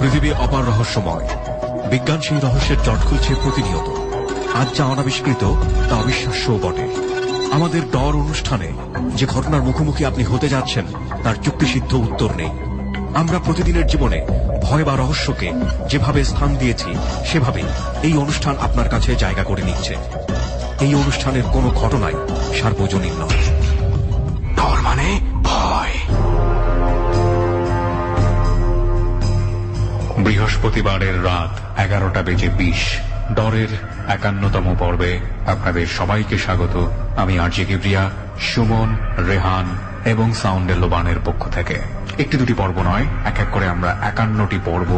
পৃথিবী অপার রহস্যময়। বিজ্ঞান সেই রহস্যের জট খুলছে প্রতিনিয়ত। আজ যা অনাবিষ্কৃত তা অবিশ্বাস্যও বটে। আমাদের ডর অনুষ্ঠানে যে ঘটনার মুখোমুখি আপনি হতে যাচ্ছেন তার যুক্তিসিদ্ধ উত্তর নেই। আমরা প্রতিদিনের জীবনে ভয় বা রহস্যকে যেভাবে স্থান দিয়েছি সেভাবেই এই অনুষ্ঠান আপনার কাছে জায়গা করে নিচ্ছে। এই অনুষ্ঠানের কোনো ঘটনাই সার্বজনীন নয়। ডর মানে ভয়। বৃহস্পতিবারের রাত 11:20 ডরের 51তম পর্বে আপনাদের সবাইকে স্বাগত। আমি আরজে কিবরিয়া, সুমন, রেহান এবং সাউন্ডের লোবানের পক্ষ থেকে। একটি দুটি পর্ব নয়, এক এক করে আমরা 51টি পর্ব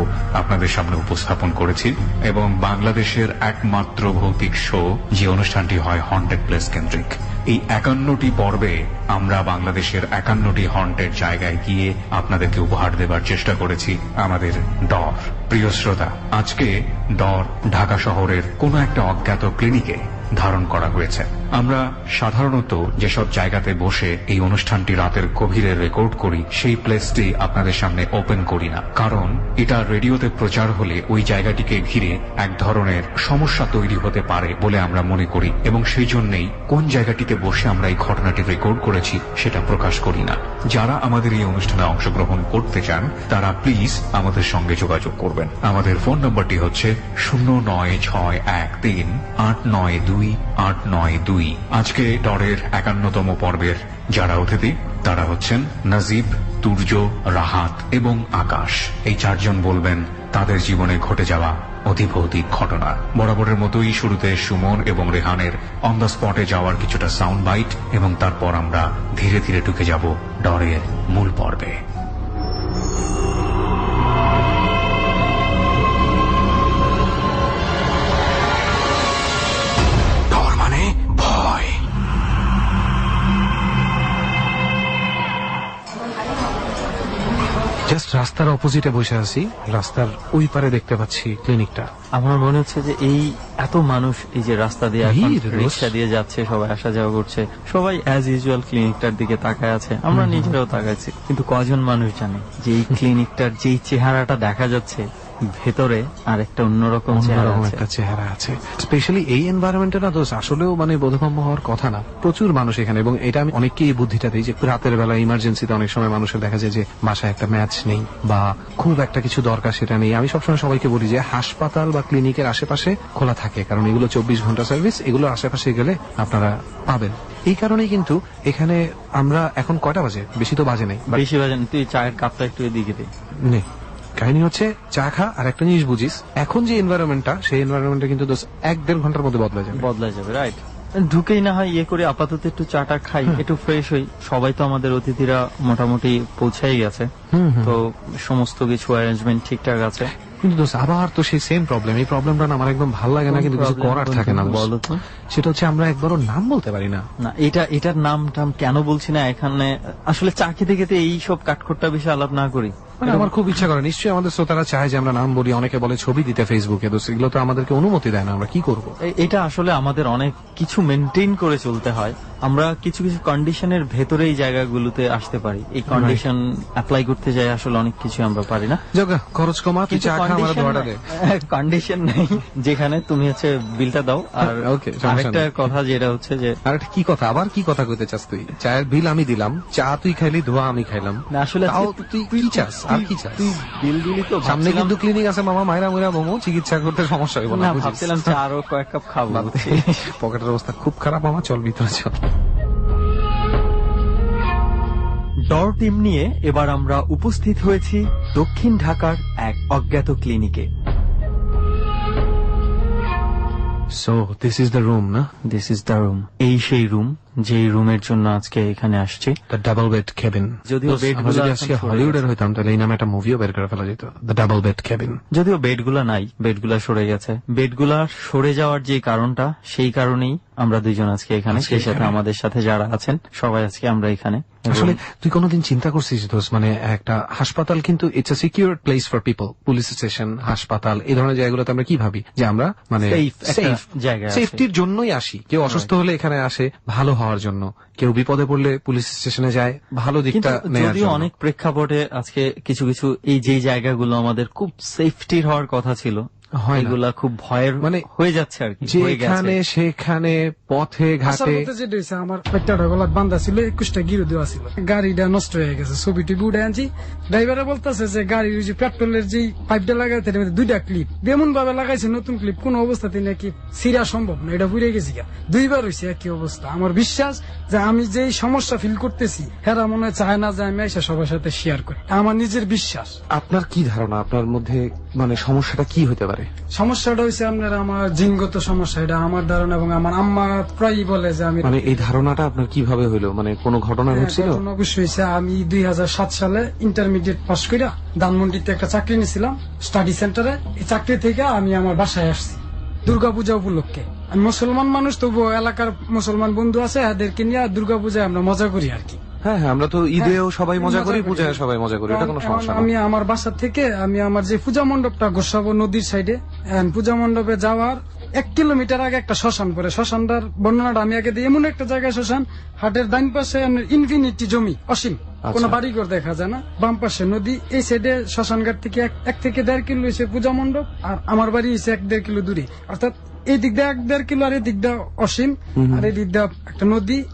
আপনাদের সামনে উপস্থাপন করেছি এবং বাংলাদেশের একমাত্র ভৌতিক শো যে অনুষ্ঠানটি হয় হন্টেড প্লেস কেন্দ্রিক। এই 51টি পর্বে আমরা বাংলাদেশের 51টি হন্টেড জায়গায় গিয়ে আপনাদেরকে উপহার দেবার চেষ্টা করেছি আমাদের ডর। প্রিয় শ্রোতা, আজকে ডর ঢাকা শহরের কোনো একটা অজ্ঞাত ক্লিনিকে ধারণ করা হয়েছে। আমরা সাধারণত যেসব জায়গাতে বসে এই অনুষ্ঠানটি রাতের গভীরে রেকর্ড করি সেই প্লেসটি আপনাদের সামনে ওপেন করি না, কারণ এটা রেডিওতে প্রচার হলে ওই জায়গাটিকে ঘিরে এক ধরনের সমস্যা তৈরি হতে পারে বলে আমরা মনে করি এবং সেই জন্যই কোন জায়গাটিতে বসে আমরা এই ঘটনাটি রেকর্ড করেছি সেটা প্রকাশ করি না। যারা আমাদের এই অনুষ্ঠানে অংশগ্রহণ করতে চান তারা প্লিজ আমাদের সঙ্গে যোগাযোগ করবেন। আমাদের ফোন নম্বরটি হচ্ছে 09613892892। আজকে ডরের 51তম পর্বের যারা অতিথি তারা হচ্ছেন নাজিব, তুর্য, রাহাত এবং আকাশ। এই চারজন বলবেন তাদের জীবনে ঘটে যাওয়া অতিভৌতিক ঘটনা। বরাবরের মতোই শুরুতে সুমন এবং রেহানের অন দ্য স্পটে যাওয়ার কিছুটা সাউন্ড বাইট এবং তারপর আমরা ধীরে ধীরে ঢুকে যাব ডরের মূল পর্বে। ডর মানে ভয়। জাস্ট রাস্তার অপোজিটে বসে আছি, রাস্তার ওই পারে দেখতে পাচ্ছি ক্লিনিকটা। আমার মনে হচ্ছে যে এই এত মানুষ এই যে রাস্তা দিয়ে এখন রিক্সা দিয়ে যাচ্ছে, সবাই আসা যাওয়া করছে, সবাই অ্যাজ ইউজুয়াল ক্লিনিকটার দিকে তাকায় আছে। আমরা নিজেরাও তাকাইছি, কিন্তু কজন মানুষ জানে যে এই ক্লিনিকটার যেই চেহারাটা দেখা যাচ্ছে ভেতরে আর একটা অন্যরকম চেহারা আছে। স্পেশালি এই এনভায়রনমেন্টে না দোষ আসলেও মানে বোধগম্য হওয়ার কথা না। প্রচুর মানুষ এখানে, এবং এটা আমি অনেককে এই বুদ্ধিটা দিই যে রাতের বেলা ইমার্জেন্সিতে অনেক সময় মানুষের দেখা যায় যে বাসায় একটা ম্যাচ নেই বা খুব একটা কিছু দরকার সেটা নেই। আমি সবসময় সবাইকে বলি যে হাসপাতাল বা ক্লিনিকের আশেপাশে খোলা থাকে, কারণ এগুলো 24 ঘন্টা সার্ভিস, এগুলো আশেপাশে গেলে আপনারা পাবেন। এই কারণেই কিন্তু এখানে আমরা এখন কয়টা বাজে, বেশি তো বাজে নাই, বেশি বাজে না। তুই চায়ের কাপটা একটু এদিকে দে। নে, কাহিনী হচ্ছে চা খা আর একটা জিনিস বুঝিস, এখন যে এনভায়রনমেন্টটা সেই এনভায়রনমেন্টটা কিন্তু 1-1.5 ঘন্টার মধ্যে বদলা যাবে। রাইট, ঢুকেই না হয় ইয়ে করে আপাতত একটু চাটা খাই, একটু ফ্রেশ হই। সবাই তো আমাদের অতিথিরা মোটামুটি পৌঁছাই গেছে, তো সমস্ত কিছু অ্যারেঞ্জমেন্ট ঠিকঠাক আছে। কিন্তু দোস্ত আবার তো সেই সেম প্রবলেম, এই প্রবলেমটা আমার একদম ভালো লাগে না, কিন্তু কিছু করার থাকে না। বলো তো, সেটা হচ্ছে আমরা একবারও নাম বলতে পারি না। না এটার নাম টাম কেন বলছি না, এখানে আসলে চা খেতে খেতে এই সব কাঠখোট্টা বিষয় আলাপ না করি। মানে আমার খুব ইচ্ছা করে, নিশ্চয়ই আমাদের শ্রোতারা চায় যে আমরা নাম বলি, অনেকে বলে ছবি দিতে ফেসবুকে, তো সেগুলো তো আমাদেরকে অনুমতি দেয় না, আমরা কি করবো? এটা আসলে আমাদের অনেক কিছু মেনটেন করে চলতে হয়। আমরা কিছু কিছু কন্ডিশনের ভেতরে এই জায়গাগুলোতে আসতে পারি, এই কন্ডিশন অ্যাপ্লাই করতে যাই আসলে অনেক কিছু আমরা পারি না। জগা খরচ কমা, তুই চা খা, আমার দোয়াটা দে। কন্ডিশন নেই যেখানে তুমি হচ্ছে বিলটা দাও। আর আরেকটা কথা যেটা হচ্ছে যে, আরেকটা কি কথা, আবার কি কথা কইতে চাস তুই? চায়ের বিল আমি দিলাম, চা তুই খাইলি, ধোয়া আমি খাইলাম। না আসলে তুই কি চাস, আর কি চাস? তুই বিল দিলি তো। সামনে কিন্তু ক্লিনিক আছে মামা, মাইরা মুরা মোমো, চিকিৎসা করতে সমস্যা হইব না। ভাবছিলাম চা আরো কয়েক কাপ খাবো। পকেটের অবস্থা খুব খারাপ মামা, চল ভিতরে চল। ডর টিম নিয়ে এবার আমরা উপস্থিত হয়েছি দক্ষিণ ঢাকার এক অজ্ঞাত ক্লিনিকে। So this is the room, না? This is the room. এই সেই রুম, যেই রুমের জন্য আজকে এখানে আসছি। The double bed cabin. যদিও বেডগুলো আজকে হলিউডের হইতাম তাহলে এই নামে একটা মুভিও বের করে ফেলা যেত, The double bed cabin. যদিও বেডগুলা নাই, বেডগুলা সরে গেছে। বেডগুলা সরে যাওয়ার যে কারণটা, সেই কারণেই আমরা দুইজন আজকে এখানে, সেই সাথে আমাদের সাথে যারা আছেন সবাই আজকে আমরা এখানে। আসলে তুই কোনোদিন চিন্তা করছিস দোস্ত, মানে একটা হাসপাতাল কিন্তু it's a secure place for people, police station, হাসপাতাল, এই ধরনের জায়গাগুলোতে আমরা কি ভাবি যে আমরা মানে সেফ জায়গা, সেফটির জন্যই আসি। কেউ অসুস্থ হলে এখানে আসে, ভালো হওয়ার জন্য। কেউ বিপদে পড়লে পুলিশ স্টেশনে যায় ভালো দিকটা কিন্তু নেয়ার যদিও জন্য। অনেক প্রেক্ষাপটে আজকে কিছু কিছু এই যে জায়গাগুলো আমাদের খুব সেফটির হওয়ার কথা ছিল, হয় না। এগুলা খুব ভয়ের মানে হয়ে যাচ্ছে আর কি, হয়ে গেছে। যেখানে সেখানে পথে আসার ঘাটে পথে যেটা হয়েছে, আমার পেটটা গলাত বান্ধা ছিল, 21টা গিরো দেওয়া ছিল, গাড়িটা নষ্ট হয়ে গেছে, ছবি টবি উঠে আনছি। ড্রাইভারে বলতেছে যে গাড়ির ওই যে পেট্রোলের যে পাইপটা লাগাইতে এর মধ্যে 2টা ক্লিপ এমন ভাবে লাগাইছে, নতুন ক্লিপ কোন অবস্থাতে নাকি ছিঁড়া সম্ভব না, এটা পুড়ে গেছি। 2বার হয়েছে একই অবস্থা। আমার বিশ্বাস যে আমি যেই সমস্যা ফিল করতেছি হেরা মনে হয় চায় না যে আমি এসে সবার সাথে শেয়ার করি, আমার নিজের বিশ্বাস। আপনার কি ধারণা আপনার মধ্যে মানে সমস্যাটা কি হতে পারে? সমস্যাটা হয়েছে আপনার আমার জিনগত সমস্যা, এটা আমার ধারণা, এবং আমার আম্মা প্রায়ই বলে যে আমি মানে এই ধারণাটা আপনার কিভাবে হইলো, মানে কোনো ঘটনা ঘটছিল? ঘটনা অবশ্যই হয়েছে। আমি 2007 সালে ইন্টারমিডিয়েট পাস কইরা ধানমন্ডিতে একটা চাকরি নিয়েছিলাম স্টাডি সেন্টারে। এই চাকরি থেকে আমি আমার বাসায় আসছি দুর্গাপূজা উপলক্ষে। আমি মুসলমান মানুষ, তবু এলাকার মুসলমান বন্ধু আছে, এদেরকে নিয়ে দুর্গাপূজায় আমরা মজা করি আর কি। হ্যাঁ হ্যাঁ, আমরা তো ঈদেও সবাই মজা করি, মজা করি। পূজায় সবাই মজা করি, এটা কোনো সমস্যা না। আমি আমার বাসা থেকে আমি আমার যে পূজা মণ্ডপটা গোসাবো নদীর সাইডে, পূজা মণ্ডপে যাওয়ার 1 কিলোমিটার আগে একটা শ্মশান পড়ে। শ্মশানটার বর্ণনাটা আমি আগে দিই। এমন একটা জায়গায় শ্মশান, হাটের ডাইন পাশে ইনফিনিটি জমি, অসীম, কোনো বাড়িঘর দেখা যায় না, বাম পাশে নদী, এই সাইডে শ্মশান ঘাট থেকে 1 থেকে 1.5 কিলো হয়েছে পূজা মণ্ডপ, আর আমার বাড়ি হয়েছে 1-1.5 কিলো দূরে। অর্থাৎ এই দিক দিয়ে 1-1.5 কিলো, আর এই দিক দিয়ে অসীম, আর এই দিক দিয়ে একটা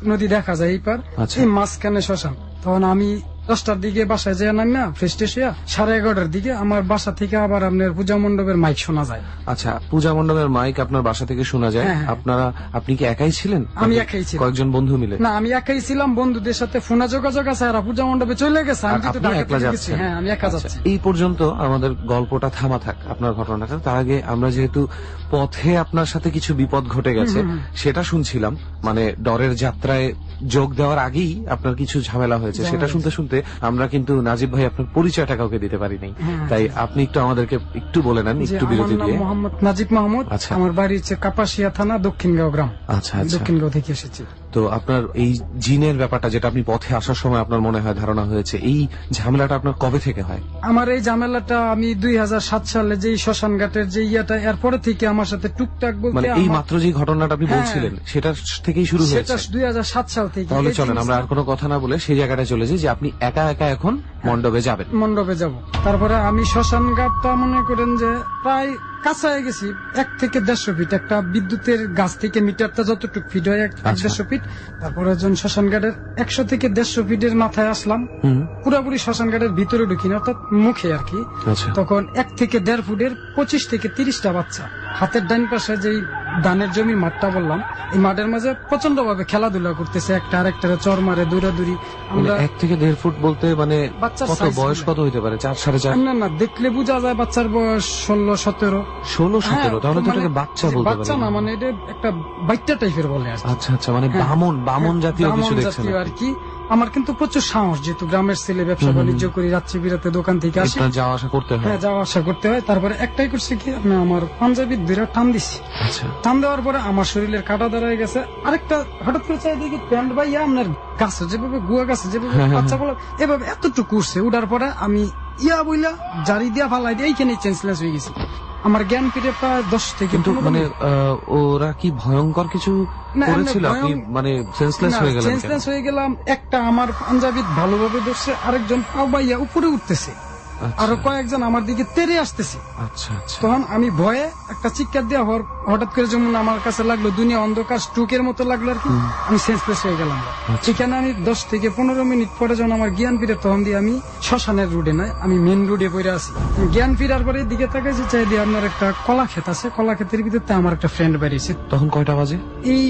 নদী দেখা যায় এই পার, আচ্ছা। এই মাঝখানে শ্মশান। তখন আমি 10টার দিকে বাসায় যায় নাম না, ফ্রেশ ট্রেশ হইয়া 11:30টার দিকে আমার বাসা থেকে আবার আপনার পূজা মণ্ডপের মাইক শোনা যায়। আচ্ছা, পূজা মণ্ডপের মাইক আপনার বাসা থেকে শোনা যায়। হ্যাঁ, হ্যাঁ। আপনি কি একাই ছিলেন? আমি একাই ছিলাম। কয়েকজন বন্ধু মিলে? না, আমি একাই ছিলাম, বন্ধুদের সাথে ফোনে যোগাযোগ আছে, আর পূজা মণ্ডপে চলে গেছে, আমি আর যেহেতু আপনি ঢাকা একলা থেকে গেছি, যাচ্ছেন? হ্যাঁ আমি একা আচ্ছা, যাচ্ছি। এই পর্যন্ত আমাদের গল্পটা থামা থাক, আপনার ঘটনাটা। তার আগে আমরা যেহেতু পথে আপনার সাথে কিছু বিপদ ঘটে গেছে সেটা শুনছিলাম, মানে ডরের যাত্রায় যোগ দেওয়ার আগেই আপনার কিছু ঝামেলা হয়েছে, সেটা শুনতে শুনতে আমরা কিন্তু নাজিব ভাই আপনার পরিচয়টা কাউকে দিতে পারি নাই। তাই আপনি একটু আমাদেরকে একটু বলে নেন, যে একটু আমার বিরতি নাম দিয়ে। মোহাম্মদ নাজিব মাহমুদ, আচ্ছা। আমার বাড়ি হচ্ছে কাপাসিয়া থানা দক্ষিণগাঁও গ্রাম। আচ্ছা আচ্ছা। দক্ষিণগাঁও থেকে এসেছি। তো আপনার এই জিনের ব্যাপারটা, যেটা আপনি পথে আসার সময় আপনার মনে হয় ধারণা হয়েছে, এই ঝামেলাটা আপনার কবে থেকে হয়? আমার এই ঝামেলাটা আমি 2007 সালে যে শ্মশান ঘাটের যে ইয়াটা, এরপরে থেকে আমার সাথে টুকটাক বলতে মানে এই আমার- মাত্র যে ঘটনাটা আপনি হ্যাঁ। বলছিলেন সেটা থেকেই শুরু সেটা হয়েছে? 2007 সাল থেকে। তাহলে এই চলেন আমরা আর জিনিসটা কোনো কথা না বলে সেই জায়গাটায় চলে যাই, যে আপনি একা একা এখন মণ্ডপে যাবেন। মণ্ডপে যাব। তারপরে আমি শ্মশান ঘাটটা মনে করেন যে প্রায় কাছায় গেছি, 1 থেকে 150 ফিট, একটা বিদ্যুতের গাছ থেকে মিটারটা যতটুকু ফিট হয় 150 ফিট। তারপরে শ্মশান ঘাটের 100 থেকে 150 ফিটের মাথায় আসলাম, পুরোপুরি শ্মশান ঘাটের ভিতরে ঢুকিনি, অর্থাৎ মুখে আর কি। আচ্ছা। তখন 1 থেকে 1.5 ফুটের 25 থেকে 30টা বাচ্চা, হাতের ডান পাশে যেই ধানের জমি মাঠটা বললাম, এই মাঠের মাঝে প্রচন্ড ভাবে খেলাধুলা করতেছে, একটা আরেকটারে চর মারে, দৌড়াদৌড়ি। মানে আমরা 1 থেকে 1.5 ফুট বলতে মানে বাচ্চার কত size বয়স মিলে। কত হইতে পারে? 4, 4.5? না, দেখলে বোঝা যায় বাচ্চার বয়স 16-17। 16-17? তাহলে তো মানে এটাকে বাচ্চা বলতে বাচ্চা পারি না, মানে এটা একটা বাইট্টা টাইপের বলে আর কি। আচ্ছা আচ্ছা, মানে হ্যাঁ। বামন জাতীয় বামন কিছু দেখছেন জাতীয় আর আপনি। কি। আমার কিন্তু প্রচুর সাহস, যেহেতু গ্রামের ছেলে, ব্যবসা বাণিজ্য করি, রাত্রি বিরাতে দোকান থেকে আসি, আপনার যাওয়া আসা করতে হয়? হ্যাঁ যাওয়া আসা করতে হয়। তারপরে একটাই করছে কি, আমি আমার পাঞ্জাবির ধরে টান দিছি। আচ্ছা। টান দেওয়ার পরে আমার শরীরের কাটা দাঁড়ায় গেছে, আরেকটা হঠাৎ করে চাই দেখি প্যান্ট বাইয়া আপনার গাছে যেভাবে গুয়া গাছে যেভাবে বাচ্চা বলে এভাবে এতটুকু উঠছে। উঠার পরে আমি ইয়া বইলা জারি দিয়া ফালাই দিয়ে এইখানে চেঞ্জলেস হয়ে গেছি। আমার জ্ঞান ফিরে প্রায় 10 থেকে কিন্তু 15 মানে মিনিট। ওরা কি ভয়ঙ্কর কিছু না, করেছিল? এমনি আপনি মানে সেন্সলেস হয়ে গেলেন কেন? সেন্সলেস হয়ে গেলাম। একটা আমার পাঞ্জাবি ভালোভাবে ধরছে, আরেকজন পাও বাইয়া উপরে উঠতেছে, আচ্ছা। আরো কয়েকজন আমার দিকে তেড়ে আসতেছে। আচ্ছা আচ্ছা। তখন আমি ভয়ে একটা চিৎকার দিয়ে হঠাৎ করে যেমন আমার কাছে লাগলো দুনিয়া অন্ধকার, স্ট্রোকের মতো লাগলো আর কি। আমি সেন্সলেস হয়ে গেলাম। সেখানে আমি 10 থেকে 15 মিনিট পরে যখন আমার জ্ঞান ফিরে, তখন দিয়ে আমি শ্মশানের রোডে নয়, আমি মেন রোডে পড়ে আছি। জ্ঞান ফিরার পরে দিকে তাকাইছি, চাই দিয়ে আপনার একটা কলা ক্ষেত আছে, কলা ক্ষেতের ভিতরে আমার একটা ফ্রেন্ড বেরিয়েছে। তখন কয়টা বাজে? এই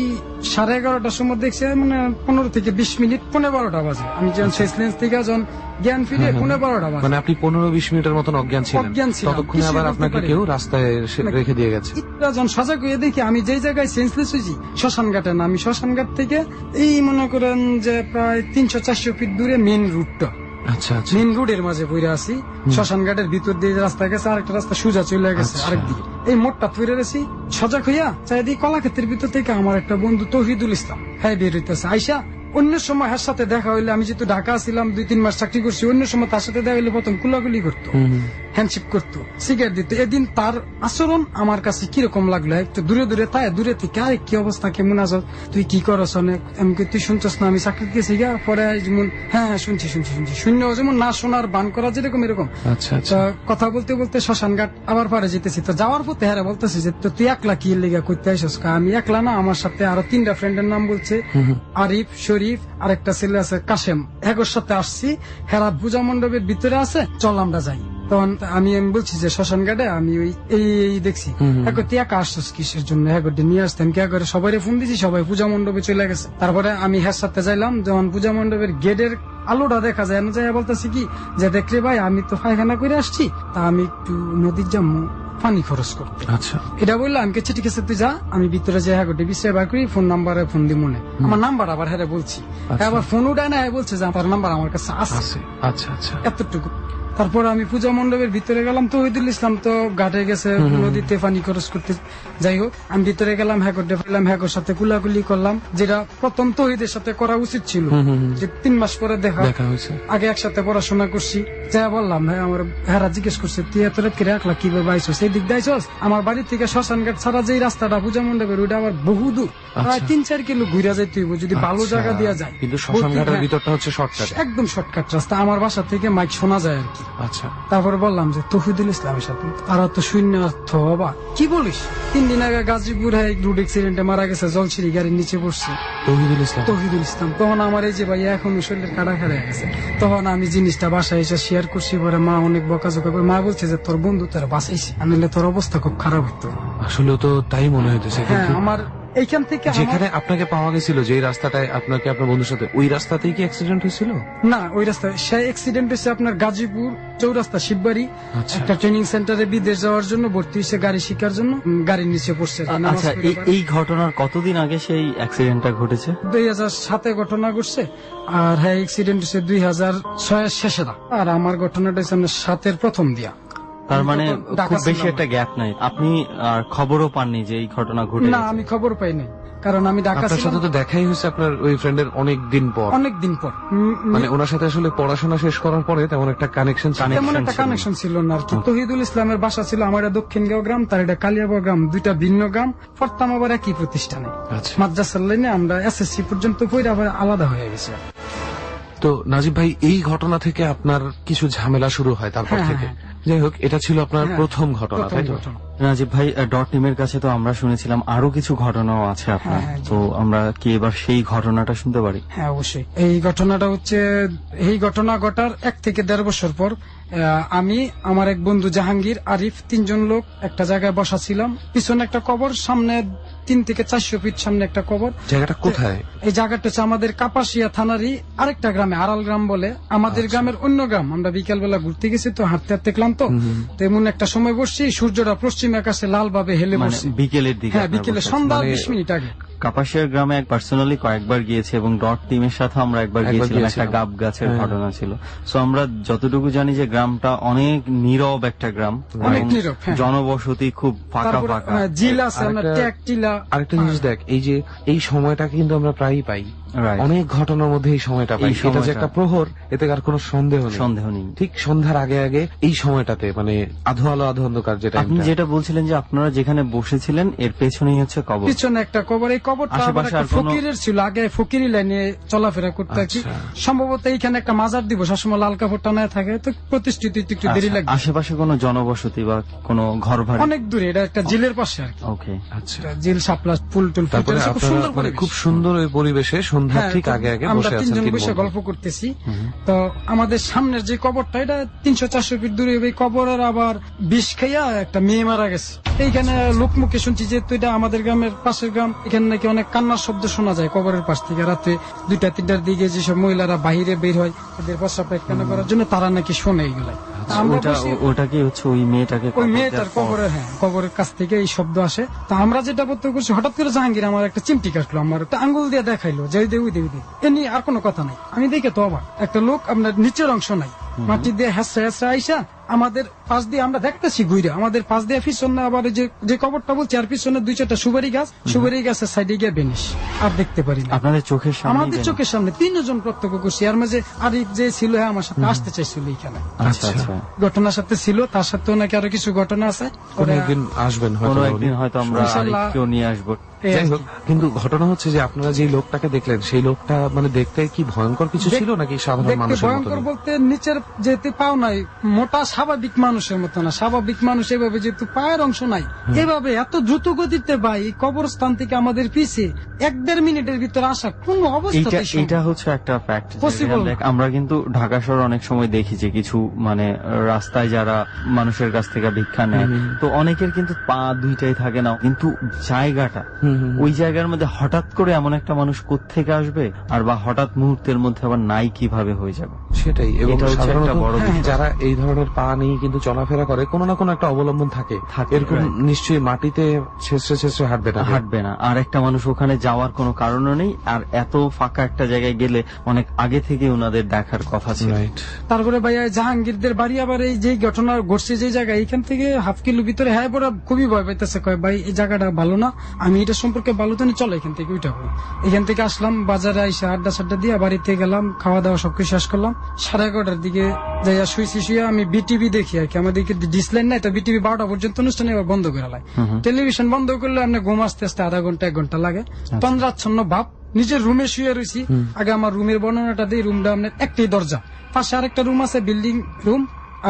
11:30টার সময় দেখছি, মানে 15 থেকে 20 মিনিট, 12:30টা বাজে। আমি যখন সেন্সলেস থেকে যখন জ্ঞান ফিরে 12:30টা বাজে। মানে আপনি 15-20 মিনিটের মতন অজ্ঞান ছিলেন? অজ্ঞান ছিলাম। ততক্ষণে আবার কিছুই বলতে আপনাকে পারি কেউ না। রাস্তায় রেখে দিয়ে গেছে? এটা যখন সজাগ হয়ে দেখি আমি যেই জায়গায় সেন্সলেস হয়েছি, শ্মশান ঘাটে না, আমি শ্মশান ঘাট থেকে এই মনে করেন যে প্রায় 300-400 ফিট দূরে মেন রুটটা, আচ্ছা আচ্ছা। মেন রোডের মাঝে পড়ে আছি। শ্মশান ঘাটের ভিতর দিয়ে যে রাস্তা গেছে, আরেকটা রাস্তা সোজা চলে গেছে আচ্ছা। আরেকদিকে। এই মোড়টা পড়ে রয়েছি, সজাগ হইয়া চারিদিকে কলা ক্ষেতের ভিতর থেকে আমার একটা বন্ধু তৌহিদুল ইসলাম হ্যাঁ বের হইতেছে। আইসা অন্য সময় হার সাথে দেখা হইলে, আমি যেহেতু ঢাকা ছিলাম 2-3 মাস চাকরি করছি, অন্য সময় তার সাথে দেখা হইলে প্রথম কুলাকুলি করতো। হ্যান্ডশেক করতো, সিগারেট দিত। এদিন তার আচরণ আমার কাছে কিরকম লাগলো, একটু দূরে দূরে তাই দূরে থেকে আরে কি অবস্থা, কেমন আছো, তুই কি করছ অনেক, আমি কই, তুই শুনছস না আমি চাকরি গেছি গা, পরে যেমন হ্যাঁ শুনছি শূন্য যেমন না শোনার বান করা যেরকম এরকম। আচ্ছা আচ্ছা। তো কথা বলতে বলতে শ্মশান ঘাট আবার পারে যেতেছি, তো যাওয়ার পথে হ্যাঁ বলতেছি যে তো তুই একলা কি লেগা করতে আইসস, আমি একলা না, আমার সাথে আরো 3টা ফ্রেন্ডের নাম বলছে, আরিফ, শরীফ আর একটা ছেলে আছে কাশেম, এগোর সাথে আসছি, হেরা পূজা মণ্ডপের ভিতরে আছে, চল আমরা যাই। তখন আমি বলছি যে শ্মশান ঘাটে আমি ওই এই দেখছি, এখন তুই একা আসছিস কিসের জন্য, হ্যাঁ নিয়ে আসতাম কি করে, সবাই ফোন দিছি, সবাই পূজা মণ্ডপে চলে গেছে। তারপরে আমি হ্যার সাথে যাইলাম, যখন পূজা মণ্ডপের গেটের আলোটা দেখা যায় না, যাই বলতেছি কি যে দেখলে ভাই আমি তো পায়খানা করে আসছি, তা আমি একটু নদীর যাবো পানি খরচ করতে। আচ্ছা, এটা বললো আমি কে ঠিক আছে তুই যা, আমি ভিতরে যে হ্যাঁ গোটে বিষয় বার করি, ফোন নাম্বারে ফোন দি মনে, আমার নাম্বার আবার হ্যাঁ বলছি, আবার ফোন উঠায় না, বলছে যে আপনার নাম্বার আমার কাছে আছে। আচ্ছা আচ্ছা। এতটুকু। তারপর আমি পূজা মণ্ডপের ভিতরে গেলাম, তৌহিদুল ইসলাম তো ঘাটে গেছে নদীতে পানি খরচ করতে। যাই হোক আমি ভিতরে গেলাম, হ্যাকরটা পেলাম, হ্যাকর সাথে কুলাকুলি করলাম, যেটা প্রথম তৌহিদের সাথে করা উচিত ছিল, যে 3 মাস পরে দেখা হয়েছে, আগে একসাথে পড়াশোনা করছি। যা বললাম হ্যাঁ আমার হ্যাঁ জিজ্ঞেস করছে তুই এত রাত করে একলা কিভাবে আইসস, এই দিক দিয়ে আইসস, আমার বাড়ি থেকে শ্মশান ঘাট ছাড়া যে রাস্তাটা পূজা মণ্ডপের ওইটা আবার বহু দূর, প্রায় 3-4 কিলো ঘুরা যাইতে হইব যদি ভালো জায়গা দেওয়া যায়। কিন্তু শ্মশান ঘাটের ভিতরটা হচ্ছে শর্টকাট, একদম শর্টকাট রাস্তা, আমার বাসা থেকে মাইক শোনা যায় আর কি। আচ্ছা। তারপরে বললাম যে তৌহিদুল ইসলামের সাথে, তারা তো শূন্য অর্থ বাবা কি বলিস, 3 দিন আগে গাজীপুর রোড অ্যাক্সিডেন্টে মারা গেছে, জলছিরি গাড়ির নিচে পড়ছে তৌহিদুল ইসলাম। তখন আমার এই যে ভাই এখন শরীরের কাটা খাড়া গেছে, তখন আমি জিনিসটা বাসায় এসে শেয়ার করছি, পরে মা অনেক বকাঝকা করে, মা বলছে যে তোর বন্ধু তোর বাঁচাইছে, আনলে তোর অবস্থা খুব খারাপ হতো। আসলে তো তাই মনে হইতেছে। হ্যাঁ আমার এইখান থেকে যেখানে আপনাকে পাওয়া গেছিল, যে রাস্তাটায় আপনাকে আপনার বন্ধুর সাথে, ওই রাস্তাতেই কি অ্যাক্সিডেন্ট হয়েছিল? না, ওই রাস্তায় সেই অ্যাক্সিডেন্ট হয়েছে আপনার গাজীপুর চৌরাস্তা শিববাড়ি, একটা ট্রেনিং সেন্টারে বিদেশ যাওয়ার জন্য ভর্তি হয়েছে গাড়ি শিখার জন্য, গাড়ির নিচে পড়ছে। আচ্ছা, এই ঘটনার কতদিন আগে সেই অ্যাক্সিডেন্টটা ঘটেছে? 2007-এ ঘটনা ঘটছে, আর হ্যাঁ অ্যাক্সিডেন্ট হচ্ছে 2006-এর শেষে, আর আমার ঘটনাটা হচ্ছে 7-এর প্রথম দিয়া। তার মানে খুব বেশি একটা গ্যাপ নাই, আপনি আর খবরও পাননি যে এই ঘটনা ঘটে? না, আমি খবর পাই নাই, কারণ আমি ঢাকা আপনার সাথে তো দেখাই হয়েছে আপনার ওই ফ্রেন্ডের অনেক দিন পর। মানে ওনার সাথে আসলে পড়াশোনা শেষ করার পরে তেমন একটা কানেকশন ছিল না আর কি। তৌহিদুল ইসলামের বাসা ছিল আমার দক্ষিণগাঁও গ্রাম, তার এটা কালিয়াবর গ্রাম, 2টা ভিন্ন গ্রাম, পড়তাম আবার একই প্রতিষ্ঠানে, মাদ্রাসার লাইনে। আমরা এসএসসি পর্যন্ত পড়ে আবার আলাদা হয়ে গেছে। তো নাজিব ভাই, এই ঘটনা থেকে আপনার কিছু ঝামেলা শুরু হয় তারপর থেকে? যাই হোক, এটা ছিল আপনার প্রথম ঘটনা, তাই তো? রাজীব ভাই, ডট টিমের কাছে তো আমরা শুনেছিলাম আরো কিছু ঘটনাও আছে আপনার, তো আমরা কি এবার সেই ঘটনাটা শুনতে পারি? হ্যাঁ অবশ্যই। এই ঘটনাটা হচ্ছে, এই ঘটনা ঘটার 1 থেকে 1.5 বছর পর আমি, আমার এক বন্ধু জাহাঙ্গীর, আরিফ, 3 জন লোক একটা জায়গায় বসা ছিলাম। পিছনে একটা কবর, সামনে 3 থেকে 400 ফিট সামনে একটা কবর। জায়গাটা কোথায়? এই জায়গাটা হচ্ছে আমাদের কাপাসিয়া থানারই আরেকটা গ্রামে, আড়াল গ্রাম বলে, আমাদের গ্রামের অন্য গ্রাম। আমরা বিকালবেলা ঘুরতে গেছি, তো হাঁটতে হাঁটতে ক্লান্ত, তো এমন একটা সময় বসছি, সূর্যটা পশ্চিম আকাশে লাল ভাবে হেলে বসছে। বিকেলের দিকে? হ্যাঁ, বিকেলে, সন্ধ্যা 20 মিনিট আগে। কাপাসিয়ার গ্রামে এক পার্সোনালি কয়েকবার গিয়েছি, এবং ডট টিমের সাথে আমরা একবার গিয়েছিলাম, একটা গাব গাছের ঘটনা ছিল। সো আমরা যতটুকু জানি যে গ্রামটা অনেক নীরব একটা গ্রাম, অনেক নীরব, জনবসতি খুব ফাঁকা ফাঁকা, জিল আছে, টিলা। আরেকটা জিনিস দেখ, এই যে এই সময়টা কিন্তু আমরা প্রায়ই পাই, অনেক ঘটনার মধ্যে এই সময়টা পাই, এটা যে একটা প্রহর, এতে আর কোনো সন্দেহ নেই। ঠিক সন্ধ্যার আগে আগে এই সময়টাতে, মানে আধো আলো আধো অন্ধকার, যেটা আপনি যেটা বলছিলেন যে আপনারা যেখানে বসেছিলেন এর পেছনেই হচ্ছে কবর, পিছনে একটা কবর। এই কবরটা আবার একটা ফকিরের ছিল, আগে ফকিরি লাইনে চলাফেরা করতে আর কি। সম্ভবত এইখানে একটা মাজার দিব, সবসময় লাল কাপড় টানায় থাকে, তো প্রতিষ্ঠিত একটু দেরি লাগে। আশেপাশে কোনো জনবসতি বা কোনো ঘর ভাড়া? অনেক দূরে, এটা একটা জিলের পাশে আর কি। ওকে, আচ্ছা। জিল, শাপলা, ফুল টুল, খুব সুন্দর ওই পরিবেশে সন্ধ্যা ঠিক আগে আগে আমরা 3 জন বসে গল্প করতেছি। তো আমাদের সামনের যে কবরটা, এটা 300-400 ফিট দূরে। এই কবরের আবার বিষ খাইয়া একটা মেয়ে মারা গেছে। এইখানে লোকমুখে শুনছি, যেহেতু এটা আমাদের গ্রামের পাশের গ্রাম, এখানে নাকি অনেক কান্নার শব্দ শোনা যায় কবরের পাশ থেকে। রাতে 2টা-3টার দিকে যেসব মহিলারা বাহিরে বের হয় এদের প্রস্রাব পায়খানা করার জন্য, তারা নাকি শোনে এগুলাই। ওটাকে হচ্ছে ওই মেয়েটাকে, ওই মেয়েটার কবরের, হ্যাঁ, কবরের কাছ থেকে এই শব্দ আসে। তা আমরা যেটা বলতে করছি, হঠাৎ করে জাহাঙ্গীর আমার একটা চিমটি কাটলো, আমার একটা আঙ্গুল দিয়ে দেখাইলো যে ওই দে এমনি, আর কোনো কথা নাই। আমি দেখে তো অবাক, একটা লোক আপনার নিচের অংশ নাই, মাটি দিয়ে হেসরা হেসরা আইসা আমাদের পাশ দিয়ে আমরা দেখতেছি ঘুরে, আমাদের পাশ দিয়ে পিছনে আবার যে কবরটা বলছি আর পিছনে 2-4টা সুপারি গাছের সাইডে গিয়ে বেনিশ, আর দেখতে পারি না। আপনাদের চোখের সামনে? আমাদের চোখের সামনে 3 জন প্রত্যক্ষ করছি। আর মাঝে আরিফ যে ছিল, হ্যাঁ আমার সাথে আসতে চাইছিল এখানে, আচ্ছা আচ্ছা। ঘটনার সাথে ছিল, তার সাথেও নাকি আরো কিছু ঘটনা আছে। কোনো একদিন আসবেন হয়তো কোনো উনি। একদিন হয়তো আমরা ইনশাআল্লাহ। আরেককেও নিয়ে আসবো। এই যাই আর হোক, কি। কিন্তু ঘটনা হচ্ছে যে আপনারা যে লোকটাকে দেখলেন সেই লোকটা মানে দেখতে কি ভয়ঙ্কর কিছু ছিল নাকি সাধারণ দেখতে মানুষের মতো? ভয়ঙ্কর বলতে নিচের যেতে পাও নাই, মোটা স্বাভাবিক মানুষের মতো না। স্বাভাবিক মানুষ এভাবে যেহেতু পায়ের অংশ নাই, এভাবে এত দ্রুত গতিতে ভাই এই কবরস্থান থেকে আমাদের পিছে 1-1.5 মিনিটের ভিতরে আসা কোনো অবস্থাতেই সম্ভব এটা হচ্ছে একটা ফ্যাক্ট। Possible না। আমরা কিন্তু ঢাকা শহরে অনেক সময় দেখি যে কিছু মানে রাস্তায় যারা মানুষের কাছ থেকে ভিক্ষা নেয়, তো অনেকের কিন্তু পা দুইটাই থাকে না, কিন্তু জায়গাটা ওই জায়গার মধ্যে হঠাৎ করে এমন একটা মানুষ কোত্থেকে আসবে, আর বা হঠাৎ মুহূর্তের মধ্যে আবার নাই কিভাবে হয়ে যাবে। সেটাই। এবং এটা হচ্ছে একটা বড় সাধারণত বিষয়। যারা এই ধরনের পা নেই কিন্তু চলাফেরা করে, কোনো না কোনো একটা অবলম্বন থাকে। এরকম right. নিশ্চয়ই মাটিতে ছেঁচড়ে হাঁটবে না। হাঁটবে না, আর একটা মানুষ ওখানে যাওয়ার কোনো কারণও নেই, আর এত ফাঁকা একটা জায়গায় গেলে অনেক আগে থেকে ওনাদের দেখার কথা ছিল। রাইট। তারপরে ভাইয়া জাহাঙ্গীরদের বাড়ি আবার এই যে ঘটনা ঘটছে যে জায়গায়, এখান থেকে হাফ কিলো ভিতরে, হ্যাঁ বড় খুবই ভয় পাইতেছে, কয় ভাই এই জায়গাটা ভালো না, আমি এটা সম্পর্কে ভালো জানি, চলো এখান থেকে উঠা পড়ি। এখান থেকে আসলাম, বাজারে আইসা আড্ডা সাড্ডা দিয়ে বাড়িতে গেলাম, খাওয়া দাওয়া সবকিছু শেষ করলাম। 11:30টার দিকে যাইয়া শুয়ে আমি বিটিভি দেখি আর কি, আমাদেরকে ডিসলাইন নাই তো, বিটিভি 12টা পর্যন্ত অনুষ্ঠান এবার বন্ধ করে লাই। টেলিভিশন বন্ধ করলে আপনি ঘুম আসতে আসতে আধা ঘন্টা 1 ঘন্টা লাগে। তন্দ্রাচ্ছন্ন ভাব, নিজের রুমে শুয়ে রয়েছি। আগে আমার রুমের বর্ণনাটা দিই। রুমটা আপনার একটাই দরজা, পাশে আরেকটা রুম আছে, বিল্ডিং রুম,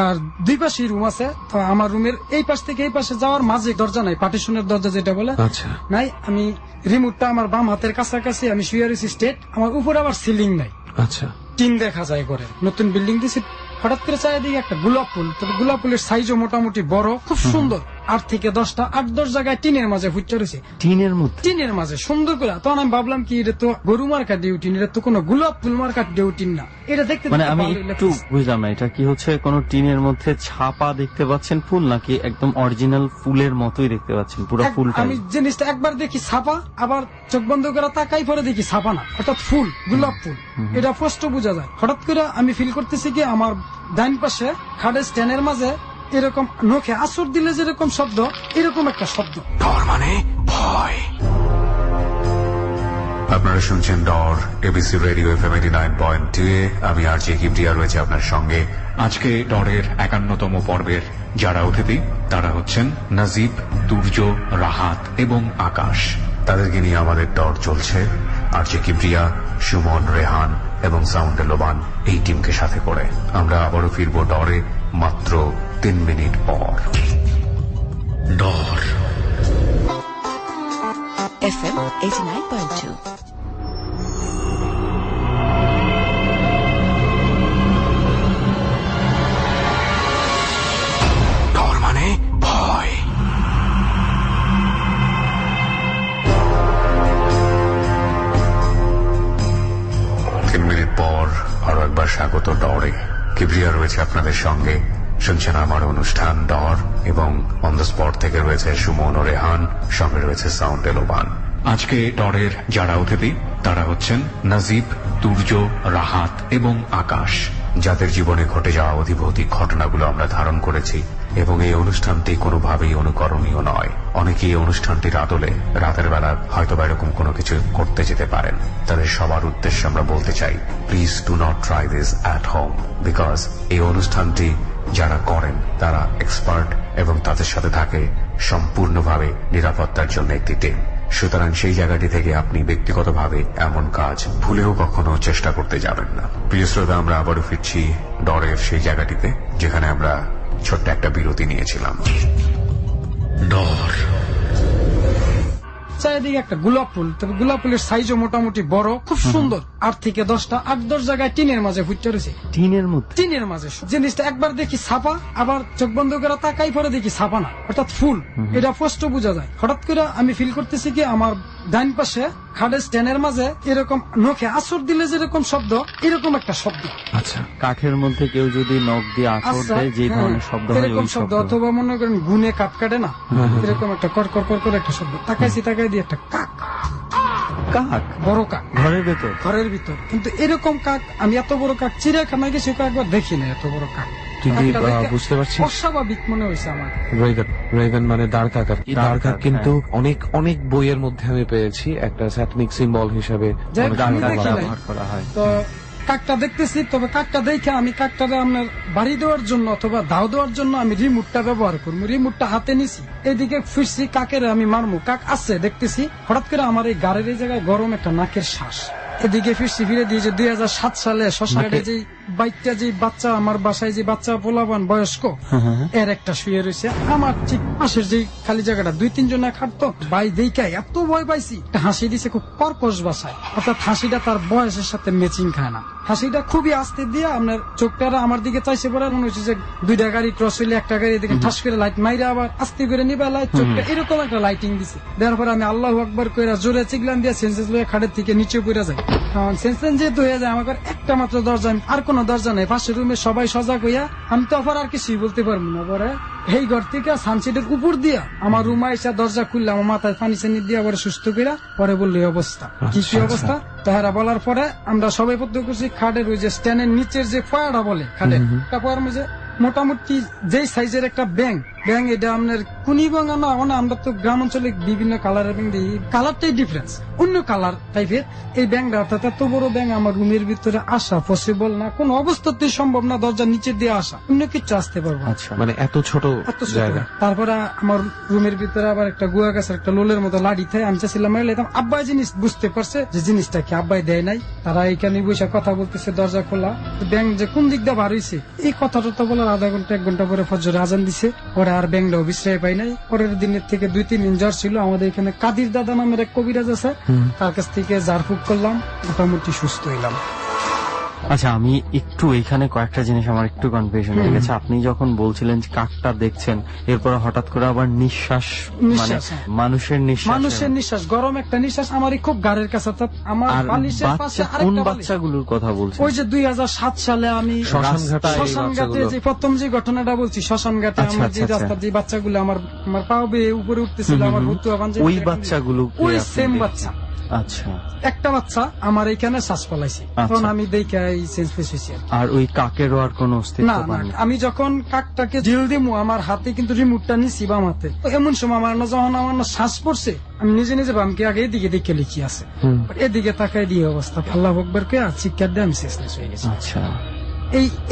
আর 2 পাশেই রুম আছে। তো আমার রুমের এই পাশ থেকে এই পাশে যাওয়ার মাঝে দরজা নাই, পার্টিশনের দরজা যেটা বলে আচ্ছা। নাই। আমি রিমোটটা আমার বাম হাতের কাছাকাছি, আমি শুয়ে রয়েছি স্টেট, আমার উপরে আবার সিলিং নাই, আচ্ছা। টিন দেখা যায় করে, নতুন বিল্ডিং দিয়েছি। হঠাৎ করে চারিদিকে একটা গোলাপ ফুল, তবে গোলাপ ফুলের সাইজও মোটামুটি বড়, খুব সুন্দর। 8 থেকে 10টা 8-10 জায়গায় টিনের মাঝে ফুটে রয়েছে, টিনের মধ্যে? টিনের মাঝে সুন্দর করে। তখন আমি ভাবলাম কি এটা তো গরু মার্কা ডিউটিন, এটা তো কোনো গোলাপ ফুল মার্কা ডিউটিন না, এটা দেখতে মানে দেখতে আমি ভালোই একটু লাগতেছে। বুঝলাম না, এটা কি হচ্ছে কোন টিনের মধ্যে ছাপা দেখতে পাচ্ছেন ফুল, নাকি একদম অরিজিনাল ফুলের মতোই দেখতে পাচ্ছেন পুরো ফুলটাই? আমি জিনিসটা একবার দেখি ছাপা, আবার চোখ বন্ধ করে তাকাই, পরে দেখি ছাপা না, অর্থাৎ ফুল, গোলাপ ফুল, এটা স্পষ্ট বোঝা যায়। হঠাৎ করে আমি ফিল করতেছি কি আমার ডাইন পাশে খাটের স্ট্যান্ডের মাঝে এরকম নখে আছর দিলে যেরকম শব্দ, এরকম একটা শব্দ। ডর মানে ভয়। আপনারা শুনছেন ডর, এবিসি রেডিও FM 89.2 এ। আমি আরজে কিবরিয়া রয়েছে আপনার সঙ্গে। আজকে ডরের 51তম পর্বের যারা অতিথি তারা হচ্ছেন নাজিব, তুর্য, রাহাত এবং আকাশ। তাদেরকে নিয়ে আমাদের ডর চলছে। আরজে কিবরিয়া, সুমন, রেহান এবং সাউন্ডে লোবান এই টিমকে সাথে করে আমরা আবারও ফিরবো ডরে মাত্র 3 মিনিট পর। ডর FM 89.2. ডর মানে ভয়। 3 মিনিট পর আরো একবার স্বাগত ডরে। কিবরিয়া রয়েছে আপনাদের সঙ্গে, শুনছেন আমার অনুষ্ঠান ডর, এবং অন দ্য স্পট থেকে রয়েছে সুমন ও রেহান, সঙ্গে রয়েছে সাউন্ড এলোবান। আজকে ডরের যারা অতিথি তারা হচ্ছেন নাজিব, তুর্য, রাহাত এবং আকাশ, যাদের জীবনে ঘটে যাওয়া অধিভৌতিক ঘটনাগুলো আমরা ধারণ করেছি, এবং এই অনুষ্ঠানটি কোনোভাবেই অনুকরণীয় নয়। অনেকে এই অনুষ্ঠানটির আদলে রাতের বেলা হয়তো বা এরকম কোনো কিছু করতে যেতে পারেন। তাদের সবার উদ্দেশ্যে আমরা বলতে চাই, please do not try this at home, because এই অনুষ্ঠানটি যারা করেন তারা এক্সপার্ট এবং তাদের সাথে থাকে সম্পূর্ণভাবে নিরাপত্তার জন্য একটি টিম। সুতরাং সেই জায়গাটি থেকে আপনি ব্যক্তিগতভাবে এমন কাজ ভুলেও কখনো চেষ্টা করতে যাবেন না। প্রিয় শ্রোতা, আমরা আবারও ফিরছি ডরের সেই জায়গাটিতে যেখানে আমরা ছোট্ট একটা বিরতি নিয়েছিলাম। ডর চারিদিকে একটা গোলাপ ফুল, তবে গোলাপ ফুলের সাইজও মোটামুটি বড়, খুব সুন্দর। 8 থেকে 10টা 8-10 জায়গায় টিনের মাঝে ফুটে রয়েছে, টিনের মধ্যে? টিনের মাঝে। জিনিসটা একবার দেখি ছাপা, আবার চোখ বন্ধ করে তাকাই, পরে দেখি ছাপা না, অর্থাৎ ফুল, এটা স্পষ্ট বোঝা যায়। হঠাৎ করে আমি ফিল করতেছি কি আমার ডাইন পাশে খাটের স্ট্যান্ডের মাঝে এরকম নখে আছর দিলে যেরকম শব্দ, এরকম একটা শব্দ। আচ্ছা। কাঠের মধ্যে কেউ যদি নখ দিয়ে আঁচড় দেয় যে ধরনের শব্দ হয়, এরকম ওই শব্দ, শব্দ। অথবা মনে করেন গুনে কাঠ কাটে না, এরকম একটা কর কর কর করে একটা শব্দ। তাকাইছি, তাকাই দিয়ে একটা কাক কাক বড় কাক ঘরের ভেতর? ঘরের ভিতর। কিন্তু এরকম কাক আমি এত বড় কাক চিড়িয়াখানায় গেছি একবার দেখি না, এত বড় কাক। তুই কি কাকটা দেখে বুঝতে পারছিস? অস্বাভাবিক মনে হয়েছে আমার। রেভেন মানে দাঁড় কাক। দাঁড় কাক হ্যাঁ। কিন্তু অনেক অনেক বইয়ের মধ্যে আমি পেয়েছি একটা স্যাটনিক সিম্বল হিসাবে যাই হোক, অনেক আমি ব্যবহার দেখি করা নাই। হয়। ব্যবহার করা হয়। তো কাকটা দেখতেছি, তবে কাকটা দেখে আমি কাকটারে আপনার বাড়ি দেওয়ার জন্য অথবা দাও দেওয়ার জন্য আমি রিমোটটা ব্যবহার করবো। রিমোটটা হাতে নিছি, এদিকে ফিরছি, কাকের আমি মারমু, কাক আসছে দেখতেছি, হঠাৎ করে আমার এই গাড়ির এই জায়গায় গরম একটা নাকের শ্বাস। এদিকে ফিরছি, ফিরে দিয়ে যে 2007 সালে শ্মশানঘাটে যে বাইকটা, যে বাচ্চা আমার বাসায় যে বাচ্চা পোলাপান বয়স্ক এর একটা শুয়ে রয়েছে আমার ঠিক পাশের যে খালি জায়গাটা, 2-3 জন খাটতো ভাই, দেখাই এত ভয় পাইছি। একটা হাসি দিছে খুব কর্কশ বাসায়, অর্থাৎ হাসিটা তার বয়সের সাথে ম্যাচিং খায় না। হাসিটা খুবই আস্তে দিয়ে আপনার চোখটা আমার দিকে চাইছে পরে মনে হচ্ছে যে 2টা গাড়ি ক্রস হইলে একটা গাড়ি এদিকে ঠাস করে লাইট মাইরা আবার আস্তে করে নিবা লাইট, চোখটা এরকম একটা লাইটিং দিছে। দেওয়ার পরে আমি আল্লাহু আকবার কইরা জোরে চিগলাম দিয়ে সেন্সেস লয়ে খাটের থেকে নিচে পড়ে যাই। সেন্সেস যেহেতু হয়ে যায় আমার একটা মাত্র দরজা, আর কোনো দরজা নেই, পাশের রুমে সবাই সজাগ হইয়া, আমি তো আবার আর কিছুই বলতে পারবো না। পরে এই ঘর থেকে সানসেটের উপর দিয়া আমার রুমে এসে দরজা খুললাম, আমার মাথায় পানি চানি দিয়ে আবার সুস্থ কইরা পরে বললো এই অবস্থা। কি অবস্থা তাহারা বলার পরে আমরা সবাই প্রত্যেক করছি খাটের ওই যে স্ট্যান্ডের নিচের যে ফয়াটা বলে খাটের, তারপর যে মোটামুটি যেই সাইজের একটা ব্যাং, এটা আপনার কুনি বাঙা না, আমরা তো গ্রাম অঞ্চলে বিভিন্ন কালারের ব্যাং দিই, কালারটাই ডিফারেন্স, অন্য কালার টাইপের এই ব্যাংটা। অর্থাৎ এত বড় ব্যাং আমার রুমের ভিতরে আসা পসিবল না, কোন অবস্থাতেই সম্ভব না, দরজার নিচে দিয়ে আসা, অন্য কিছু আসতে পারবো না। আচ্ছা, মানে এত ছোট এত ছোট। জায়গা। তারপরে আমার রুমের ভিতরে আবার একটা গুয়া গাছের একটা লোলের মতো লাড়ি থাকে, আমি চাচ্ছিলাম মারলাম, আব্বাই জিনিস বুঝতে পারছে যে জিনিসটা কি, আব্বাই দেয় নাই, তারা এখানে বসে কথা বলতেছে, দরজা খোলা, ব্যাং যে কোন দিক দিয়ে বার হয়েছে এই কথাটা তো বলার আধা ঘন্টা 1 ঘন্টা পরে ফজরে আজান দিছে। পরে আর ব্যাংটাও বিশ্রায় পাই নাই। পরের দিনের থেকে 2-3 দিন জ্বর ছিল। আমাদের এখানে কাদির দাদা নামের এক কবিরাজ আছে, তার কাছ থেকে ঝাড়ফুঁক করলাম, মোটামুটি সুস্থ হইলাম। আচ্ছা, আমি একটু এখানে কয়েকটা জিনিস আমার একটু কনফিউশন হয়ে গেছে। আপনি যখন বলছিলেন যে কাকটা দেখছেন, এরপর হঠাৎ করে আবার নিঃশ্বাস, মানে নিঃশ্বাস, হ্যাঁ। মানুষের নিঃশ্বাস, গরম একটা নিঃশ্বাস আমারই খুব গাড়ের কাছে, অর্থাৎ আমার আর বালিশের পাশে বাচ্চা, কোন আরেকটা বালিশ। বাচ্চাগুলোর কথা বলছেন? ওই যে 2007 সালে আমি শ্মশানঘাটে এই শ্মশানঘাটে বাচ্চাগুলো। যে প্রথম যে ঘটনাটা বলছি, শ্মশানঘাটে আচ্ছা, আমার যে আচ্ছা, রাস্তার যে বাচ্চাগুলো আমার পাও বেয়ে উপরে উঠতেছিল, আমার ভুতুয়া পাঞ্জাবি, ওই বাচ্চাগুলো ওই সেম বাচ্চা। আচ্ছা, একটা বাচ্চা আমার এইখানে শ্বাস ফলাইছে, তখন আমি দেখে এই সেন্স পেয়েছি। আর ওই কাকেরও আর কোনো না অস্তিত্ব না, পাননি? আমি যখন কাকটাকে জিল দিমু আমার হাতে কিন্তু রিমোটটা নিছি বাম হাতে, তো এমন সময় আমার না যখন আমার না শ্বাস পড়ছে, আমি নিজে নিজে বামকে আগে এদিকে দেখে লিখি আছে, এদিকে তাকাই দিয়ে অবস্থা আল্লাহু আকবার কে আর চিৎকার দিয়ে আমি শেষনেস হয়ে গেছি। আচ্ছা,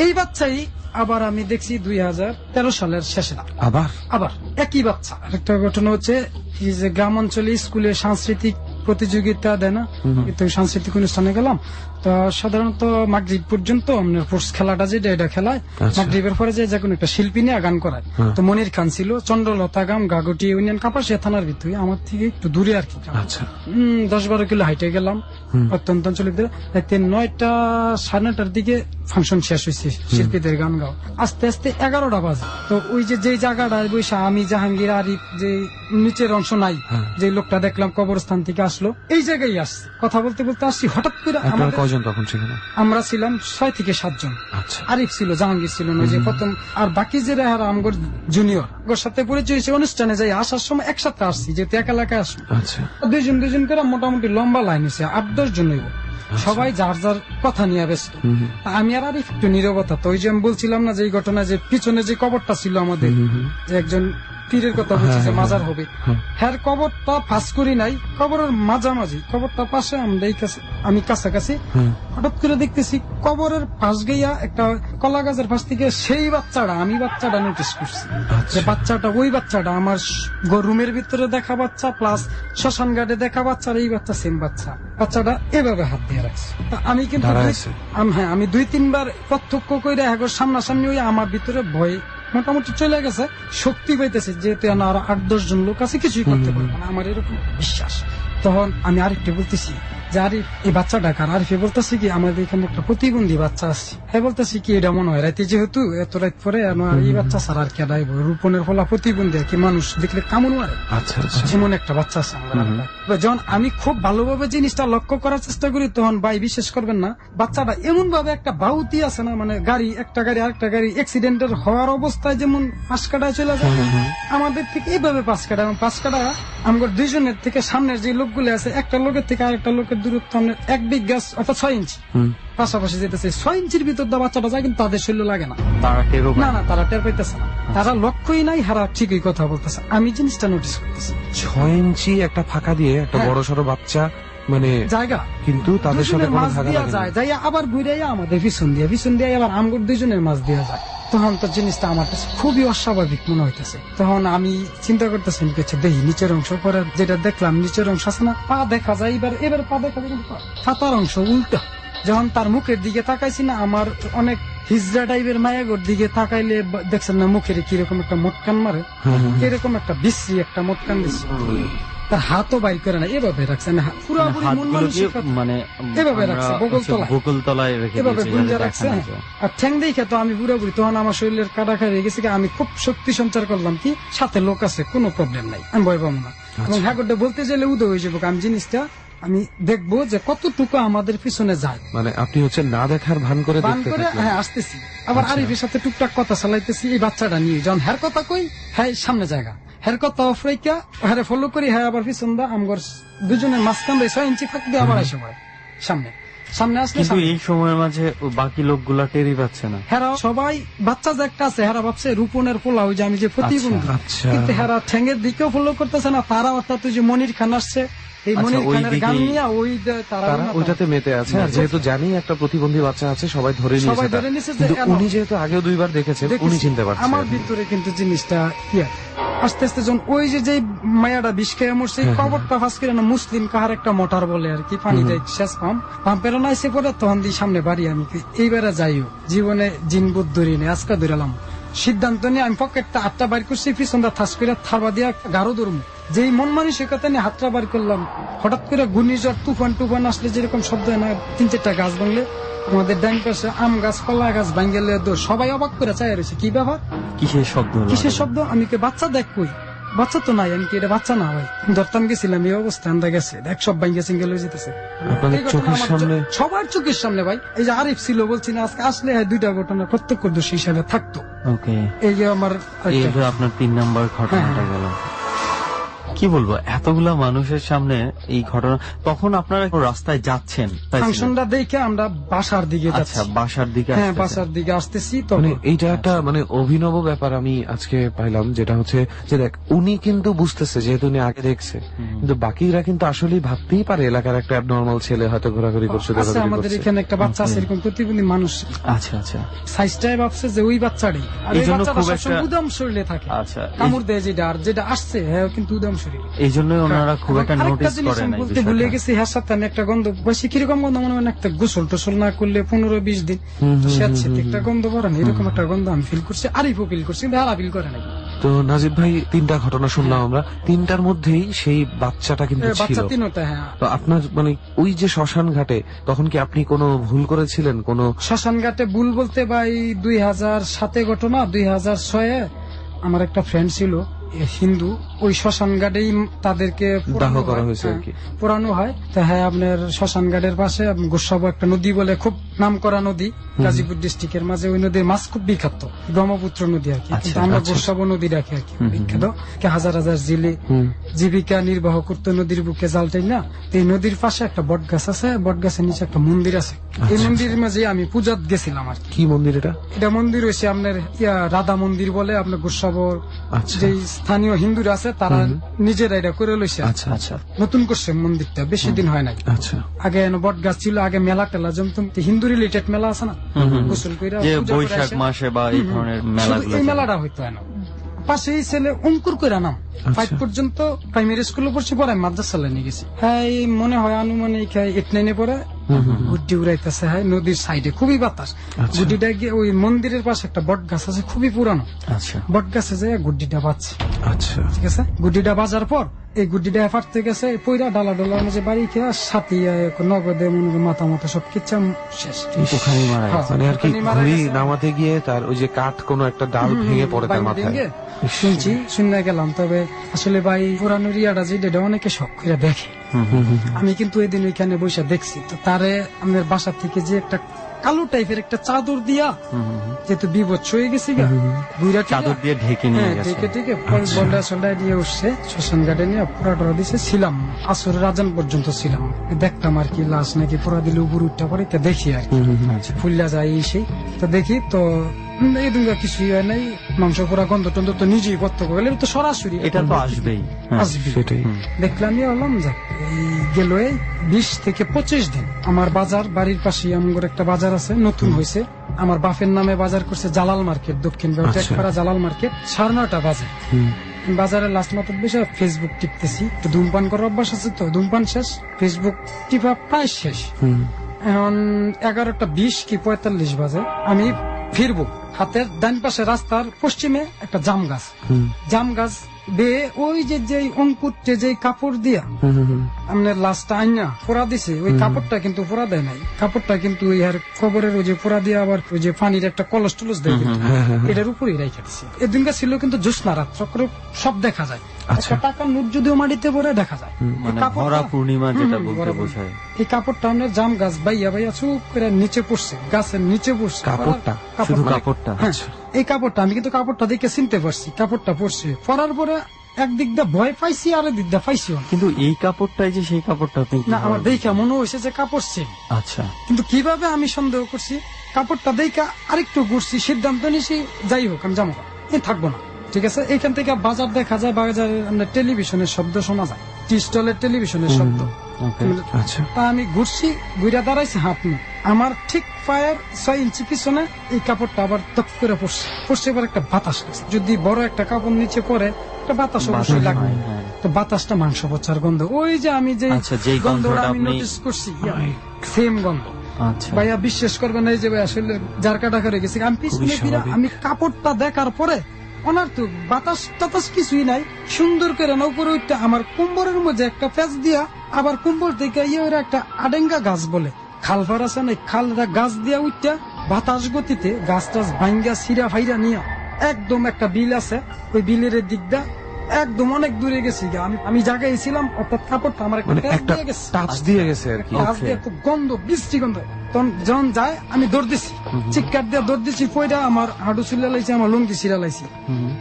এই বাচ্চাই আবার আমি দেখছি 2013 সালের শেষে আবার একই বাচ্চা। আরেকটা ঘটনা হচ্ছে এই যে গ্রাম অঞ্চলে স্কুলে সাংস্কৃতিক প্রতিযোগিতা দেয় না, তো সাংস্কৃতিক অনুষ্ঠানে গেলাম, তো সাধারণত মাগরিব পর্যন্ত আপনার স্পোর্টস খেলাটা যেটা এটা খেলায়, মাগরিবের পরে যে কোনো একটা শিল্পী নিয়ে গান করায়। তো মনির খান ছিল, চন্দ্রলতা গ্রাম, গাগটি ইউনিয়ন, কাপাসিয়া থানার ভিতরে, আমার থেকে একটু দূরে আর কি। 10-12 কিলো হাইটে গেলাম অত্যন্ত অঞ্চলের দিকে। 9টা 9:30 দিকে ফাংশন শেষ হয়েছে, শিল্পীদের গান গাও, আস্তে আস্তে 11টা বাজে। তো ওই যে জায়গাটায় বসে আমি, জাহাঙ্গীর, আরিফ, যে নিচের অংশ নাই, যে লোকটা দেখলাম কবরস্থান থেকে আসলো, এই জায়গায় আসছে, কথা বলতে বলতে আসছি, হঠাৎ করে আমাদের কয়জন তখন সেখানে? আমরা ছিলাম 6 থেকে 7 জন। আচ্ছা, আরিফ ছিল, জাহাঙ্গীর ছিল না, যে প্রথম, আর বাকি যে আমগর জুনিয়র, ওর সাথে পরিচয় হয়েছে অনুষ্ঠানে যাই, আসার সময় একসাথে আসছি, যেহেতু এক এলাকায় আসবো। আচ্ছা, দুজন করে মোটামুটি লম্বা লাইন হয়েছে, 8-10 জন হইব, সবাই যার যার কথা নিয়ে ব্যস্ত। আমি আর আরিফ একটু নীরবতা। তো ওই যে আমি বলছিলাম না যে এই ঘটনা, যে পিছনে যে কবরটা ছিল আমাদের, যে একজন পীরের কথা বলছি যে মাজার হবে, হ্যাঁ কবরটা ফাঁস করি নাই, কবরের মাঝামাঝি, কবরটা পাশে, আমি কাছাকাছি, হঠাৎ করে দেখতেছি কবরের পাশ গিয়া একটা কলা গাছের পাশ থেকে সেই বাচ্চাটা, আমি বাচ্চাটা নোটিস করছি, যে বাচ্চাটা ওই বাচ্চাটা আমার রুমের ভিতরে দেখা বাচ্চা, প্লাস শ্মশান ঘাটে দেখা বাচ্চা, এই বাচ্চা সেম বাচ্চাটা এভাবে হাত দিয়ে রাখছে। তা আমি কিন্তু আমি 2-3 বার প্রত্যক্ষ করে একবার সামনাসামনি হয়ে আমার ভিতরে ভয় মোটামুটি চলে গেছে, শক্তি পাইতেছে, যেহেতু আরো 8-10 জন লোক আছে, কিছুই করতে পারবে না, আমার এরকম বিশ্বাস। তখন আমি আরেকটা বলতেছি, যে আরিফ এই বাচ্চাটা কার? আরিফে বলতেছি কি আমাদের এখানে একটা প্রতিবন্ধী বাচ্চা আছে। হ্যাঁ বলতেছি কি এটা মনে হয় রাতে যেহেতু এত রাত পরে এই বাচ্চা ছাড়া আর কে ডাইব, রূপনের ফলা প্রতিবন্ধী আর কি, মানুষ দেখলে কামড় মারে, আচ্ছা আচ্ছা এমন একটা বাচ্চা আছে আমাদের এলাকায়। যখন আমি খুব ভালোভাবে জিনিসটা লক্ষ্য করার চেষ্টা করি তখন ভাই বিশ্বাস করবেন না, বাচ্চাটা এমন ভাবে একটা বাউতি আছে না, মানে একটা গাড়ি আরেকটা গাড়ি অ্যাক্সিডেন্টের হওয়ার অবস্থায় যেমন পাঁচ কাটায় চলে যায়, আমাদের থেকে এইভাবে পাঁচ কাটা, এবং পাঁচ কাটা আমাদের দুইজনের থেকে সামনের যে লোকগুলো আছে একটা লোকের থেকে আরেকটা লোকের দূরত্ব আমাদের 1 বিঘ গাছ অর্থাৎ 6 ইঞ্চি পাশাপাশি যেতেছে। 6 ইঞ্চির ভিতর দা বাচ্চাটা যায়, কিন্তু তাদের শরীর লাগে না, তারা টেরও পায় না তারা টের পাইতেছে না, তারা লক্ষ্যই নাই, হারা ঠিকই কথা বলতেছে। আমি জিনিসটা নোটিস করতেছি 6 ইঞ্চি একটা ফাঁকা দিয়ে একটা বড় সড়ো বাচ্চা মানে জায়গা, কিন্তু তাদের সাথে দুজনের কোনো মাছ থাকা দিয়া লাগে না। যায়, যাইয়া আবার ঘুরাইয়া আমাদের পিছন দিয়ে আবার আমগর দুইজনের মাছ দিয়া যায়। তখন তো জিনিসটা আমার কাছে খুবই অস্বাভাবিক মনে হইতেছে। তখন আমি চিন্তা করতেছি দেখি নিচের অংশ, পরে যেটা দেখলাম নিচের অংশ আছে না, পা দেখা যায়, এবার পা দেখা যায়, কিন্তু পাতার অংশ উল্টা। যখন তার মুখের দিকে তাকাইছি না, আমার অনেক হিজড়া টাইপের মায়াগর দিকে তাকাইলে দেখছেন না মুখের কিরকম একটা মোটকান মারে, এরকম একটা বিশ্রী একটা মোটকান দিচ্ছে। তার হাতও বাইর করে না, এভাবে রাখছে না, পুরোপুরি মন মানসিকতা মানে এভাবে রাখছে, বকুল তলায় রেখে এভাবে দিয়েছে গুঞ্জা যাতে রাখছে। দেখা না যায়। আর ঠ্যাং দেখে তো আমি পুরোপুরি তখন আমার শরীরের কাটা খাই হয়ে গেছে, আমি খুব শক্তি সঞ্চার করলাম কি সাথে লোক আছে, কোনো প্রবলেম নাই, আমি ভয় পাবো না। এবং হ্যাঁ বলতে চাইলে উদয় হয়ে যাবো, আমি জিনিসটা আমি দেখবো যে কতটুকু আমাদের পিছনে যায়। মানে আপনি হচ্ছে না দেখার ভান করে বান দেখতে করে থাকলেন। হ্যাঁ আসতেছি, আবার আরিফের সাথে টুকটাক কথা চালাইতেছি এই বাচ্চাটা নিয়ে। যখন হ্যার কথা কই হ্যাঁ সামনে জায়গা, হ্যার কথা অফরাইকা হ্যাঁ ফলো করি, হ্যাঁ আবার পিছন দা আমগর দুজনের মাঝখান দিয়ে 6 ইঞ্চি থাকবে, আবার আসে সামনে আসলে কিন্তু এই সময়ের মাঝে বাকি লোকগুলা টেরই পাচ্ছে না। হেরা সবাই বাচ্চা যে একটা আছে, হেরা ভাবছে রূপনের পোলা, ওই যে আমি যে প্রতিবন্ধী, আচ্ছা। কিন্তু হেরা ঠ্যাঙ্গের দিকেও ফলো করতেছে না, তারা অর্থাৎ ওই যে মনির খান আসছে, এই আচ্ছা, মনির ওই খানের গান দিকেই নিয়ে তারা তারা ওইটাতে মেতে আছে। আর যেহেতু জানি একটা প্রতিবন্ধী বাচ্চা আছে, সবাই ধরে নিয়েছে ধরে তার। নিয়েছে যে কিন্তু এনো। উনি যেহেতু আগেও 2 বার দেখেছেন, উনি চিনতে পারছেন। আমার ভিতরে কিন্তু জিনিসটা আস্তে আস্তে যখন ওই যে মায়াটা বিষ খেয়ে মরছে, কবরটা ফাঁস করে না মুসলিম কাহার একটা মোটর বলে আর কি, পানি দেয় শেষ পাম্পের না এসে পরে, তখন দিয়ে সামনে বাড়ি আমি এইবারে যাইও জীবনে জিনবুদ ধরি নেই, আজকে ধরালাম সিদ্ধান্ত নিয়ে আমি পকেটটা 8টা বাইর করছি, পিছনটা থাস করে থারবা দিয়া গাঢ় ধরবো, যেই মন মানসিকতা নিয়ে হাতটা বার করলাম, হঠাৎ করে ঘূর্ণিঝড় তুফান আসলে যেরকম শব্দ হয় না, 3-4টা গাছ ভাঙলে আমাদের ডান পাশে আম গাছ কলা গাছ ভাঙ্গেলে সবাই অবাক করে চাই রয়েছে, কি ব্যাপার কিসের শব্দ হলো? কিসের শব্দ? আমি কে বাচ্চা দেখ কই, বাচ্চা তো নাই, আমি কি এটা বাচ্চা না ভাই, ধরতাম গেছিলাম এই অবস্থা, আন্দা গেছে দেখ সব ভাঙ্গে সিঙ্গেল হয়ে যেতেছে আপনাদের এই ঘটনা চোখের আমার সামনে সবার চোখের সামনে ভাই। এই যে আরিফ ছিল বলছি না, আজকে আসলে 2টা ঘটনা প্রত্যক্ষদর্শী হিসাবে থাকতো। ওকে, এই যে আমার এই যে আপনার 3 নাম্বার ঘটনাটা গেল। কি বলবো, এতগুলা মানুষের সামনে এই ঘটনা, তখন আপনারা রাস্তায় যাচ্ছেন তাই ছিল? ফাংশনটা দেখে আমরা বাসার দিকে আচ্ছা, যাচ্ছি, বাসার দিকে হ্যাঁ আসতেছেন। বাসার দিকে আসতেছি। মানে তখন এইটা একটা মানে অভিনব ব্যাপার আমি আজকে পাইলাম, যেটা হচ্ছে যে দেখ উনি কিন্তু বুঝতেছে যেহেতু উনি আগে দেখছে, কিন্তু বাকিরা কিন্তু আসলেই ভাবতেই পারে এলাকার একটা অ্যাবনর্মাল ছেলে হয়তো ঘোরাঘুরি করছে, আছে দৌড়াদৌড়ি আমাদের করছে। এখানে একটা বাচ্চা আছে এরকম প্রতিবন্ধী মানুষ, আচ্ছা আচ্ছা সাইজটাই ভাবছে যে ওই বাচ্চারই, আর এই এই জন্য বাচ্চাটা খুব সবসময় একটা- উদম শরীরে থাকে, আচ্ছা, কামড় দেয় যেটা, আর যেটা আসছে হ্যাঁ কিন্তু উদম শরীরে। এই জন্য ওনারা খুব একটা আরেকটা নোটিস জিনিস করেন আমি এই বলতে ভুলে বিষয়টা। গেছি, হ্যাঁ সাথে আমি একটা গন্ধ বেশি, কিরকম গন্ধ মনে হয় না, একটা গোসল টোসল না করলে 15-20 দিন স্যাঁতসে একটা গন্ধ করে না, এরকম একটা গন্ধ আমি ফিল করছি, আরিফও ফিল করছি, কিন্তু হারা ফিল করে নাই। তো নাজিব ভাই 3টা ঘটনা শুনলাম আমরা, 3টার মধ্যেই সেই বাচ্চাটা কিন্তু ছিল। বাচ্চা 3টা, হ্যাঁ। তো আপনার মানে ওই যে শ্মশান ঘাটে তখন কি আপনি কোনো ভুল করেছিলেন? কোনো শ্মশান ঘাটে ভুল বলতে ভাই 2007 ঘটনা, 2006 আমার একটা ফ্রেন্ড ছিল হিন্দু, ওই শ্মশান ঘাটেই তাদেরকে দাহ করা হয়েছে আর কি। পোড়ানো হয়। তো হ্যাঁ আপনার শ্মশান ঘাটের পাশে গোসাবো একটা নদী বলে, খুব নাম করা নদী গাজীপুর ডিস্ট্রিক্টের মাঝে, ওই নদীর মাছ খুব বিখ্যাত, ব্রহ্মপুত্র নদী আর কি, কিন্তু আমরা গোসাবো নদী রাখি আর কি বিখ্যাত, হাজার হাজার জেলে জীবিকা নির্বাহ করতো নদীর বুকে জালটাই না। তো এই নদীর পাশে একটা বট গাছ আছে, বট গাছের নিচে একটা মন্দির আছে, এই মন্দিরের মাঝে আমি পূজাত গেছিলাম আর কি। কি মন্দির এটা? এটা মন্দির হয়েছে আপনার রাধা মন্দির বলে, আপনার গোসাবর আচ্ছা। যে স্থানীয় হিন্দুরা আছে তারা নিজেরা এটা করে লইছে, আচ্ছা আচ্ছা নতুন করছে মন্দিরটা, বেশি দিন হয় নাই। আচ্ছা। আগে বট গাছ ছিল, আগে মেলা টেলা জমতম, হিন্দু রিলেটেড মেলা আছে না, গোসল কইরা যে পূজা করে বৈশাখ আসে। মাসে বা এই ধরনের শুধু মেলাগুলো এই মেলাটা হইতো না। পাশে এই ছেলে অঙ্কুর কইরা নাম 5 পর্যন্ত প্রাইমারি স্কুলে পড়ছি, পরে আমি মাদ্রাসা লাইনে গেছি। হ্যাঁ এই মনে হয় আনুমানিক 8-9 পরে গুড্ডি উড়াইতেছে, হ্যাঁ নদীর সাইডে খুবই বাতাস। গুড্ডিটা গিয়ে ওই মন্দিরের পাশে একটা বট গাছ আছে খুবই পুরানো, আচ্ছা বট গাছে যায় গুড্ডিটা বাজছে। আচ্ছা ঠিক আছে, গুড্ডিটা বাজার পর এই গুড্ডিটা ফাটতে গেছে, পইরা ডালা ডলা যে বাড়ি খেয়ে সাথী নগদে মনে করে মাথা মাথা সব কিচ্ছা শেষ। ওখানেই মারা গেছে। হ্যাঁ, মানে আর কি ওখানেই মারা ঘুড়ি গেছে। নামাতে গিয়ে তার ওই যে কাঠ কোনো একটা ডাল ভেঙে পড়ে তার বাইরে মাথায়। ভেঙে শুনছি, শুনে গেলাম। তবে আসলে ভাই পুরানো রিয়াটা যেটা অনেকে শখ করে দেখে, আমি কিন্তু এদিন ওইখানে বসে দেখছি। তো তারে আমার বাসা থেকে যে একটা কালো টাইপের একটা চাদর দিয়া, যেহেতু বিভৎস হয়ে গেছি গা, গুইরা টিরা, চাদর দিয়ে ঢেকে নিয়ে হ্যাঁ, গেছে। ঢেকে টিকে বন্ডা সন্ডা দিয়ে উঠছে, শ্মশান ঘাটে নিয়ে পুরা টরা দিছে। ছিলাম আসর রাজান পর্যন্ত ছিলাম, দেখতাম আর কি লাশ নাকি পুরা দিলে উপর উঠতে পারে, তো দেখি আর কি ফুল্লা যায় সেই। তো দেখি তো এই দুর্গা কিছুই হয় নাই, মাংস পুরা গন্ধ টন্ধ তো নিজেই প্রত্যক্ষ গেলে তো সরাসরি এটা তো আসবেই। হ্যাঁ। আসবে। সেটাই। দেখলাম ইয়ে হলাম যাক, এই গেল 20 থেকে 25 দিন। আমার বাজার বাড়ির পাশে আমার একটা বাজার আছে, নতুন হয়েছে। আমার বাপের নামে বাজার করছে জালাল মার্কেট, দক্ষিণ টেকপাড়া জালাল মার্কেট। 9:30 বাজে বাজারের লাস্ট মাত্র বেশি ফেসবুক টিপতেছি, একটু ধূমপান করার অভ্যাস আছে, তো ধূমপান শেষ, ফেসবুক টিপা প্রায় শেষ। এখন 11:20 কি 45 বাজে আমি ফিরবো। হাতের ডান পাশে রাস্তার পশ্চিমে একটা জাম গাছ, জাম গাছ বেয়ে ওই যে অঙ্কুরটে যে কাপড় দিয়া আপনার লাশটা আইনা পোড়া দিছে, ওই কাপড়টা কিন্তু পোড়া দেয় নাই, কাপড়টা কিন্তু ওই আর কবরের ওই যে পোড়া দিয়ে আবার ওই যে পানির একটা কলস টলস দেয়, কিন্তু এটার উপরেই রেখে দিছে। এদিনকার ছিল কিন্তু জ্যোৎস্না রাত, চক্র সব দেখা যায়। একটা টাকার নোট যদিও মাটিতে পড়ে দেখা যায়। মানে ভরা পূর্ণিমা যেটা বলতে বোঝায়। এই কাপড়টা আপনার জাম গাছ বাইয়া বাইয়া চুপ করে নিচে পড়ছে, গাছের নিচে পড়ছে কাপড়টা? শুধু কাপড়টা? হ্যাঁ, এই কাপড়টা আমি কিন্তু কাপড়টা দেখে চিনতে পারছি, কাপড়টা পড়ছে। পরার পরে একদিক দিয়ে ভয় পাইছি, আর একদিক দিয়ে পাইছি না। কিন্তু এই কাপড়টাই যে সেই কাপড়টা আপনি না, কিভাবে আমার দেখা মনে হয়েছে যে কাপড় সেম। আচ্ছা কিন্তু কিভাবে আমি সন্দেহ করছি, কাপড়টা দেখা আরেকটু ঘুরছি, সিদ্ধান্ত নিছি যাই হোক আমি যাবো, থাকবো না। ঠিক আছে, এখান থেকে বাজার দেখা যায়, বাজারের আপনার টেলিভিশনের শব্দ শোনা যায়, টি স্টলের টেলিভিশনের শব্দ। আচ্ছা তা আমি ঘুরছি, ঘুরে দাঁড়াইছি, হাত নিয়ে আমার ঠিক পায়ের 6 ইঞ্চি পিছনে এই কাপড়টা আবার তক করে পড়ছে এবার একটা বাতাস লাগছে। যদি বড় একটা কাপড় নিচে পড়ে একটা বাতাস অবশ্যই লাগবে, হ্যাঁ। তো বাতাসটা মাংস পচার গন্ধ, ওই যে আমি যে আচ্ছা, যেই গন্ধটা গন্ধটা আমি আপনি- নোটিস করছি, সেম গন্ধ। আচ্ছা ভাইয়া বিশ্বাস করবেন না, এই যে ভাই আসলে যার কাটা করে গেছে, আমি পিছনে ফিরে আমি কাপড়টা দেখার পরে ওনার তো বাতাস টাতাস কিছুই নাই, সুন্দর করে না উপরে উঠতে আমার কুম্বরের মধ্যে একটা প্যাচ দিয়া, আবার কুম্বর থেকে ওরা একটা আডেঙ্গা গাছ বলে খালফার আছে না, খালটা গাছ দিয়া উঠতে বাতাস গতিতে গাছ টাছ ভাঙ্গা সিরা ফাইরা নিয়ে একদম একটা বিল আছে, ওই বিলের দিকটা একদম অনেক দূরে গেছি। আমি জায়গায় ছিলাম, অর্থাৎ কাপড়টা আমার মানে প্যাচ একটা দিয়ে গেছে, টাচ দিয়ে গেছে আর কি। গাছ দিয়ে খুব গন্ধ, বৃষ্টি গন্ধ। তখন যখন যায় আমি দৌড় দিছি, চিৎকার দিয়ে দৌড় দিছি, পয়টা আমার হাঁটু ছিলা লাইছি, আমার লুঙ্গি ছিলা লাইছি।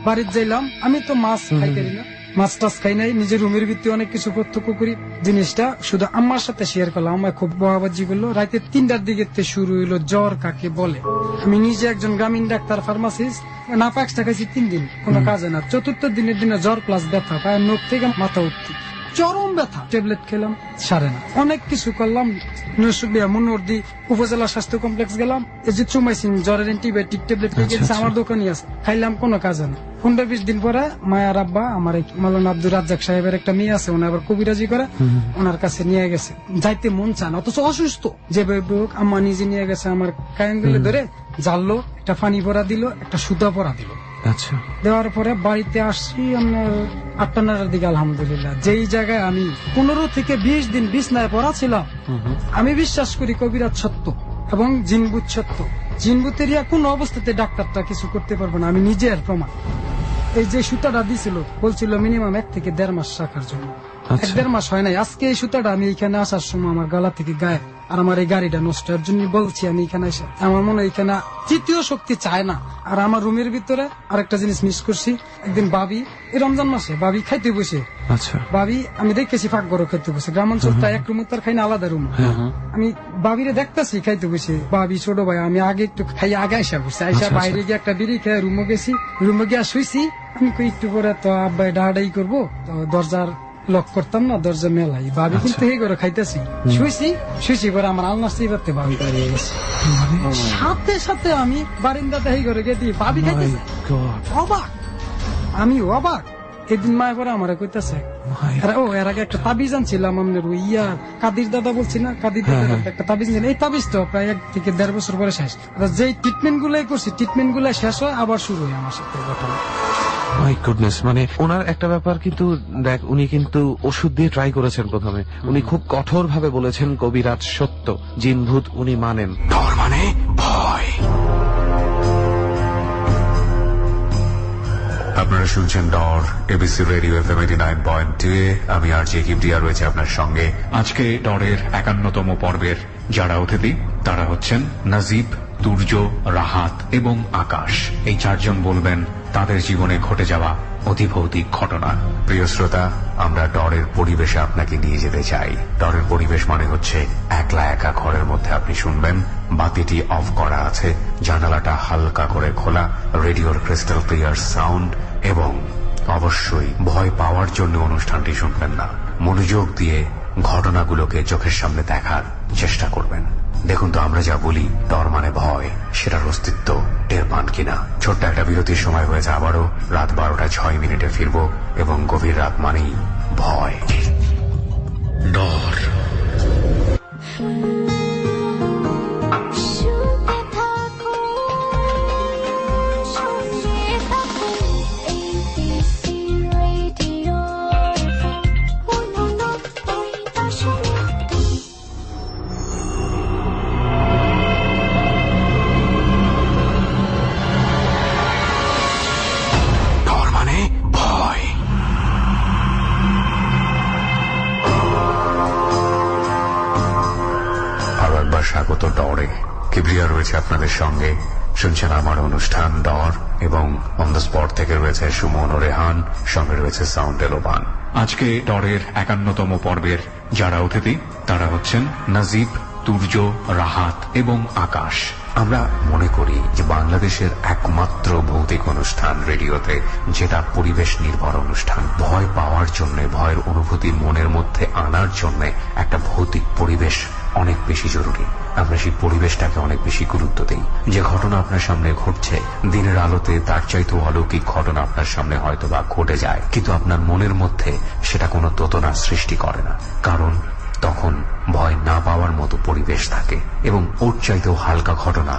বাড়িতে যাইলাম, আমি তো মাছ খাই করি না, মাছ টাছ খাই নাই, নিজের রুমের ভিত্তি অনেক কিছু প্রত্যক্ষ করি। জিনিসটা শুধু আমার সাথে শেয়ার করলাম, আমার খুব বহাবাজি করলো। রাতে 3টার দিকে শুরু হইলো জ্বর কাকে বলে। আমি নিজে একজন গ্রামীণ ডাক্তার, ফার্মাসিস্ট, না পাঁচটা খাইছি 3 দিন, কোনো কাজে না। 4র্থ দিনের দিনে জ্বর প্লাস ব্যথা, পায়ের নখ থেকে মাথা উঠতি, চরম ব্যথা, ট্যাবলেট খেলাম, সারে না, অনেক কিছু করলাম। মনোহরদি উপজেলা স্বাস্থ্য কমপ্লেক্স গেলাম, এই যে চুমাইছিন জ্বরের অ্যান্টিবায়োটিক ট্যাবলেট পেয়ে গেছে, আমার দোকানই আছে, খাইলাম, কোনো কাজে না। 15-20 দিন পরে মায়ার আব্বা, আমার মাওলানা আব্দুর রাজ্জাক সাহেবের একটা মেয়ে আছে, ওনার আবার কবিরাজি করে, ওনার কাছে নিয়ে গেছে। যাইতে মন চায় না, অথচ অসুস্থ, যে হোক আম্মা নিজে নিয়ে গেছে, আমার কায়ঙ্গুলি ধরে জানলো, একটা পানি পরা দিল, একটা সুতা পরা দিল। আচ্ছা দেওয়ার পরে বাড়িতে আসছি আপনার 8টার দিকে। আলহামদুলিল্লাহ, যেই জায়গায় আমি 15 থেকে 20 দিন বিছনায় পড়া ছিলাম, আমি বিশ্বাস করি কবিরাজ সত্য এবং জিনভূত সত্য। জিনভূতেরিয়া কোন অবস্থাতে ডাক্তারটা কিছু করতে পারবো না, আমি নিজের প্রমাণ। এই যে সুতাটা দিছিল, বলছিল মিনিমাম 1 থেকে 1.5 মাস রাখার জন্য, 1-1.5 মাস হয় নাই। আজকে এই সুতাটা আমি এখানে আসার সময় আমার গলা থেকে গায়ে, আর আমার এই গাড়িটা নষ্ট, এর জন্য বলছি আমি এখানে এসে, আমার মনে হয় এখানে তৃতীয় শক্তি চায় না। আর আমার রুমের ভিতরে আরেকটা জিনিস মিস করছি, একদিন ভাবি এই রমজান মাসে ভাবি খাইতে বসে, আচ্ছা ভাবি আমি দেখতেছি ফাঁক ঘরে খাইতে বসে, গ্রামাঞ্চলটা এক রুম তার খাই না, আলাদা রুম। আমি ভাবিরে দেখতেছি খাইতে বসে, ভাবি ছোট ভাই, আমি আগে একটু খাই, আগে আইসা বসে, আইসা বাইরে গিয়ে একটা বিড়ি খেয়ে রুমে গেছি, রুমে গিয়ে শুইছি। আমি কই একটু পরে তো আব্বাই ডাহাডাই করবো, তো দরজার লক করতাম না, দরজা মেলাই, ভাবি কিন্তু এই করে খাইতেছি, শুইছি পরে আমার আলনা সিবাতে ভাবি দাঁড়িয়ে গেছে, সাথে সাথে আমি বারিন্দাতে এই করে গেছি, ভাবি খাইতেছে, অবাক, আমি অবাক। এদিন মায়ের পরে আমার কইতাছে এর আগে একটা তাবিজ আনছিলাম আপনার কাদির দাদা বলছি না, কাদির দাদা একটা তাবিজ ছিল, এই তাবিজ তো প্রায় 1 থেকে 1.5 বছর পরে শেষ। যেই ট্রিটমেন্ট গুলাই করছি, ট্রিটমেন্ট গুলাই শেষ হয় আবার শুরু হয় আমার সাথে ঘটনা। মাই গুডনেস, মানে ওনার একটা ব্যাপার কিন্তু দেখ, উনি কিন্তু ওষুধ দিয়ে ট্রাই করেছেন প্রথমে। উনি খুব কঠোর ভাবে বলেছেন কবিরাজ সত্য, জিনভূত উনি মানেন। ডর মানে ভয়। আপনারা শুনছেন ডর, এবিসি রেডিও FM 89.2 এ। আমি আরজে কিবরিয়া রয়েছে আপনার সঙ্গে। আজকে ডরের 51তম পর্বের যারা অতিথি তারা হচ্ছেন নাজিব, তুর্য, রাহাত এবং আকাশ। এই 4 জন বলবেন তাদের জীবনে ঘটে যাওয়া অতিভৌতিক ঘটনা। প্রিয় শ্রোতা, আমরা ডরের পরিবেশে আপনাকে নিয়ে যেতে চাই। ডরের পরিবেশ মানে হচ্ছে একলা একা ঘরের মধ্যে আপনি শুনবেন বাতিটি অফ করা আছে, জানালাটা হালকা করে খোলা, রেডিওর ক্রিস্টাল ক্লিয়ার সাউন্ড, এবং অবশ্যই ভয় পাওয়ার জন্য অনুষ্ঠানটি শুনবেন না। মনোযোগ দিয়ে ঘটনাগুলোকে চোখের সামনে দেখার চেষ্টা করবেন। দেখুন তো আমরা যা বলি ডর মানে ভয়, সেটার অস্তিত্ব টের পান কিনা। ছোট্ট একটা বিরতির সময় হয়েছে, আবারও রাত 12:06 ফিরব, এবং গভীর রাত মানেই ভয়। ডর। স্বাগত ডরে। কিবরিয়া রয়েছে আপনাদের সঙ্গে, শুনছেন আমার অনুষ্ঠান ডর, এবং অন দ্য স্পট থেকে রয়েছে সুমন ও রেহান, সঙ্গে রয়েছে সাউন্ড লোবান। আজকে ডরের 51তম পর্বের যারা অতিথি তারা হচ্ছেন নাজিব, তুর্য, রাহাত এবং আকাশ। আমরা মনে করি যে বাংলাদেশের একমাত্র ভৌতিক অনুষ্ঠান রেডিওতে যেটা পরিবেশ নির্ভর অনুষ্ঠান। ভয় পাওয়ার জন্য, ভয়ের অনুভূতি মনের মধ্যে আনার জন্য একটা ভৌতিক পরিবেশ অনেক বেশি জরুরি। আমরা সেই পরিবেশটাকে অনেক বেশি গুরুত্ব দিই। যে ঘটনা আপনার সামনে ঘটছে, দিনের আলোতে তার চাইতেও অলৌকিক ঘটনা আপনার সামনে হয়তো বা ঘটে যায়, কিন্তু আপনার মনের মধ্যে সেটা কোনো দোতনা সৃষ্টি করে না, কারণ তখন ভয় না পাওয়ার মতো পরিবেশ থাকে। এবং ওর চাইতেও হালকা ঘটনা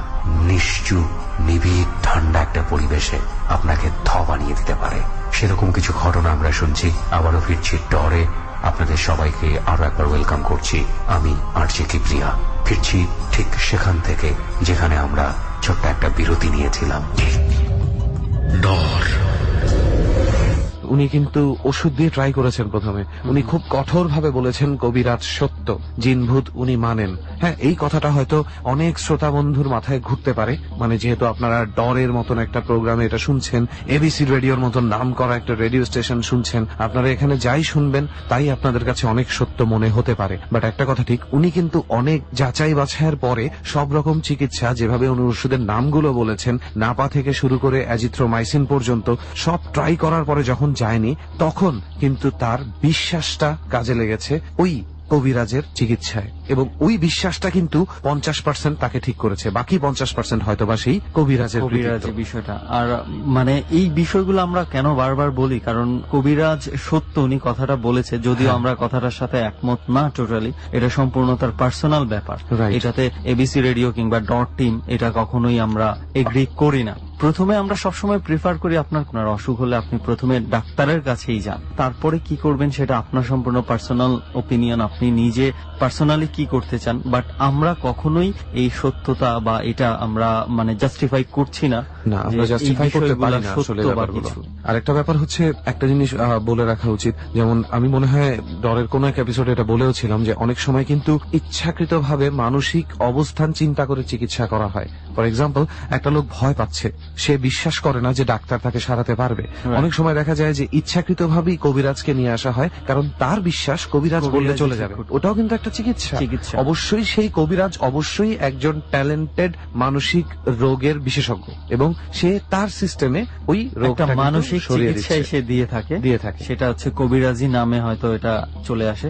নিশ্চুপ, নিবিড়, ঠান্ডা একটা পরিবেশে আপনাকে ধ বানিয়ে দিতে পারে। সেরকম কিছু ঘটনা আমরা শুনছি। আবারও ফিরছি ডরে, আপনাদের সবাইকে আরো একবার ওয়েলকাম করছি। আমি আরজে কিবরিয়া ফিরছি ঠিক সেখান থেকে যেখানে আমরা ছোট্ট একটা বিরতি নিয়েছিলাম। ডর। উনি কিন্তু ওষুধ দিয়ে ট্রাই করেছেন প্রথমে। উনি খুব কঠোর ভাবে বলেছেন কবিরাজ সত্য, জিনভূত উনি মানেন। হ্যাঁ, এই কথাটা হয়তো অনেক শ্রোতা বন্ধুর মাথায় ঘুরতে পারে, মানে যেহেতু আপনারা ডরের মতন একটা প্রোগ্রামে এটা শুনছেন, এবিসি রেডিওর মতন নাম করা একটা রেডিও স্টেশন শুনছেন, আপনারা এখানে যাই শুনবেন তাই আপনাদের কাছে অনেক সত্য মনে হতে পারে। বাট একটা কথা ঠিক, উনি কিন্তু অনেক যাচাই বাছাইয়ের পরে সব রকম চিকিৎসা, যেভাবে উনি ওষুধের নামগুলো বলেছেন, নাপা থেকে শুরু করে অ্যাজিথ্রোমাইসিন পর্যন্ত সব ট্রাই করার পরে যখন যায়নি, তখন কিন্তু তার বিশ্বাসটা কাজে লেগেছে ওই কবিরাজের চিকিৎসায়, এবং ওই বিশ্বাসটা কিন্তু 50% তাকে ঠিক করেছে, বাকি 50% হয়তো বা সেই কবিরাজের বিষয়টা। আর মানে এই বিষয়গুলো আমরা কেন বারবার বলি, কারণ কবিরাজ সত্য উনি কথাটা বলেছে, যদিও আমরা কথাটার সাথে একমত না টোটালি, এটা সম্পূর্ণ তার পার্সোনাল ব্যাপার। এটাতে এবিসি রেডিও কিংবা ডট টিম এটা কখনোই আমরা এগ্রি করি না। প্রথমে আমরা সবসময় প্রিফার করি আপনার কোন অসুখ হলে আপনি প্রথমে ডাক্তারের কাছেই যান, তারপরে কি করবেন সেটা আপনার সম্পূর্ণ পার্সোনাল ওপিনিয়ন, আপনি নিজে পার্সোনালি কি করতে চান। বাট আমরা কখনোই এই সত্যতা বা এটা আমরা মানে জাস্টিফাই করছি না, আমরা জাস্টিফাই করতে পারি না আসলে ব্যাপারগুলো। আরেকটা ব্যাপার হচ্ছে, একটা জিনিস বলে রাখা উচিত, যেমন আমি মনে হয় ডরের কোন এক এপিসোডে এটা বলেও ছিলাম যে অনেক সময় কিন্তু ইচ্ছাকৃতভাবে মানসিক অবস্থান চিন্তা করে চিকিৎসা করা হয়। ফর এক্সাম্পল, একটা লোক ভয় পাচ্ছে, সে বিশ্বাস করে না যে ডাক্তার তাকে সারাতে পারবে। অনেক সময় দেখা যায় যে ইচ্ছাকৃতভাবেই কবিরাজকে নিয়ে আসা হয়, কারণ তার বিশ্বাস কবিরাজ বললে চলে যাবে। ওটাও কিন্তু একটা চিকিৎসা। অবশ্যই সেই কবিরাজ অবশ্যই একজন ট্যালেন্টেড মানসিক রোগের বিশেষজ্ঞ, এবং সে তার সিস্টেমে ওই রোগটা মানসিক চিকিৎসা সে দিয়ে থাকে। সেটা হচ্ছে কবিরাজি নামে হয়তো এটা চলে আসে।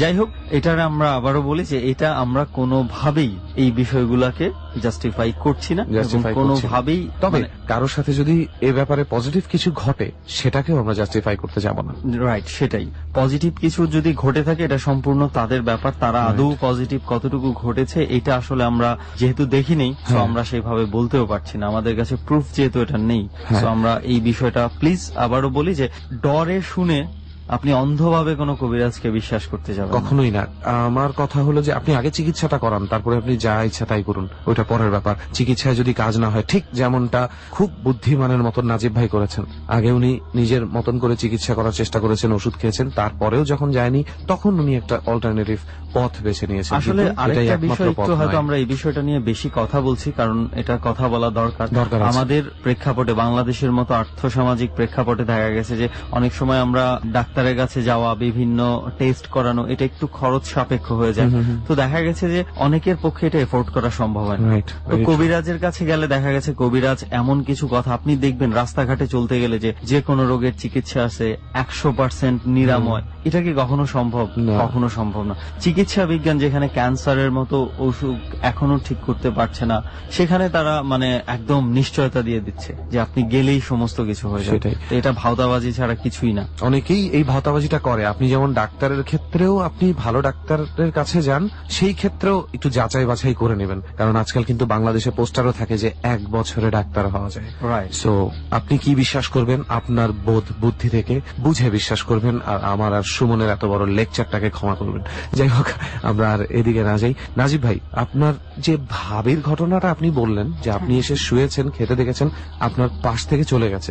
যাই হোক, এটার আমরা আবারও বলি যে এটা আমরা কোনোভাবেই এই বিষয়গুলোকে জাস্টিফাই করছি না, এবং Justify করছি না। কোনোভাবেই তবে কারোর সাথে যদি এ ব্যাপারে পজিটিভ কিছু ঘটে সেটাকেও আমরা জাস্টিফাই করতে যাব না। রাইট, সেটাই। পজিটিভ কিছু যদি ঘটে থাকে এটা সম্পূর্ণ তাদের ব্যাপার, তারা আদৌ পজিটিভ কতটুকু ঘটেছে এটা আসলে আমরা যেহেতু দেখিনি, তো আমরা সেইভাবে বলতেও পারছি না, আমাদের কাছে প্রুফ যেহেতু এটা নেই। তো আমরা এই বিষয়টা প্লিজ আবারও বলি যে ডরে শুনে আপনি অন্ধভাবে কোনো কবিরাজকে বিশ্বাস করতে যাবেন না। কখনোই না। আমার কথা হলো যে আপনি আগে চিকিৎসাটা করান, তারপরে আপনি যা ইচ্ছা তাই করুন, ওইটা পরের ব্যাপার। চিকিৎসায় যদি কাজ না হয়, ঠিক যেমনটা খুব বুদ্ধিমানের মতন নাজিব ভাই করেছেন, আগে উনি নিজের মতন করে চিকিৎসা করার চেষ্টা করেছেন, ওষুধ খেয়েছেন, তারপরেও যখন যায়নি তখন উনি একটা অল্টারনেটিভ পথ বেছে নিয়েছেন। আসলে কিন্তু এটাই আরেকটা একমাত্র বিষয় পথ একটু হয়তো নয়। আমরা এই বিষয়টা নিয়ে বেশি কথা বলছি, কারণ এটা কথা বলা দরকার। দরকার আছে। আমাদের প্রেক্ষাপটে, বাংলাদেশের মতো আর্থসামাজিক প্রেক্ষাপটে দেখা গেছে যে অনেক সময় আমরা ডাক্তারের কাছে যাওয়া, বিভিন্ন টেস্ট করানো, এটা একটু খরচ সাপেক্ষ হয়ে যায়। তো দেখা গেছে যে অনেকের পক্ষে এটা এফোর্ড করা সম্ভব হয় না। Right, তো very কবিরাজের কাছে গেলে দেখা গেছে কবিরাজ এমন কিছু কথা, আপনি দেখবেন রাস্তাঘাটে চলতে গেলে যে কোনো রোগের চিকিৎসা আছে 100% নিরাময়, এটা কি কখনো সম্ভব? না। কখনো সম্ভব না। চিকিৎসা বিজ্ঞান যেখানে ক্যান্সারের মতো অসুখ এখনো ঠিক করতে পারছে না, সেখানে তারা মানে একদম নিশ্চয়তা দিয়ে দিচ্ছে যে আপনি গেলেই সমস্ত কিছু হয়ে যাবে। সেটাই। তো এটা ভাওতাবাজি ছাড়া কিছুই না। অনেকেই এই ভাওতাবাজিটা করে। আপনি যেমন ডাক্তারের ক্ষেত্রেও আপনি ভালো ডাক্তারের কাছে যান, সেই ক্ষেত্রেও একটু যাচাই বাছাই করে নেবেন, কারণ আজকাল কিন্তু বাংলাদেশে পোস্টারও থাকে যে 1 বছরে ডাক্তার হওয়া যায়। রাইট। সো আপনি কি বিশ্বাস করবেন আপনার বোধ বুদ্ধি থেকে বুঝে বিশ্বাস করবেন, আর আমার আর সুমনের এত বড় লেকচারটাকে ক্ষমা করবেন। যাই হোক, আমরা আর এদিকে না যাই। নাজিব ভাই, আপনার যে ভাবির ঘটনাটা আপনি বললেন যে আপনি এসে শুয়েছেন, খেতে দেখেছেন, আপনার পাশ থেকে চলে গেছে,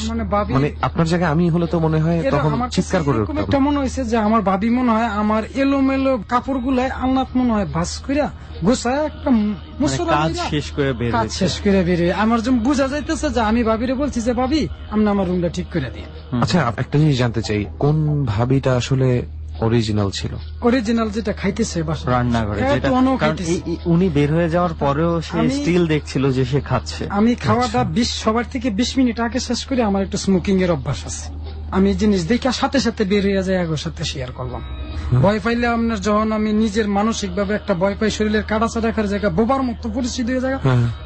মানে ভাবি মানে আপনার জায়গায় আমি হলে তো মনে হয় এরা তখন আমার কাছে চিৎকার করে এরকম উঠতাম। একটা মনে হয়েছে যে আমার ভাবি মনে হয় আমার এলোমেলো কাপড় গুলাই আলনাত মনে হয় ভাস কইরা গোছায় একটা মুসরা কাজ মাইরা শেষ করে বের কাজ হয়েছে। শেষ করে বেরিয়ে আমার যেমন বোঝা যাইতেছে যে আমি ভাবিরে বলছি যে ভাবি আপনি আমার রুমটা ঠিক করে দিয়ে। আচ্ছা, একটা জিনিস জানতে চাই, কোন ভাবিটা আসলে অরিজিনাল ছিল? অরিজিনাল যেটা খাইতেছে বাসা রান্নাঘরে হ্যাঁ, যেটা, তো অন্য কারণ খাইতেছে। উনি বের হয়ে যাওয়ার পরেও সে আমি- স্টিল দেখছিল যে সে খাচ্ছে। আমি খাওয়াটা 20 সবার থেকে 20 মিনিট আগে শেষ করে আমার একটু স্মোকিং এর অভ্যাস আছে। আমি এই জিনিস দেখে সাথে সাথে বের হয়ে যায়, আগের সাথে শেয়ার করলাম। ভয় পাইলে আপনার যখন আমি নিজের মানসিক ভাবে একটা ভয় পাই, শরীরের কাটাচা রাখার জায়গা বোবার মতো পরিস্থিতি হয়ে যায়,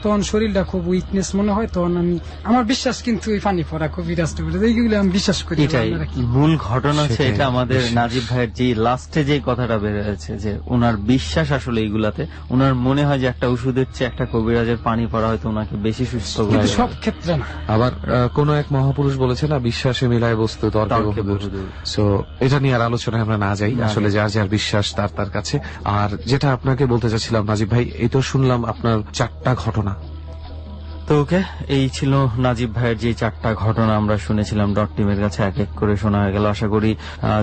তখন শরীরটা খুব উইকনেস মনে হয়, তখন আমি আমার বিশ্বাস কিন্তু ওই পানি পড়া খুবই রাস্তা এইগুলো আমি বিশ্বাস করি। এটাই আপনারা কি? মূল ঘটনা হচ্ছে সেটাই। এটা আমাদের নাজিব ভাইয়ের যে লাস্টে যে কথাটা বের হয়েছে যে ওনার বিশ্বাস আসলে এইগুলাতে, ওনার মনে হয় যে একটা ওষুধের চেয়ে একটা কবিরাজের পানি পড়া হয়তো ওনাকে বেশি সুস্থ করে কিন্তু দেবে। সব ক্ষেত্রে না। আবার কোন এক মহাপুরুষ বলেছে না, বিশ্বাসে মিলায় বস্তু তর্কে তর্কে বহুদূর। বহুদূর। সো এটা নিয়ে আর আলোচনায় আমরা না যাই, না আসলে যাই। যার যার বিশ্বাস তার কাছে। আর যেটা আপনাকে বলতে চাচ্ছিলাম নাজিব ভাই, এই তো শুনলাম আপনার 4টা ঘটনা। তো ওকে, এই ছিল নাজিব ভাইয়ের যে 4টা ঘটনা আমরা শুনেছিলাম ডট টিমের কাছে, এক এক করে শোনা হয়ে গেল। আশা করি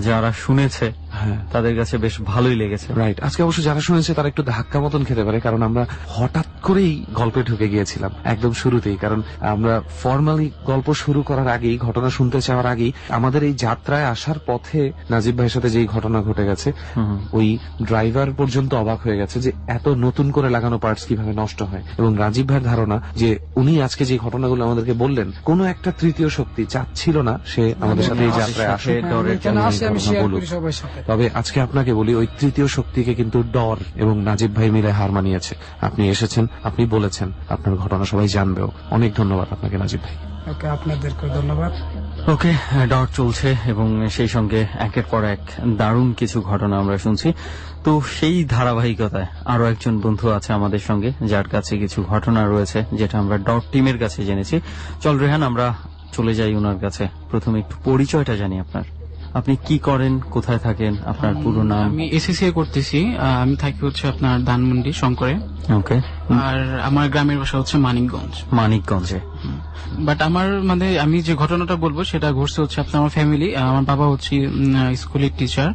যারা শুনেছে হ্যাঁ, তাদের কাছে বেশ ভালোই লেগেছে। রাইট। আজকে অবশ্য যারা শুনেছে তারা একটু ধাক্কা মতন খেতে পারে, কারণ আমরা হঠাৎ করেই গল্পে ঢুকে গিয়েছিলাম একদম শুরুতেই। কারণ আমরা ফর্মালি গল্প শুরু করার আগেই, ঘটনা শুনতে চাওয়ার আগেই, আমাদের এই যাত্রায় আসার পথে নাজিব ভাইয়ের সাথে যেই ঘটনা ঘটে গেছে, ওই ড্রাইভার পর্যন্ত অবাক হয়ে গেছে যে এত নতুন করে লাগানো পার্টস কিভাবে নষ্ট হয়। এবং রাজীব ভাইয়ের ধারণা যে উনি আজকে যে ঘটনাগুলো আমাদেরকে বললেন, কোনো একটা তৃতীয় শক্তি চাচ্ছিল না সে আমাদের সাথে এই যাত্রায় আসে, সাথে ডরের আমি এখানে আসি, আমি ঘটনা শেয়ার বলুক। করি সবার সাথে। তবে আজকে আপনাকে বলি, ওই তৃতীয় শক্তিকে কিন্তু ডর এবং নাজিব ভাই মিলে হার মানিয়েছে। আপনি এসেছেন, আপনি বলেছেন, আপনার ঘটনা সবাই জানবেও। অনেক ধন্যবাদ আপনাকে নাজিব ভাই। ওকে, আপনাদেরকে ধন্যবাদ। ওকে, ডট চলছে এবং সেই সঙ্গে একের পর এক দারুণ কিছু ঘটনা আমরা শুনছি। তো সেই ধারাবাহিকতায় আরো একজন বন্ধু আছে আমাদের সঙ্গে, যার কাছে কিছু ঘটনা রয়েছে যেটা আমরা ডট টিমের কাছে জেনেছি। চল রেহান, আমরা চলে যাই ওনার কাছে। প্রথমে একটু পরিচয়টা জানি আপনার। আপনি কি করেন, কোথায় থাকেন, আপনার পুরো নাম? আমি এসএসসি করতেছি। আমি থাকি হচ্ছে আপনার ধানমন্ডি শঙ্করে। ওকে। আর আমার গ্রামের বাসা হচ্ছে মানিকগঞ্জ। মানিকগঞ্জে। বাট আমার মানে আমি যে ঘটনাটা বলবো সেটা ঘটছে হচ্ছে আপনার আমার ফ্যামিলি। আমার বাবা হচ্ছে স্কুলের টিচার,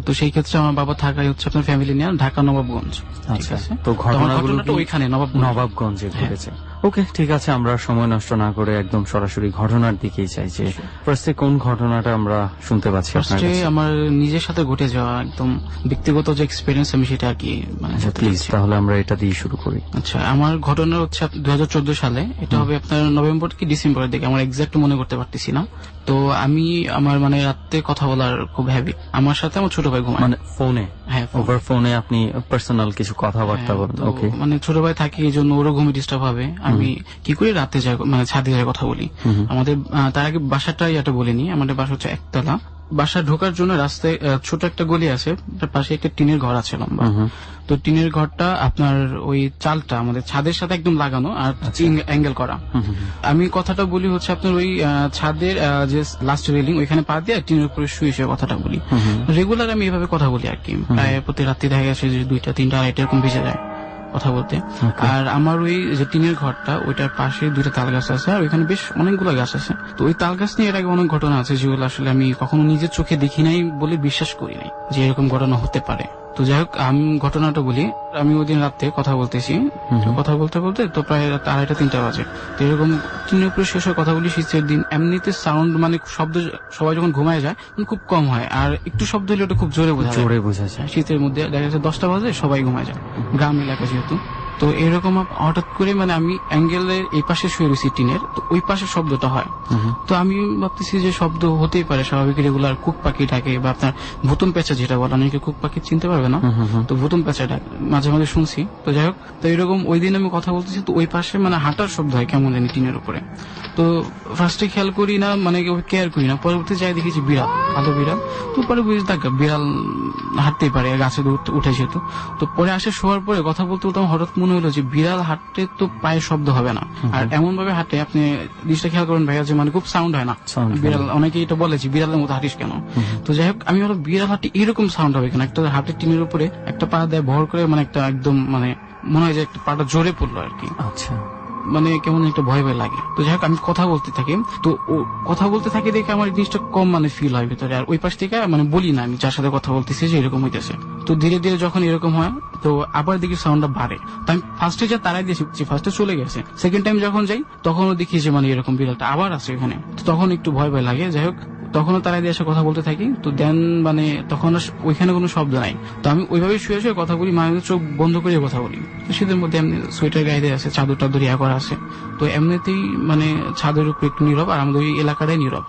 তো সেই ক্ষেত্রে আমার বাবা থাকাই হচ্ছে আপনার ফ্যামিলি নিয়ে ঢাকা নবাবগঞ্জ। ঠিক আচ্ছা, আছে, তো ঘটনাগুলো ঘটনাটা কি ওইখানে নবাবগঞ্জে ঘটেছে? ওকে, ঠিক আছে, আমরা সময় নষ্ট না করে একদম সরাসরি ঘটনার দিকেই চাই। যে ফার্স্টে কোন ঘটনাটা আমরা শুনতে পাচ্ছি আপনার ফার্স্টে কাছে? আমার নিজের সাথে ঘটে যাওয়া একদম ব্যক্তিগত যে এক্সপিরিয়েন্স, আমি সেটা আর কি মানে আচ্ছা, বলতে প্লিজ চাচ্ছি। তাহলে আমরা এটা দিয়ে শুরু করি। আচ্ছা, আমার ঘটনা হচ্ছে 2014 সালে, এটা হবে আপনার নভেম্বর কি ডিসেম্বরের দিকে, আমার এক্সাক্ট মনে করতে পারতেছি না। তো আমি আমার মানে রাতে কথা বলার খুব হ্যাবিট। আমার সাথে আমার ছোট ভাই ঘুমায়, মানে ফোনে? হ্যাঁ phone। ওভার ফোনে আপনি পার্সোনাল কিছু কথাবার্তা হ্যাঁ, বলেন, তো ওকে। মানে ছোট ভাই থাকে এই জন্য ওরও ঘুমে ডিস্টার্ব হবে। আমি কি করি রাতে যাই, মানে ছাদে যাই কথা বলি। আমাদের তার আগে বাসাটা এটা বলিনি, আমাদের বাসা হচ্ছে একতলা। বাসা ঢোকার জন্য রাস্তায় ছোট একটা গলি আছে, তার পাশে একটা টিনের ঘর আছে লম্বা। তো টিনের ঘরটা আপনার ওই চালটা আমাদের ছাদের সাথে একদম লাগানো আর অ্যাঙ্গেল করা। আমি কথাটা বলি হচ্ছে আপনার ওই ছাদের যে লাস্ট রেলিং ওইখানে পা দিয়ে টিনের উপরে শুয়ে শুয়ে কথাটা বলি। রেগুলার আমি এভাবে কথা বলি আর কি, প্রায় প্রতি রাত্রি দেখা গেছে যে 2টা 3টা 2:30 এরকম ভেসে যায় কথা বলতে। আর আমার ওই যে টিনের ঘরটা ওইটার পাশে 2টা তাল গাছ আছে, আর ওইখানে বেশ অনেকগুলো গাছ আছে। তো ওই তাল গাছ নিয়ে এর আগে অনেক ঘটনা আছে যেগুলো আসলে আমি কখনো নিজের চোখে দেখি নাই বলে বিশ্বাস করি নাই যে এরকম ঘটনা হতে পারে। তো যাই হোক, আমি ঘটনাটা বলি। আমি ওই দিন রাতে কথা বলতেছি, তো কথা বলতে বলতে তো প্রায় 2:30 3টা বাজে। তো এরকম টিনের উপরে শেষ হয়ে কথা বলি শীতের দিন। এমনিতে সাউন্ড মানে শব্দ সবাই যখন ঘুমায় যায় খুব কম হয়, আর একটু শব্দ হলে ওটা খুব জোরে বোঝা যায়। শীতের মধ্যে দেখা যাচ্ছে 10টা বাজে সবাই ঘুমায় যায়, গ্রাম এলাকা যেহেতু। তো এরকম হঠাৎ করে মানে আমি অ্যাঙ্গেলের এই পাশে শুয়ে রয়েছি টিনের, তো ওই পাশে শব্দটা হয়। তো আমি ভাবতেছি যে শব্দ হতেই পারে স্বাভাবিক, রেগুলার কুক পাখি ডাকে বা আপনার ভুতুম পেঁচা যেটা বলে, অনেকে কুক পাখি চিনতে পারবে না, তো ভুতুম পেঁচা ডাকে মাঝে মাঝে শুনছি। তো যাই হোক, তো এরকম ওই দিন আমি কথা বলতেছি, তো ওই পাশে মানে হাঁটার শব্দ হয় কেমন জানি টিনের উপরে। তো ফার্স্টে খেয়াল করি না, মানে কেয়ার করি না, পরবর্তী যাই দেখেছি বিড়াল, কালো বিড়াল। তো পরে বুঝে থাক বিড়াল হাঁটতেই পারে, গাছে উঠে যেত। তো পরে আসে শোয়ার পরে কথা বলতে বলতে হঠাৎ মনে হলো যে বিড়াল হাঁটতে তো পায়ে শব্দ হবে না, আর এমন ভাবে হাঁটে, আপনি জিনিসটা খেয়াল করেন ভাইয়া, যে মানে খুব সাউন্ড হয় না বিড়াল। অনেকে এটা বলে যে বিড়ালের মতো হাঁটিস কেন। তো যাই হোক, আমি হলো বিড়াল হাঁটি এরকম সাউন্ড হবে কেন, একটা হাতে টিনের উপরে একটা পা দেয় ভর করে, মানে একটা একদম মানে মনে হয় যে একটা পাটা জোরে পড়লো আর কি। আচ্ছা, মানে কেমন একটা ভয় ভয় লাগে। তো যাই হোক, আমি কথা বলতে থাকি, তো কথা বলতে থাকি দেখে আমার জিনিসটা কম মানে ফিল হয় ভিতরে। আর ওই পাশ থেকে মানে বলি না আমি যার সাথে কথা বলতেছি যে এরকম হইতেছে। তো ধীরে ধীরে যখন এরকম হয়, তো আবার দেখি সাউন্ডটা বাড়ে। তো আমি ফার্স্টে যা তারাই দিয়েছি, ফার্স্টে চলে গেছে। সেকেন্ড টাইম যখন যাই তখনও দেখি যে মানে এরকম বিড়ালটা আবার আছে এখানে। তো তখন একটু ভয় ভয় লাগে। যাই হোক, তখনও তারাই দিয়ে এসে কথা বলতে থাকি। তো দেন মানে তখন ওইখানে কোনো শব্দ নাই। তো আমি ওইভাবে শুয়ে শুয়ে কথা বলি, মাঝে চোখ বন্ধ করে কথা বলি। তো শীতের মধ্যে এমনি সোয়েটার গায়ে দিয়ে আছে, চাদর টাদর ইয়া করা আছে। তো এমনিতেই মানে ছাদের উপর একটু নীরব, আর আমাদের ওই এলাকাটাই নীরব।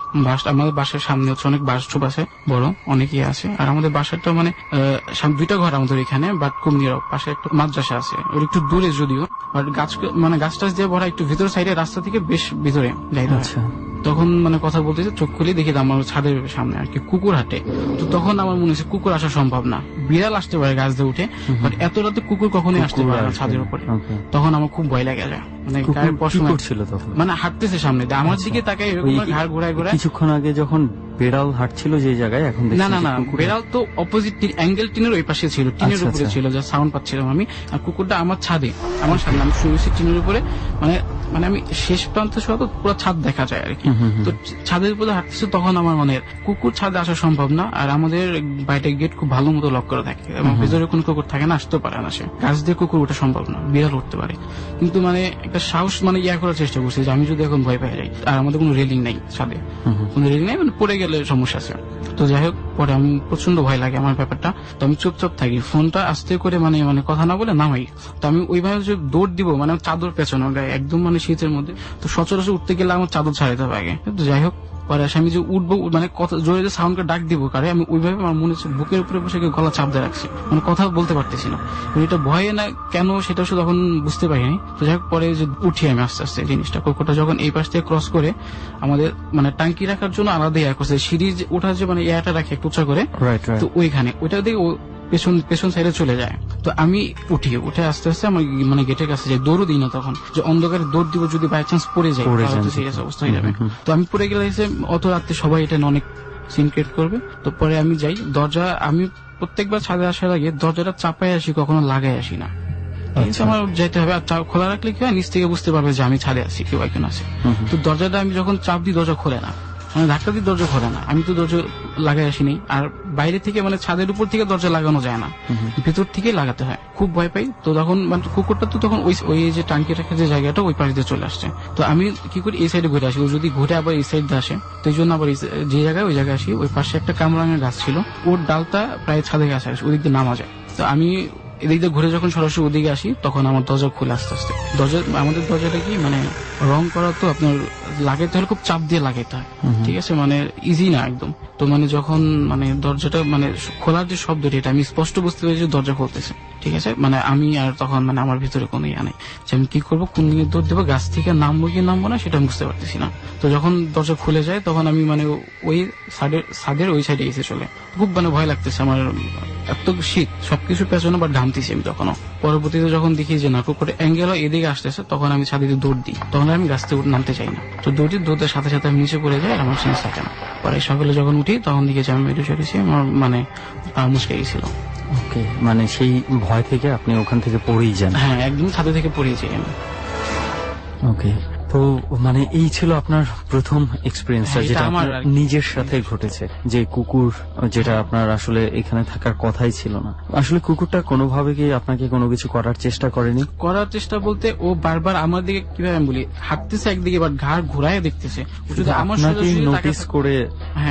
আমাদের বাসার সামনে হচ্ছে অনেক বাস ছোপ আছে, বড় অনেকই আছে। আর আমাদের বাসাটা মানে 2টা ঘর আমাদের এখানে, বাট খুব নীরব। পাশে একটা মাদ্রাসা আছে, ওর একটু দূরে যদিও, বাট গাছ মানে গাছ টাছ দিয়ে ভরা, একটু ভিতর সাইডে, রাস্তা থেকে বেশ ভিতরে যাইতে হয়। তখন মানে কথা বলতেছে, চোখ খুলে দেখি আমার ছাদের সামনে আর কি কুকুর হাঁটে। তো তখন আমার মনে হচ্ছে কুকুর আসা সম্ভব না, বিড়াল আসতে পারে গাছ দিয়ে উঠে, বাট এত রাতে কুকুর কখনোই আসতে পারে না ছাদের উপরে। তখন আমার খুব ভয় লাগে যায়, মানে গায়ের পশম ছিল তখন, মানে হাঁটতেছে সামনে দিয়ে আমার দিকে তাকায়, এরকম ঘাড় ঘোরায় ঘোরায়। কিছুক্ষণ আগে যখন বেড়াল হাঁটছিল যে জায়গায়, এখন না না না, বেড়াল তো অপোজিট অ্যাঙ্গেল টিনের ওই পাশে ছিল, টিনের উপরে ছিল, যা সাউন্ড পাচ্ছিলাম আমি। আর কুকুরটা আমার ছাদে, আমার সামনে, আমি শুয়েছি টিনের উপরে, মানে মানে আমি শেষ প্রান্ত সহ তো পুরো ছাদ দেখা যায় আর কি। তো ছাদের উপরে হাঁটতেছে, তখন আমার মানে কুকুর ছাদে আসা সম্ভব না। আর আমাদের বাইরের গেট খুব ভালো মতো লক করা থাকে, এবং ভেতরে কোনো কুকুর থাকে না, আসতেও পারে না। সে গাছ দিয়ে কুকুর ওঠা সম্ভব না, বিড়াল উঠতে পারে। কিন্তু মানে একটা সাহস মানে ইয়া করার চেষ্টা করছি যে আমি যদি এখন ভয় পেয়ে যাই। আর আমাদের কোনো রেলিং নেই ছাদে, কোনো রেলিং নেই, মানে পড়ে গেলে সমস্যা আছে। তো যাই হোক, পরে আমি প্রচন্ড ভয় লাগে আমার ব্যাপারটা। তো আমি চুপচাপ থাকি, ফোনটা আস্তে করে মানে মানে কথা না বলে নামাই। তো আমি ওইভাবে যে দৌড় দিব, মানে চাদর পেছানো গায়ে একদম, মানে শীতের মধ্যে। তো সচরাচর উঠতে গেলে আমার চাদর ছাড়াইতে হবে আগে। তো যাই হোক, পরে আমি যে উঠবো, মানে কথা জোরে যে সাউন্ডকে ডাক দিব কারে, আমি ওইভাবে আমার মনে হচ্ছে বুকের উপরে বসে গলা চাপ দিয়ে রাখছি, মানে কথা বলতে পারতেছি না। এটা ভয়ে না কেন সেটা শুধু তখন বুঝতে পারিনি। তো যাই হোক, পরে যে উঠি আমি আস্তে আস্তে জিনিসটা, কুকুরটা যখন এই পাশ থেকে ক্রস করে, আমাদের মানে টাঙ্কি রাখার জন্য আলাদা ইয়া করছে, সিঁড়ি ওঠার যে মানে ইয়াটা রাখে একটু উঁচা করে, তো ওইখানে ওইটা দিয়ে পেছন সাইডে চলে যায়। তো আমি উঠে আস্তে আস্তে আমার মানে গেটের কাছে যাই, দৌড়ও দিই না তখন, যে অন্ধকারে দৌড় দিব, যদি বাই চান্স পড়ে যায় সিরিয়াস অবস্থা হয়ে যাবে। তো আমি পড়ে গেলে অত রাত্রে সবাই এটা অনেক সিন ক্রিয়েট করবে। তো পরে আমি যাই, দরজা আমি প্রত্যেকবার ছাদে আসার আগে দরজাটা চাপাই আসি, কখনো লাগাই আসি না। আমার যেতে হবে, আর খোলা রাখলে কি হয়, নিচ থেকে বুঝতে পারবে যে আমি ছাদে আছি, কেউ একজন আছে। তো দরজাটা আমি যখন চাপ দিই, দরজা খোলে না, মানে ধাক্কা দিয়ে দরজা খোলে না। আমি তো দরজা লাগাই আসিনি। আর বাইরে থেকে মানে ছাদের উপর থেকে দরজা লাগানো যায় না, ভেতর থেকে লাগাতে হয়। খুব ভয় পাই। তো তখন মানে কুকুরটা তো তখন ওই যে টাঙ্কি রাখার যে জায়গাটা, ওই পাশ দিয়ে চলে আসছে। তো আমি কি করি, এই সাইডে ঘুরে আসি, ও যদি ঘুরে আবার এই সাইড দিয়ে আসে, তো এই জন্য আবার যে জায়গায় ওই জায়গায় আসি। ওই পাশে একটা কামরাঙের গাছ ছিল, ওর ডালটা প্রায় ছাদে গাছ আসে, ওদিক দিয়ে নামা যায়। তো আমি এদিক দিয়ে ঘুরে যখন সরাসরি ওদিকে আসি তখন আমার দরজা খুলে আস্তে আস্তে আমাদের দরজাটা কি মানে রং করা তো আপনার লাগাইতে হলে খুব চাপ দিয়ে লাগাইতে হয়, ঠিক আছে, মানে ইজি না একদম। তো মানে যখন মানে দরজাটা মানে খোলার যে শব্দটি এটা আমি স্পষ্ট বুঝতে পেরেছি দরজা খুলতেছে, ঠিক আছে, মানে আমি আর তখন মানে আমার ভিতরে কোনো ইয়া নেই যে আমি কি করবো, কোন দিকে দৌড় দেবো, গাছ থেকে নামবো কি নামবো না সেটা আমি বুঝতে পারতেছি না। তো যখন দরজা খুলে যায় তখন আমি মানে ওই ছাদের ওই সাইডে এসে চলে, খুব মানে ভয় লাগতেছে আমার, এত শীত, সবকিছু পেছনে বা ঘামতেছি আমি তখনও। পরবর্তীতে যখন দেখি যে না কুকুরের অ্যাঙ্গেল এদিকে আসতেছে তখন আমি ছাদে দৌড় দিই, তখন আমি গাছ থেকে নামতে চাই না। তো দৌড়ের সাথে সাথে আমি নিচে পড়ে যাই আর আমার সেন্স থাকে না। পরে সকালে যখন উঠি তখন দেখেছি আমি মেডিসি আমার মানে মুশকে গেছিল। ওকে, মানে সেই ভয় থেকে আপনি ওখান থেকে পড়েই যান? হ্যাঁ, একদম ছাদে থেকে পড়েই যাই আমি। ওকে, তো মানে এই ছিল আপনার প্রথম এক্সপিরিয়েন্সটা যেটা আমার নিজের সাথে ঘটেছে, যে কুকুর যেটা আপনার আসলে এখানে থাকার কথাই ছিল না। আসলে কুকুরটা কোনোভাবে কি আপনাকে কোনো কিছু করার চেষ্টা করেনি? করার চেষ্টা বলতে ও বারবার আমার দিকে কিভাবে আমি বলি হাঁটতেছে একদিকে, বাট ঘাড় ঘুরায় দেখতেছে। ও যদি আমার সোজাসুজি নোটিস করে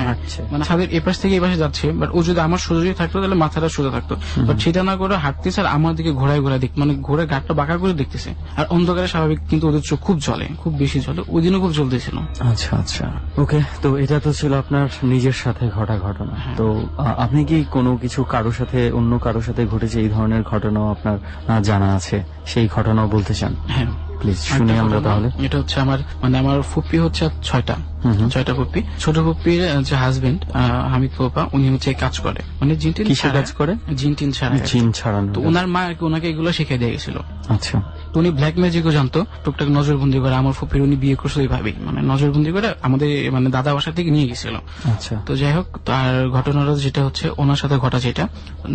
হাঁটছে, মানে ছাদের এপাশ থেকে এই পাশে যাচ্ছে, বাট ও যদি আমার সোজাসুজি থাকতো তাহলে মাথাটা সোজা থাকতো, বাট সেটা না করে হাঁটতেছে আর আমার দিকে ঘোরায় দেখ, মানে ঘুরে ঘাটটা বাঁকা করে দেখতেছে। আর অন্ধকারে স্বাভাবিক কিন্তু ওদের চোখ খুব জ্বলে, খুব বেশি জ্বলে, ওই দিনও খুব জ্বলতেছিল। আচ্ছা আচ্ছা, ওকে, তো এটা তো ছিল আপনার নিজের সাথে ঘটা ঘটনা। তো আপনি কি কোনো কিছু অন্য কারোর সাথে ঘটেছে এই ধরনের ঘটনাও আপনার জানা আছে? সেই ঘটনাও বলতে চান? হ্যাঁ প্লিজ শুনি আমরা তাহলে। এটা হচ্ছে আমার ফুপ্পি হচ্ছে 6টা ফুপ্পি। ছোট ফুপ্পির যে হাজবেন্ড হামিদ ফুপা, উনি হচ্ছে কাজ করে, মানে কিসের কাজ করে? জিন ছাড়ানো। তো ওনার মা ওনাকে এগুলো শিখিয়ে দিয়ে গেছিল। আচ্ছা, তো উনি ব্ল্যাক ম্যাজিকও জানতো, টুকটাক নজরবন্দি করে। আমার ফুপির উনি বিয়ে করছে ওইভাবেই, মানে নজরবন্দি করে আমাদের মানে দাদা বাসা থেকে নিয়ে গেছিল। আচ্ছা, তো যাই হোক, তার ঘটনাটা যেটা হচ্ছে ওনার সাথে ঘটা, যেটা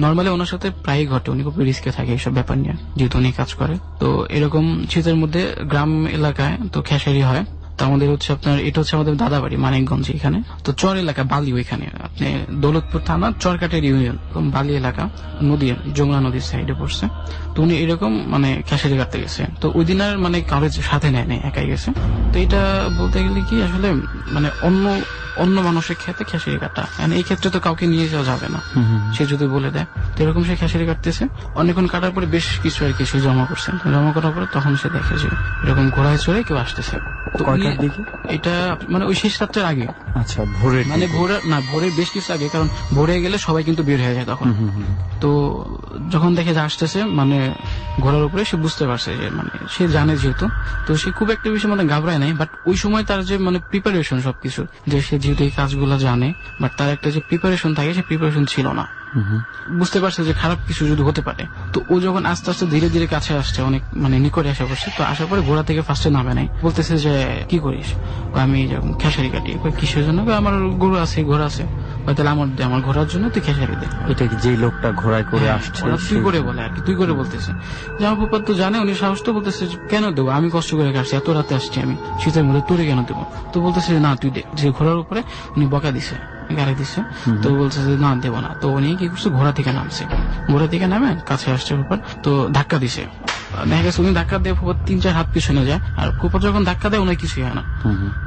নর্মালি ওনার সাথে প্রায় ঘটে, উনি খুব রিস্কে থাকে এইসব ব্যাপার নিয়ে, যেহেতু উনি কাজ করে। তো এরকম শীতের মধ্যে গ্রাম এলাকায় তো খেসারি হয়। তো আমাদের হচ্ছে আপনার এটা হচ্ছে আমাদের দাদাবাড়ি মানিকগঞ্জ, এখানে তো চর এলাকা বালি, ওইখানে আপনি দৌলতপুর থানা চরকাটের ইউনিয়ন, বালি এলাকা, নদী যমুনা নদীর সাইডে পড়ছে। তো উনি এরকম মানে খেসারি কাটতে গেছে। তো ওই দিন আর মানে কারোর সাথে নেয় একাই গেছে। তো এটা বলতে গেলে কি আসলে মানে অন্য মানুষের খেতে খেসারি কাটা, মানে এই ক্ষেত্রে তো কাউকে নিয়ে যাওয়া যাবে না, সে যদি বলে দেয়। তো এরকম সে খেসারি কাটতেছে, অনেকক্ষণ কাটার পরে বেশ কিছু আর কি সে জমা করছে। জমা করার পরে তখন সে দেখে যে এরকম ঘোড়ায় চড়ে কেউ আসতেছে। তো এটা মানে ওই শেষ রাত্রের আগে। আচ্ছা, ভোরের মানে ভোরের বেশ কিছু আগে, কারণ ভোরে গেলে সবাই কিন্তু বের হয়ে যায় তখন। তো যখন দেখে যে আসতেছে মানে ঘোড়ার উপরে, সে বুঝতে পারছে যে মানে সে জানে যেহেতু, তো সে খুব একটা বেশি মানে ঘাবড়ায় নাই। বাট ওই সময় তার যে মানে প্রিপারেশন সবকিছু, যে সে যেহেতু এই কাজগুলো জানে, বাট তার একটা যে প্রিপারেশন থাকে সে প্রিপারেশন ছিল না। বুঝতে পারছে যে খারাপ কিছু যদি হতে পারে। তো ও যখন আস্তে আস্তে ধীরে ধীরে কাছে আসছে, অনেক মানে নিকটে আসা করছে, তো আসার পরে ঘোড়া থেকে ফার্স্টে নামে নাই। বলতেছে যে কি করিস? আমি যখন খেসারি কাটি। কিসের জন্য? আমার গরু আছে, ঘোড়া আছে। তাহলে আমার ঘোড়ার জন্য তুই খেসারি দে। এটা কি যে লোকটা ঘোড়ায় করে আসছে তুই করে বলে আর কি, তুই করে বলতেছে। যে আমার ফুপার তো জানে, উনি সাহস তো বলতেছে কেন দেবো, আমি কষ্ট করে আসছি, এত রাতে আসছি আমি শীতের মধ্যে, তোরে কেন দেবো? তো বলতেছে না তুই দে। যে ঘোড়ার উপরে উনি বকা দিছে, গাড়ি দিচ্ছে। তো বলছে যে না দেবো না। তো উনি কি করছে, ঘোড়া থেকে নামছে। ঘোড়া থেকে নামে কাছে আসছে ফুপার, তো ধাক্কা দিছে। দেখা গেছে উনি ধাক্কা দিয়ে ফুপার 3-4 হাত পিছনে যায়, আর ফুপার যখন ধাক্কা দেয় উনি কিছুই হয় না।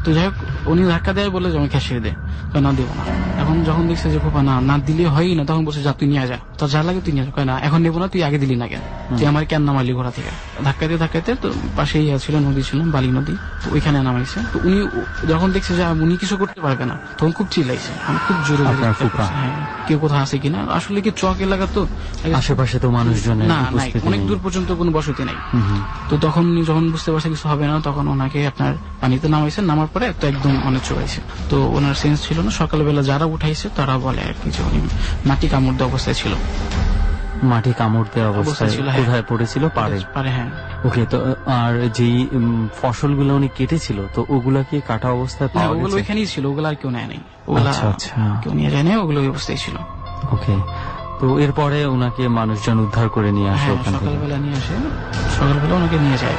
তো যাই হোক, উনি ধাক্কা দেয় বলে যে আমি খেসিয়ে দেয়, না দেবো না। এখন যখন দেখছে যে ফুপা না দিলে হয়ই না, তখন বলছে যা তুই নিয়ে যা, তো যা লাগে তুই নিয়ে যা। না এখন নেবো না, তুই আগে দিলি না কেন, তুই আমার কেন নামাইলি ঘোড়া থেকে? ধাক্কাতে তো পাশেই ছিল নদী, ছিল বালি নদী, তো ওইখানে নামাইছে। তো উনি যখন দেখছে যে উনি কিছু করতে পারবে না, তখন খুব চিল্লাইছে, আমি খুব জোরে। হ্যাঁ, কেউ কোথাও আছে কিনা? আসলে কি চক এলাকা তো, আশেপাশে তো মানুষজন না, অনেক দূর পর্যন্ত কোনো বসতি নাই। তো তখন যখন বুঝতে পারছে কিছু হবে না, তখন ওনাকে আপনার পানিতে নামাইছে। নামার পরে তো একদম অনেক চড়াইছে। তো ওনার সেন্স ছিল না। সকালবেলা যারা উঠাইছে তারা বলে আর কি যে উনি মাটি কামড় দেওয়া অবস্থায় ছিল। মাটি কামড় দেওয়া অবস্থায় কোথায় পড়েছিল? পারে। হ্যাঁ, ওকে। তো আর যেই ফসলগুলো উনি কেটেছিল, তো ওগুলা কি কাটা অবস্থায় পাওয়া গেছে? ওগুলো ওইখানেই ছিল, ওগুলো আর কেউ নেয় নাই। ওগুলা কেউ নিয়ে যায় নাই, ওগুলো ওই অবস্থায় ছিল। ওকে, তো এরপরে ওনাকে মানুষজন উদ্ধার করে নিয়ে আসে ওখান থেকে? সকালবেলা নিয়ে আসে, সকালবেলা ওনাকে নিয়ে যায়।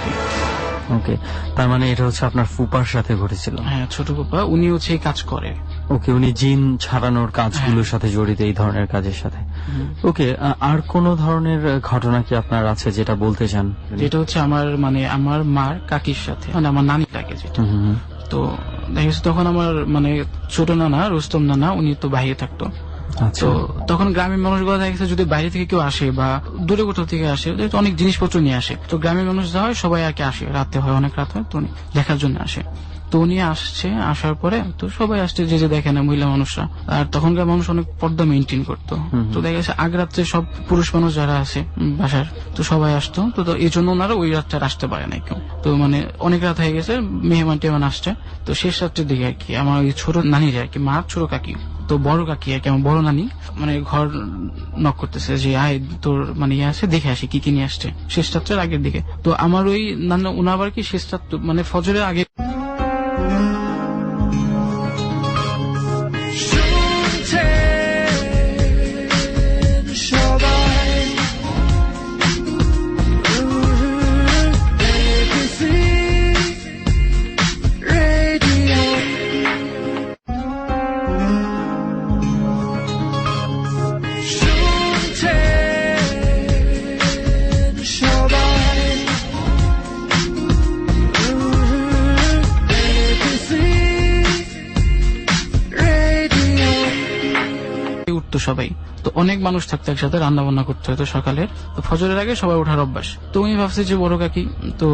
ওকে, তার মানে এটা হচ্ছে আপনার ফুপার সাথে ঘটেছিল? হ্যাঁ, ছোট ফুপা, উনি হচ্ছে এই কাজ করে। ওকে, উনি জিন ছাড়ানোর কাজগুলোর সাথে জড়িত, এই ধরনের কাজের সাথে। ওকে, আর কোন ধরনের ঘটনা কি আপনার আছে যেটা বলতে চান? যেটা হচ্ছে আমার মার কাকির সাথে, মানে আমার নানি থাকে যেটা। তো দেখা গেছে তখন আমার মানে ছোট নানা রুস্তম নানা, উনি তো বাইরে থাকতো। তো তখন গ্রামের মানুষগুলো দেখা গেছে যদি বাইরে থেকে কেউ আসে বা দূরে কোথাও থেকে আসে, যেহেতু অনেক জিনিসপত্র নিয়ে আসে, তো গ্রামের মানুষ যা হয় সবাই আর কি আসে, রাতে হয়, অনেক রাত হয়, তো উনি দেখার জন্য আসে। তো উনি আসছে, আসার পরে তো সবাই আসছে, যে দেখে না মহিলা মানুষরা। আর তখনকার মানুষ অনেক পর্দা মেনটেন করতো। তো দেখা গেছে আগ রাত্রে সব পুরুষ মানুষ যারা আছে বাসার, তো সবাই আসতো। তো এই জন্য ওনারা ওই রাতটা আসতে পারে না কেউ। তো মানে অনেক রাত হয়ে গেছে, মেহমান টেহমান আসছে। তো শেষ রাত্রের দিকে আর কি আমার ওই ছোট নানিরা আর কি, মার ছোট কাকি, তো বড় কাকি আর কি, আমার বড় নানি মানে ঘর নক করতেছে যে আয় তোর মানে ইয়ে আছে, দেখে আসি কি কি নিয়ে আসছে, শেষ রাত্রের আগের দিকে। তো আমার ওই নানা উনি আবার কি শেষ রাত্র মানে ফজরের আগে উঠতো সবাই। তো অনেক মানুষ থাকতো একসাথে, রান্না বান্না করতে হতো সকালে। তো ফজরের আগে সবাই ওঠার অভ্যাস। তো উনি ভাবছে যে বড় কাকি, তো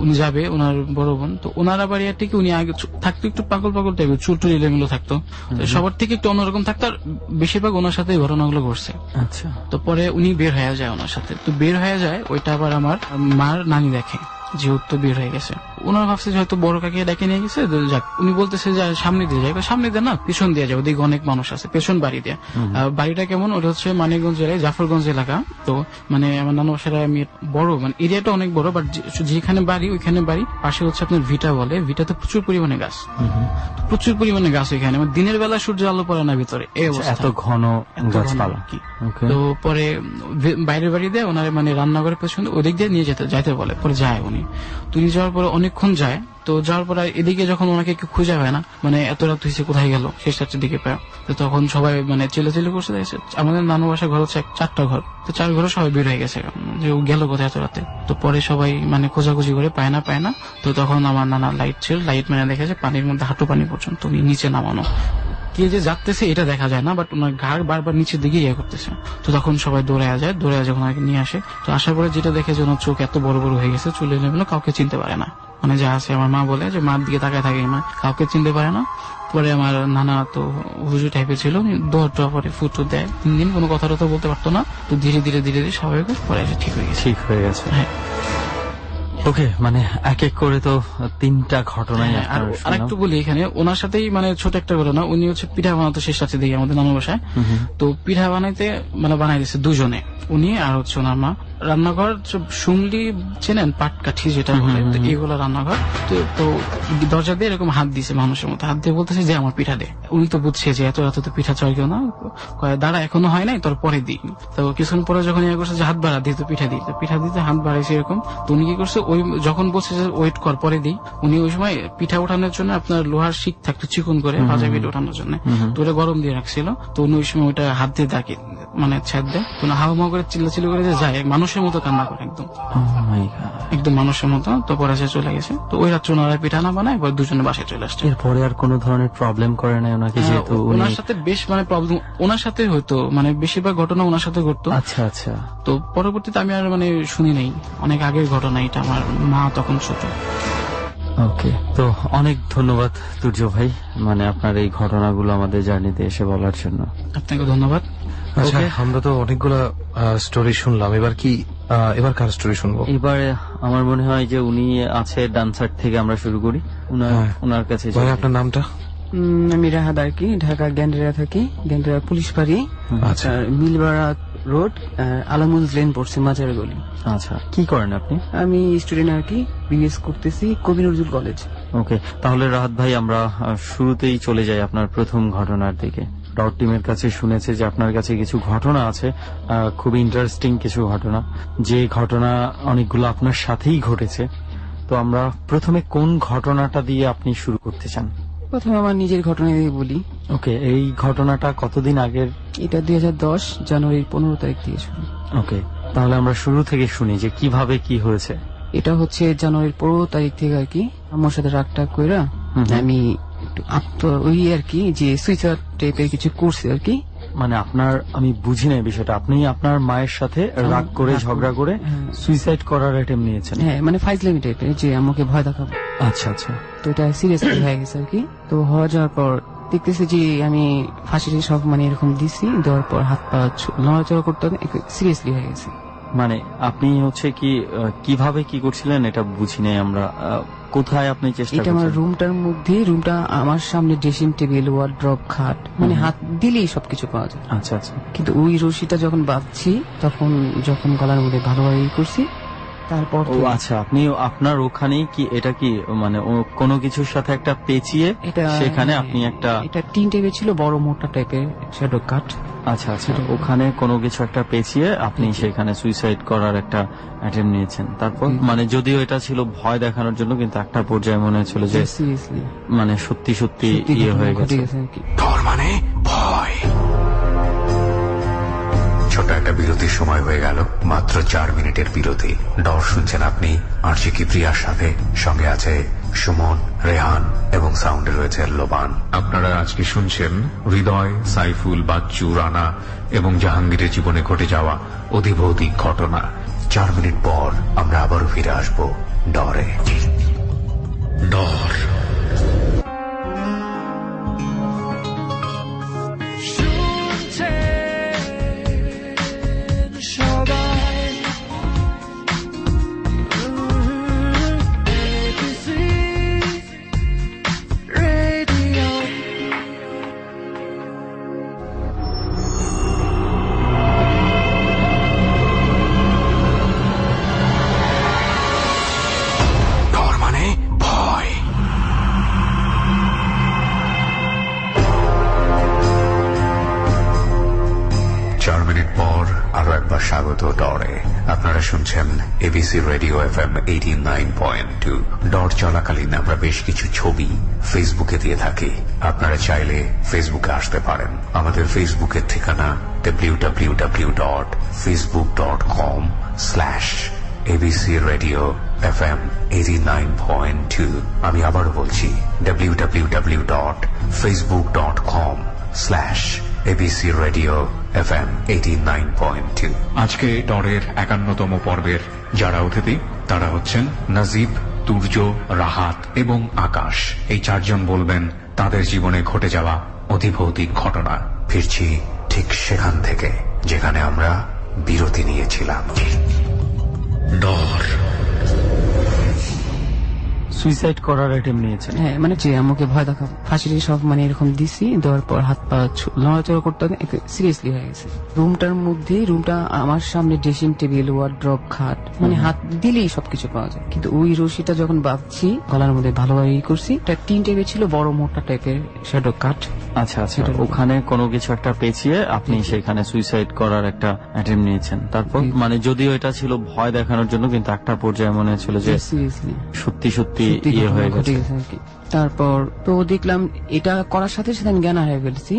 উনি যাবে, ওনার বড় বোন। তো ওনারা বাড়ি আর কি উনি আগে থাকতো একটু পাগল পাগল টাইপের, চুল টুল এলোমেলো থাকতো, সবার থেকে একটু অন্যরকম থাকতো। আর বেশিরভাগ ওনার সাথে ঘটনাগুলো ঘটছে। আচ্ছা। তো পরে উনি বের হয়ে যায় ওনার সাথে। তো বের হয়ে যায়, ওইটা আবার আমার মার নানি দেখে যে উত্তর বের হয়ে গেছে। ওনারা ভাবছে যে হয়তো বড় কাকিয়া ডেকে নিয়ে গেছে, যাক। উনি বলতেছে যে সামনে দিয়ে যায়, সামনে দিয়ে না পিছন দিয়ে যায়, ওদিকে অনেক মানুষ আছে, পেছন বাড়ি দিয়ে। বাড়িটা কেমন, ওটা হচ্ছে মানিকগঞ্জ জেলায় জাফরগঞ্জ এলাকা। তো মানে আমার নানু বাসাটা আমি বড়, মানে এরিয়াটা অনেক বড়, বাট যেখানে বাড়ি ওইখানে বাড়ি, পাশে হচ্ছে আপনার ভিটা বলে, ভিটাতে প্রচুর পরিমাণে গাছ, প্রচুর পরিমাণে গাছ ওইখানে। দিনের বেলা সূর্য আলো পড়ে না ভিতরে, এই অবস্থা, এত ঘন গাছপালা কি। তো পরে বাইরের বাড়ি দিয়ে ওনারা মানে রান্নাঘরের পেছনে ওদিক দিয়ে নিয়ে যাইতে বলে। পরে যায় উনি। তুই যাওয়ার পরে অনেকক্ষণ যায়। তো যাওয়ার পরে এদিকে যখন ওনাকে একটু খুঁজে পায় না, মানে এত রাত হয়েছে কোথায় গেল, শেষ রাত্রের দিকে পায়। তো তখন সবাই মানে চিল্লাচিল্লি করছে। আমাদের নানু বাসার ঘর হচ্ছে 4টা ঘর, তো 4 ঘরে সবাই বের হয়ে গেছে যে ও গেল কোথায় এত রাতে। তো পরে সবাই মানে খোঁজাখুঁজি করে পায় না। তো তখন আমার নানা লাইট ছিল, লাইট মেনে দেখেছে পানির মধ্যে হাঁটু পানি পর্যন্ত উনি নিচে নামানো। কে যে যাচ্ছে এটা দেখা যায় না, বাট ওনার ঘাড় বারবার নিচের দিকে ইয়ে করতেছে। তো তখন সবাই দৌড়ে যখন ওনাকে নিয়ে আসে, তো আসার পরে যেটা দেখে যে ওনার চোখ এত বড় বড় হয়ে গেছে, চুলে এলোমেলো, কাউকে চিনতে পারে না। মানে যা আছে আমার মা বলে যে মার দিকে তাকায় থাকে, মানে কাউকে চিনতে পারে না। পরে আমার নানা তো হুজুর টাইপের ছিল, দৌড় পরে ফুটো দেয়। 3 দিন কোনো কথা টথা বলতে পারতো না। তো ধীরে ধীরে স্বাভাবিক পরে ঠিক হয়ে গেছে। হ্যাঁ। ওকে, মানে এক এক করে তো 3টা ঘটনাই। আর আরেকটু বলি এখানে, ওনার সাথেই মানে ছোট একটা ঘটনা। উনি হচ্ছে পিঠা বানাতো শেষ রাতে দিকে আমাদের নানু বাসায়। তো পিঠা বানাইতে মানে বানাই দিচ্ছে দুজনে, উনি আর হচ্ছে ওনার মা। রান্নাঘর শুনলি চেনেন, পাটকাঠি যেটা বলে, এইগুলো রান্নাঘর। তো দরজা দিয়ে এরকম হাত দিছে, মানুষের মতো হাত দিয়ে বলতেছে যে আমার পিঠা দে। উনি তো বুঝছে যে এত রাতে তো পিঠা চয় কেউ না, দাঁড়া এখনো হয় নাই, তোর পরে দিই। তো কিছুক্ষণ পরে যখন ইয়ে করছে যে হাত বাড়া দিতে পিঠা দিতে হাত বাড়াইছে এরকম। তো উনি কি করছে, ওই যখন বলছে যে ওয়েট কর পরে দিই, উনি ওই সময় পিঠা ওঠানোর জন্য আপনার লোহার শিক থাকতো চিকন করে ভাজা পিঠা ওঠানোর জন্য, তো ওটা গরম দিয়ে রাখছিল। তো উনি ওই সময় ওইটা হাত দিয়ে দাঁড়িয়ে মানে ছেদ দেয়। তো হাওয়া করে চিল্লাচিল্লি করে যে যায়, মানুষের মতো কান্না করে, একদম মানুষের মতো। তো পরে সে চলে গেছে। তো ওই রাত্রে ওনারা পিঠা না বানায়, এবার দুজনে বাসায় চলে আসছে। এরপরে আর কোনো ধরনের প্রবলেম করে নাই ওনাকে? যেহেতু ওনার সাথে বেশ মানে প্রবলেম ওনার সাথে হইতো, মানে বেশিরভাগ ঘটনা ওনার সাথে ঘটতো। আচ্ছা। তো পরবর্তীতে আমি আর মানে শুনি নাই, অনেক আগের ঘটনা এটা, আমার মা তখন ছোট। ওকে, তো অনেক ধন্যবাদ তুর্য ভাই, মানে আপনার এই ঘটনাগুলো আমাদের জার্নিতে এসে বলার জন্য। আপনাকে ধন্যবাদ। আচ্ছা, আমরা তো অনেকগুলো স্টোরি শুনলাম, এবার কার স্টোরি শুনবো? এবারে আমার মনে হয় যে উনি আছে ডান্সার থেকে আমরা শুরু করি। ওনার কাছে আপনার নামটা? আমি রাহাত আর কি, ঢাকা গ্যান্ডারিয়া থাকি, গ্যান্ডারিয়া পুলিশ বাড়ি। আচ্ছা। মিলবাড়া রোড, আলামুল লেন পড়ছে, মাজার গলি। আচ্ছা, কি করেন আপনি? আমি স্টুডেন্ট আর কি, বিএস করতেছি কবি নজরুল কলেজ। ওকে, তাহলে রাহাত ভাই আমরা শুরুতেই চলে যাই আপনার প্রথম ঘটনার দিকে। ডট টিমের কাছে শুনেছে যে আপনার কাছে কিছু ঘটনা আছে, খুব ইন্টারেস্টিং কিছু ঘটনা, যে ঘটনা অনেকগুলো আপনার সাথেই ঘটেছে। তো আমরা প্রথমে কোন ঘটনাটা দিয়ে আপনি শুরু করতে চান? প্রথমে আমার নিজের ঘটনা দিয়ে বলি। ওকে, এই ঘটনাটা কতদিন আগের? এটা 2010 জানুয়ারির 15 তারিখ থেকে শুরু। ওকে, তাহলে আমরা শুরু থেকে শুনি যে কিভাবে কি হয়েছে। এটা হচ্ছে জানুয়ারির 15 তারিখ থেকে আর কি, আমার সাথে রাগটা কইরা আমি একটু ওই আর কি যে সুইচার টাইপের কিছু করছি আর কি। মানে আপনার, আমি বুঝি না এই বিষয়টা, আপনি আপনার মায়ের সাথে রাগ করে ঝগড়া করে সুইসাইড করার অ্যাটেম্প নিয়েছেন? হ্যাঁ, মানে ফাইজলামি টাইপের, যে আমাকে ভয় দেখাবো। আচ্ছা আচ্ছা। তো এটা সিরিয়াসলি হয়ে গেছে আর কি। তো হওয়া যাওয়ার পর দেখতেছি যে আমি ফাঁসির সব মানে এরকম দিছি, দেওয়ার পর হাত পা নড়াচড়া করতে সিরিয়াসলি হয়ে গেছে। মানে আপনি হচ্ছে কি কিভাবে কি করছিলেন এটা বুঝি নাই আমরা। কোথায় আপনি চেষ্টা এটা আমার করছেন? রুমটার মধ্যে, রুমটা আমার সামনে ড্রেসিং টেবিল, ওয়ার্ড্রপ, খাট, মানে হাত দিলেই সবকিছু পাওয়া যায়। আচ্ছা আচ্ছা। কিন্তু ওই রশিটা যখন বাঁধছি তখন যখন গলার মধ্যে ভালোভাবে করছি, তারপর ও আচ্ছা, আপনি আপনার ওখানেই কি এটা কি মানে কোনো কিছুর সাথে একটা পেঁচিয়ে এটা সেখানে আপনি একটা, এটা টিন টাইপের ছিল, বড় মোটা টাইপের শ্যাডো কাট। আচ্ছা আচ্ছা, ওখানে কোনো কিছু একটা পেঁচিয়ে আপনি সেখানে সুইসাইড করার একটা অ্যাটেম্প নিয়েছেন। তারপর মানে যদিও এটা ছিল ভয় দেখানোর জন্য, কিন্তু একটা পর্যায়ে মনে হচ্ছিল যে সিরিয়াসলি মানে সত্যি সত্যি ইয়ে হয়ে গেছে। ডর মানে ভয়। ছোট একটা বিরতির সময় হয়ে গেল, মাত্র 4 মিনিটের বিরতি। ডর শুনছেন আপনি আরজে কিবরিয়ার সাথে, সঙ্গে আছে সুমন, রেহান এবং সাউন্ডে রয়েছে লোবান। আপনারা আজকে শুনছেন হৃদয়, সাইফুল, বাচ্চু, রানা এবং জাহাঙ্গীরের জীবনে ঘটে যাওয়া অধিভৌতিক ঘটনা। 4 মিনিট পর আমরা আবারও ফিরে আসবো ডরে। ডর। ডর মানে ভয়। 4 মিনিট পর আরো একবার স্বাগত ডরে। আপনারা শুনছেন এবিসি রেডিও FM 89.2। ডর চলাকালীন আমরা বেশ কিছু ছবি ফেসবুকে দিয়ে থাকি। আপনারা চাইলে ফেসবুকে আসতে পারেন। আমাদের ফেসবুকের ঠিকানা www.facebook.com/ABC Radio FM 89.2। আমি আবারও বলছি www.facebook.com/ABC Radio FM 89.2। আজকে ডরের 51তম পর্বের যারা অতিথি তারা হচ্ছেন নাজিব, তুর্য, রাহাত এবং আকাশ। এই 4 জন বলবেন তাদের জীবনে ঘটে যাওয়া অধিভৌতিক ঘটনা। ফিরছি ঠিক সেখান থেকে যেখানে আমরা বিরতি নিয়েছিলাম। ডর। সুইসাইড করার অ্যাটেম্প নিয়েছেন? হ্যাঁ, মানে যে আমাকে ভয় দেখাবো, ফাঁসির সব মানে এরকম দিছি, দেওয়ার পর হাত পা নড়াচড়া করতে সিরিয়াসলি হয়ে গেছে। রুমটার মধ্যে, রুমটা আমার সামনে ড্রেসিং টেবিল, ওয়ার্ড্রপ, খাট, মানে হাত দিলেই সবকিছু পাওয়া যায়। কিন্তু ওই রশিটা যখন বাঁধছি গলার মধ্যে ভালোভাবে করছি, এটা টিন টাইপের ছিল, বড় মোটা টাইপের শ্যাডো কাট। আচ্ছা আচ্ছা, ওখানে কোনো কিছু একটা পেঁচিয়ে আপনি সেখানে সুইসাইড করার একটা অ্যাটেম্প নিয়েছেন। তারপর মানে যদিও এটা ছিল ভয় দেখানোর জন্য, কিন্তু একটা পর্যায়ে মনে হচ্ছিল যে সিরিয়াসলি সত্যি সত্যি ইয়ে হয়ে গেছে। তারপর তো দেখলাম এটা করার সাথে সাথে আমি জ্ঞান হারিয়ে ফেলছি।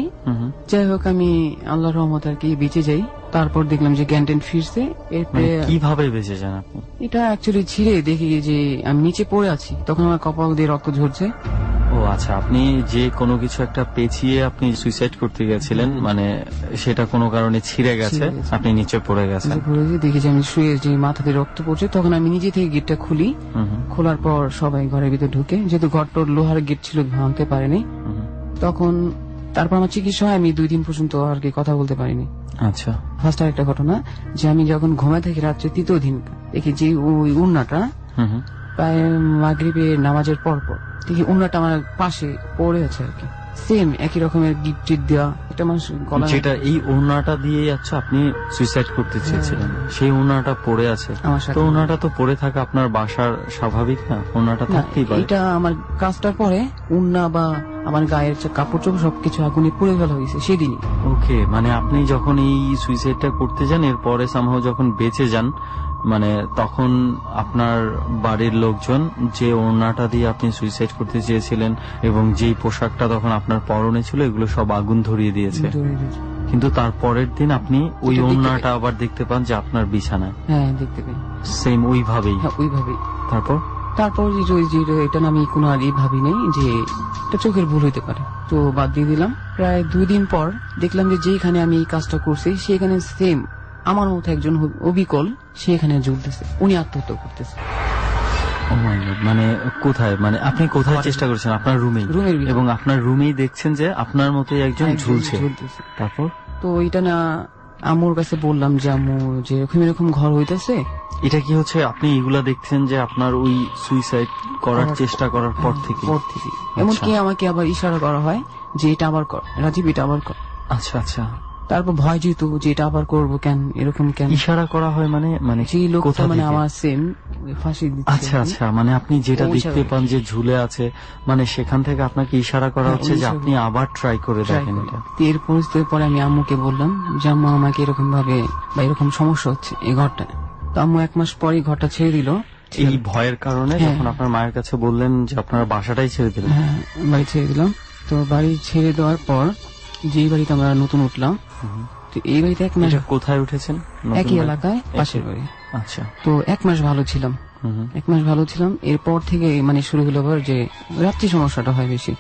যাই হোক, আমি আল্লাহর রহমত আর কি বেঁচে যাই। তারপর দেখলাম যে জ্ঞান ট্যান ফিরছে। এরপরে কিভাবে বেঁচে যান আপনি? এটা অ্যাকচুয়ালি ছিঁড়ে দেখি যে আমি নিচে পড়ে আছি, তখন আমার কপাল দিয়ে রক্ত ঝরছে। ও আচ্ছা, আপনি যে কোনো কিছু একটা পেঁচিয়ে আপনি সুইসাইড করতে গেছিলেন, মানে সেটা কোনো কারণে ছিঁড়ে গেছে, আপনি নিচে পড়ে গেছেন। দেখি যে আমি শুয়ে যে মাথা দিয়ে রক্ত পড়ছে, তখন আমি নিজে থেকে গেটটা খুলি। খোলার পর সবাই ঘরের ভিতরে ঢুকে, যেহেতু ঘরটোর লোহার গেট ছিল, ভাঙতে পারেনি। তখন তারপর আমার চিকিৎসা হয়, আমি 2 দিন পর্যন্ত আর কি কথা বলতে পারিনি। আচ্ছা। ফার্স্ট আর একটা ঘটনা, যে আমি যখন ঘুমায় থাকি রাত্রে 3য় দিন, দেখি যে ওই উন্নাটা প্রায় মাগরিবের নামাজের পর দেখি উন্নাটা আমার পাশে পড়ে আছে আর কি, সেম একই রকমের গিফট দেওয়া। এটা মানুষ যেটা এই ওড়নাটা দিয়ে আচ্ছা আপনি সুইসাইড করতে চেয়েছিলেন, সেই ওড়নাটা পড়ে আছে। তো ওড়নাটা তো পড়ে থাকা আপনার বাসার স্বাভাবিক না? ওড়নাটা থাকতেই পারে। এটা আমার কাজটার পরে উন্না বা আমার গায়ের কাপড় চোপড় সবকিছু আগুনে পুড়ে ফেলা হয়েছে সেদিনই। ওকে, মানে আপনি যখন এই সুইসাইডটা করতে যান, এরপরে সামহাও যখন বেঁচে যান, মানে তখন আপনার বাড়ির লোকজন যে ওড়নাটা দিয়ে আপনি সুইসাইড করতে চেয়েছিলেন এবং যেই পোশাকটা তখন আপনার পরনে ছিল, এগুলো সব আগুন ধরিয়ে দিয়েছে। কিন্তু তার পরের দিন আপনি ওই ওড়নাটা আবার দেখতে পান যে আপনার বিছানায়। হ্যাঁ, দেখতে পাই। সেম ওইভাবেই? হ্যাঁ, ওইভাবেই। তারপর তারপর এটা না আমি কোনো আর ভাবি নেই যে এটা চোখের ভুল হইতে পারে, তো বাদ দিয়ে দিলাম। প্রায় 2 দিন পর দেখলাম যে যেখানে আমি এই কাজটা করছি সেখানে সেম আমার মতো একজন অবিকল সেখানে জুড়তেছে, উনি আত্মহত্যা করতেছে। Oh my God, মানে কোথায়, মানে আপনি কোথায় চেষ্টা করছেন? আপনার রুমের এবং আপনার রুমেই দেখছেন যে আপনার মতোই একজন ঝুলছে। তারপর তো এটা না আম্মুর কাছে বললাম যে আম্মু যে এরকম ঘর হইতেছে। এটা কি হচ্ছে আপনি এগুলা দেখছেন যে আপনার ওই সুইসাইড করার চেষ্টা করার পর থেকে? এমনকি আমাকে আবার ইশারা করা হয় যে এটা আবার কর রাজীব, এটা আবার কর। আচ্ছা আচ্ছা। তারপর ভয় যেত যে এটা আবার করবো কেন, এরকম কেন ইশারা করা হয়? মানে যে লোকটা মানে আমার সেম ফাঁসি দিচ্ছে। আচ্ছা আচ্ছা, মানে আপনি যেটা দেখতে পান যে ঝুলে আছে, মানে সেখান থেকে আপনাকে ইশারা করা হচ্ছে যে আপনি আবার ট্রাই করে দেখেন এটা। এর পরিস্থিতির পরে আমি আম্মুকে বললাম যে আম্মু আমাকে এরকম ভাবে বা এরকম সমস্যা হচ্ছে এই ঘরটা। তো আম্মু 1 মাস পরই ঘরটা ছেড়ে দিল। এই ভয়ের কারণে যখন আপনার মায়ের কাছে বললেন যে আপনার বাসাটাই ছেড়ে দিলেন? হ্যাঁ, বাড়ি ছেড়ে দিলাম। তো বাড়ি ছেড়ে দেওয়ার পর যে বাড়িতে আমরা নতুন উঠলাম, তো এই বাড়িতে 1 মাস। কোথায় উঠেছেন? একই এলাকায়, পাশের বাড়ি। আচ্ছা। তো 1 মাস ভালো ছিলাম, 1 মাস ভালো ছিলাম। এরপর থেকে মানে শুরু হলো আবার যে রাত্রি সমস্যাটা হয় বেশি।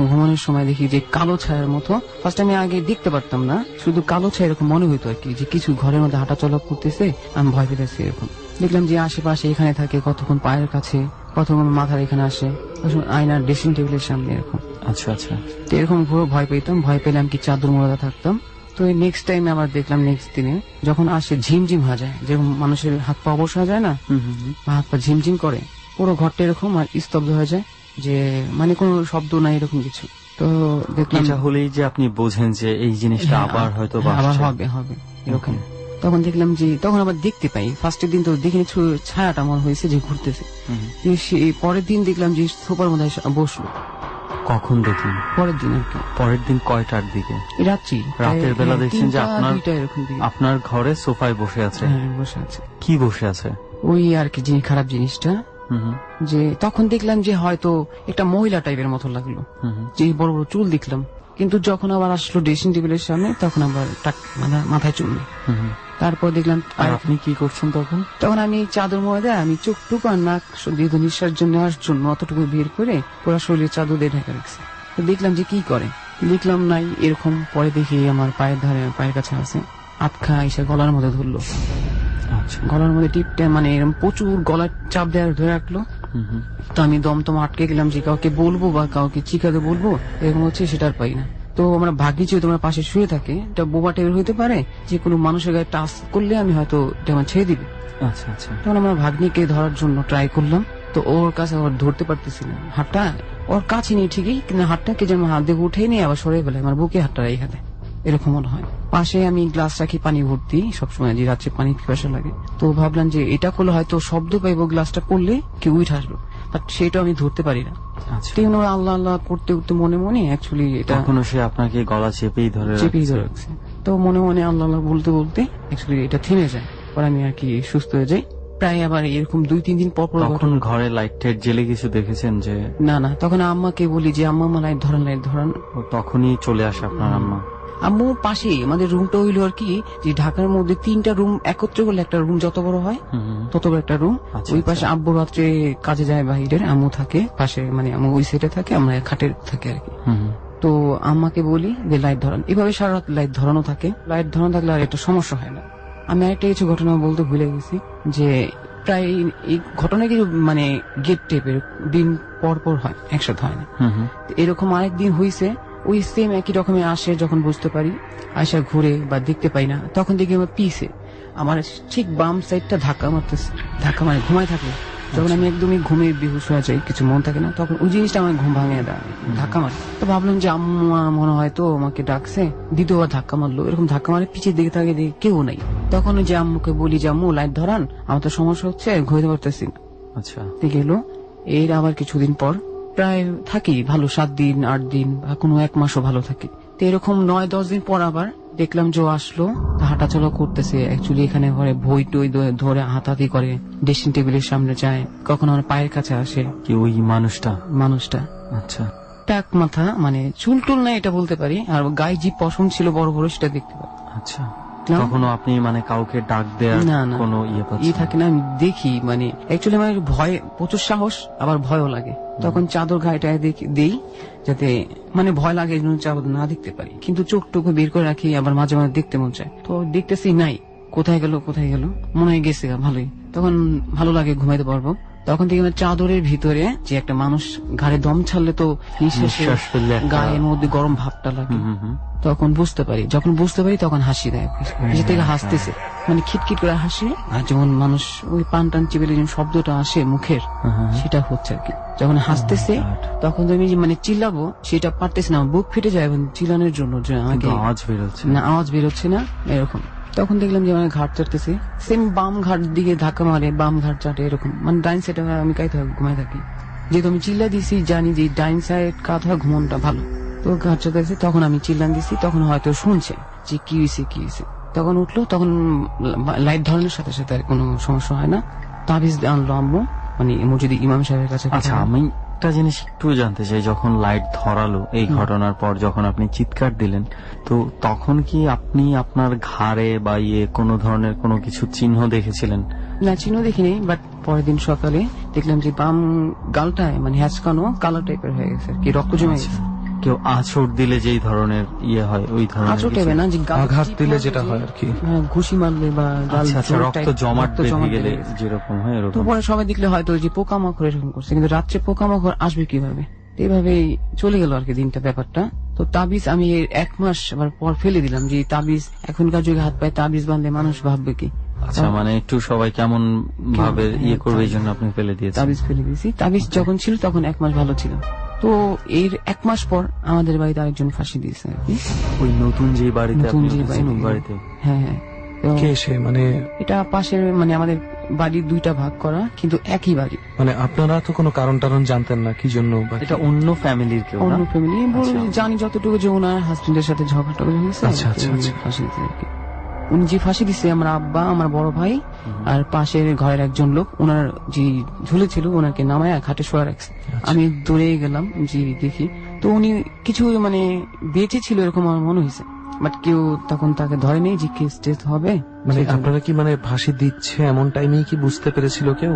ঘুমানোর সময় দেখি যে কালো ছায়ার মতো, ফার্স্ট আমি আগে দেখতে পারতাম না, শুধু কালো ছায়া এরকম মনে হইতো আর কি, যে কিছু ঘরের মধ্যে হাঁটা চলা করতেছে, আমি ভয় পেতেছি এরকম। দেখলাম যে আশেপাশে এখানে থাকে, কতক্ষণ পায়ের কাছে, কতক্ষণ মাথার এখানে আসে, আয়নার ড্রেসিং টেবিলের সামনে এরকম। আচ্ছা আচ্ছা। তো এরকম পুরো ভয় পেতাম, ভয় পেলাম কি চাদর মোড়া থাকতাম। তো নেক্সট টাইম আবার দেখলাম নেক্সট দিনে যখন আসে ঝিমঝিম হয়ে যায়, যেরকম মানুষের হাত পা অবশ হয়ে যায় না, হাত পা ঝিমঝিম করে, পুরো ঘরটা এরকম আর স্তব্ধ হয়ে যায়, যে মানে কোনো শব্দ নাই এরকম কিছু। তো দেখলাম এটা হলেই যে আপনি বোঝেন যে এই জিনিসটা আবার হয়তো আবার হবে এরকম। তখন দেখলাম যে তখন আবার দেখতে পাই, ফার্স্টের দিন তো দেখিনি ছায়াটা মনে হয়েছে যে ঘুরতেছে। পরের দিন দেখলাম যে সোফার মধ্যে বসলো। কখন দেখলেন? পরের দিন আর কি। পরের দিন কয়টার দিকে? রাত্রি, রাতের বেলা দেখছেন যে আপনার ঘরে সোফায় বসে আছে? বসে আছে। কি বসে আছে? ওই আর কি খারাপ জিনিসটা, যে তখন দেখলাম যে হয়তো একটা মহিলা টাইপের মতো লাগলো, যে বড় বড় চুল দেখলাম। কিন্তু যখন আবার আসলো ড্রেসিং টেবিলের সামনে তখন আবার মাথায় চুল নেই। তারপর দেখলাম। আর আপনি কি করছেন তখন? তখন আমি চাদর মোড়া দেয়, আমি চোখ টুকু আর নাক যেহেতু নিঃশ্বাস নেওয়ার জন্য অতটুকু বের করে পুরো শরীরে চাদর দিয়ে ঢেকে রাখছে। তো দেখলাম যে কি করে, দেখলাম নাই এরকম। পরে দেখি আমার পায়ের কাছে আছে, আটখা এসে গলার মধ্যে ধরলো। গলার মধ্যে টিপটা মানে এরকম প্রচুর গলার চাপ দেওয়ার ধরে রাখলো। তো আমি দমদম আটকে গেলাম যে কাউকে বলবো বা কাউকে চিকাতে বলবো, এরকম হচ্ছে, সেটার পাই না। তো আমরা ভাগ্যি যে তোমার পাশে শুয়ে থাকে, এটা বোবা টেবিল হইতে পারে, যে কোনো মানুষের গায়ে টাচ করলে আমি হয়তো এটা আমার ছেড়ে দিবে। আচ্ছা আচ্ছা। তখন আমরা ভাগ্নিকে ধরার জন্য ট্রাই করলাম, তো ওর কাছে আবার ধরতে পারতেছি না। হাতটা ওর কাছে নেই ঠিকই, কিন্তু হাতটা কে যেন হাত দিয়ে উঠে নিয়ে আবার সরে ফেলে আমার বুকে হাতটা রেখে দেয়, এরকম মনে হয়। পাশে আমি গ্লাস রাখি পানি ভর্তি সবসময়, যে রাত্রে পানি পিপাসা লাগে। তো ভাবলাম যে এটা করলে হয়তো শব্দ পাইবো, গ্লাসটা পড়লে কেউ উঠে আসবো, বাট সেটা আমি ধরতে পারি না। আল্লাহ আল্লাহ করতে করতে মনে মনে অ্যাকচুয়ালি এটা এখনো সে আপনাকে গলা চেপেই ধরে রাখছে। তো মনে মনে আল্লাহ আল্লাহ বলতে বলতে অ্যাকচুয়ালি এটা থেমে যায়, পরে আমি আর কি সুস্থ হয়ে যাই। প্রায় আবার এরকম 2-3 দিন পর তখন ঘরে লাইট টাইট জেলে কিছু দেখেছেন? যে না, তখন আম্মাকে বলি যে আম্মা লাইট ধরান। তখনই চলে আসে আপনার আম্মা? আম্মু পাশে আমাদের রুমটা হইলো আর কি, যে ঢাকার মধ্যে 3টা রুম একত্রে করলে একটা রুম যত বড় হয় তত বড় একটা রুম। ওই পাশে আব্বু রাত্রে কাজে যায় বাহিরের, আম্মু থাকে পাশে, মানে আম্মু ওই সাইডে থাকে, আমরা খাটের থাকি আর কি। তো আম্মাকে বলি যে লাইট ধরান, এভাবে সারা রাত লাইট ধরানো থাকে। লাইট ধরানো থাকলে আর একটা সমস্যা হয় না। আমি আরেকটা কিছু ঘটনা বলতে ভুলে গেছি, যে প্রায় এই ঘটনা কিছু মানে গেট টেপের দিন পর হয়, একসাথে হয় না। এরকম আরেকদিন হয়েছে, ওই সেম একই রকমের আসে, যখন বুঝতে পারি আসা ঘুরে বা দেখতে পাই না, তখন দেখি আমার পিছে আমার ঠিক বাম সাইডটা ধাক্কা মারতেছে। ধাক্কা মানে ঘুমায় থাকে, যখন আমি একদমই ঘুমে বেহুশ হয়ে যাই, কিছু মন থাকে না, তখন ওই জিনিসটা আমার ঘুম ভাঙে দেয়, ধাক্কা মারে। তো ভাবলাম যে আম্মা মনে হয় তো আমাকে ডাকছে, দ্বিতীয়বার ধাক্কা মারলো। এরকম ধাক্কা মারে পিছিয়ে দিকে থাকে, দেখি কেউ নাই। তখন যে আম্মুকে বলি যে আম্মু লাইট ধরান, আমার তো সমস্যা হচ্ছে, ঘুরতে পারতেছি না। আচ্ছা, গেল। এর আবার কিছুদিন পর প্রায় থাকি ভালো, 7 দিন 8 দিন বা কোনো 1 মাসও ভালো থাকে। তো এরকম 9-10 দিন পর আবার দেখলাম যে আসলো, হাঁটাচলা করতেছে। অ্যাকচুয়ালি এখানে ঘরে বই টই ধরে হাতাহাতি করে, ড্রেসিং টেবিলের সামনে যায়, কখনো আমার পায়ের কাছে আসে। কি ওই মানুষটা? আচ্ছা, টাক মাথা, মানে চুল টুল নাই এটা বলতে পারি, আর গায়ে যে পশম ছিল বড় বড় সেটা দেখতে পারি। আচ্ছা, দেখলাম কখনো আপনি মানে কাউকে ডাক দেওয়ার না না কোনো ইয়ে ই পাচ্ছেন? থাকে না, আমি দেখি মানে অ্যাকচুয়ালি আমার ভয়, প্রচুর সাহস আবার ভয়ও লাগে। তখন চাদর গায়েটা দেই যাতে মানে ভয় লাগে যেন চাদর না দেখতে পারি, কিন্তু চোখ টুকু বের করে রাখি, আবার মাঝে মাঝে দেখতে মন চায়। তো দেখতেছি নাই, কোথায় গেল মনে হয় গেছে ভালোই, তখন ভালো লাগে, ঘুমাইতে পারবো। তখন থেকে আমার চাদরের ভিতরে যে একটা মানুষ ঘাড়ে দম ছাড়লে তো নিঃশ্বাস ফেললে একটা- গায়ের মধ্যে গরম ভাবটা লাগে, তখন বুঝতে পারি। যখন বুঝতে পারি তখন হাসি দেয়, নিজে থেকে হাসতেছে, মানে খিটখিট করে হাসি। আর যখন মানুষ ওই পান টান চিপে যে শব্দটা আসে মুখের, সেটা হচ্ছে আর কি। যখন হাসতেছে তখন আমি যে মানে চিল্লাবো সেটা পারতেছি না, বুক ফেটে যায় এবং চিল্লানোর জন্য যে আমাকে আওয়াজ বেরোচ্ছে না, আওয়াজ বেরোচ্ছে না এরকম। তখন দেখলাম যে আমার ঘাট চাটতেছে, সেম বাম ঘাট দিকে ধাক্কা মারে, বাম ঘাট চাটে এরকম, মানে ডাইন সাইডে আমি ঘুমাই থাকি, যেহেতু আমি চিল্লা দিছি, জানি যে ডাইন সাইড কাঁথা ঘুমনটা ভালো। তো ঘাট চাটাইছে, তখন আমি চিল্লান দিছি, তখন হয়তো শুনছে যে কি হয়েছে। তখন উঠলো, তখন লাইট ধরানোর সাথে সাথে আর কোনো সমস্যা হয় না। তাবিজ আনলো আম্মু, মানে যদি ইমাম সাহেবের কাছে। আচ্ছা, আমি একটা জিনিস একটু জানতে চাই, যখন লাইট ধরালো এই ঘটনার পর, যখন আপনি চিৎকার দিলেন, তো তখন কি আপনি আপনার ঘাড়ে বা কোনো ধরনের কোনো কিছু চিহ্ন দেখেছিলেন? না, চিহ্ন দেখিনি, বাট পরের দিন সকালে দেখলাম যে বাম গালটায় মানে হ্যাঁচকানো কালো টাইপের হয়ে গেছে আর কি, রক্ত জমে গেছে। কেউ আঁচড় দিলে যেই ধরনের হয় ওই ধরনের আঁচড় কিছু? টাইপের না, যে আঘাত দিলে যেটা হয় আর কি, ঘুষি মারলে বা গাল আচ্ছা, রক্ত জমাট বেঁধে গেলে যেরকম হয় তো এরকম। পরে সবাই দেখলে হয়তো যে পোকামাকড় এরকম করছে, কিন্তু রাত্রে পোকামাকড় আসবে কিভাবে, এইভাবেই চলে গেল আর কি দিনটা, ব্যাপারটা। তো তাবিজ আমি 1 মাস আবার পর ফেলে দিলাম, যে তাবিজ এখনকার যুগে হাত পায়ে তাবিজ বাঁধলে মানুষ ভাববে কি। আচ্ছা, মানে একটু সবাই কেমন ভাবে করবে, এই জন্য আপনি ফেলে দিয়েছেন। তাবিজ ফেলে দিয়েছি। তাবিজ যখন ছিল তখন 1 মাস ভালো ছিল। তো এর 1 মাস পর আমাদের বাড়িতে আরেকজন ফাঁসি দিয়েছে আর কি। ওই নতুন যে বাড়িতে নতুন আপনি যে উঠেছেন, ওই বাড়িতে। বাড়িতে? হ্যাঁ। তো কে সে, মানে এটা পাশের, মানে আমাদের বাড়ি 2টা ভাগ করা, কিন্তু একই বাড়ি। মানে আপনারা তো কোনো কারণ টারণ জানতেন না কি জন্য? এটা অন্য ফ্যামিলির কেউ? অন্য ফ্যামিলি জানি যতটুকু, যে ওনার হাজবেন্ডের সাথে ঝগড়া হয়েছে। আচ্ছা। ফাঁসি দিতে আর কি। উনি যে ফাঁসি দিচ্ছে, আমার আব্বা, আমার বড় ভাই আর পাশের ঘরের একজন লোক, ওনার যে ঝুলেছিল ওনাকে নামায় খাটে শোয়া রাখছে। আমি দৌড়ে গেলাম, যে দেখি তো উনি কিছু মানে বেঁচে ছিল এরকম আমার মনে হয়েছে, বাট কেউ তখন তাকে ধরে নেই যে কেস টেস্ট হবে। মানে আপনারা কি মানে ফাঁসি দিচ্ছে এমন টাইমেই কি বুঝতে পেরেছিল কেউ?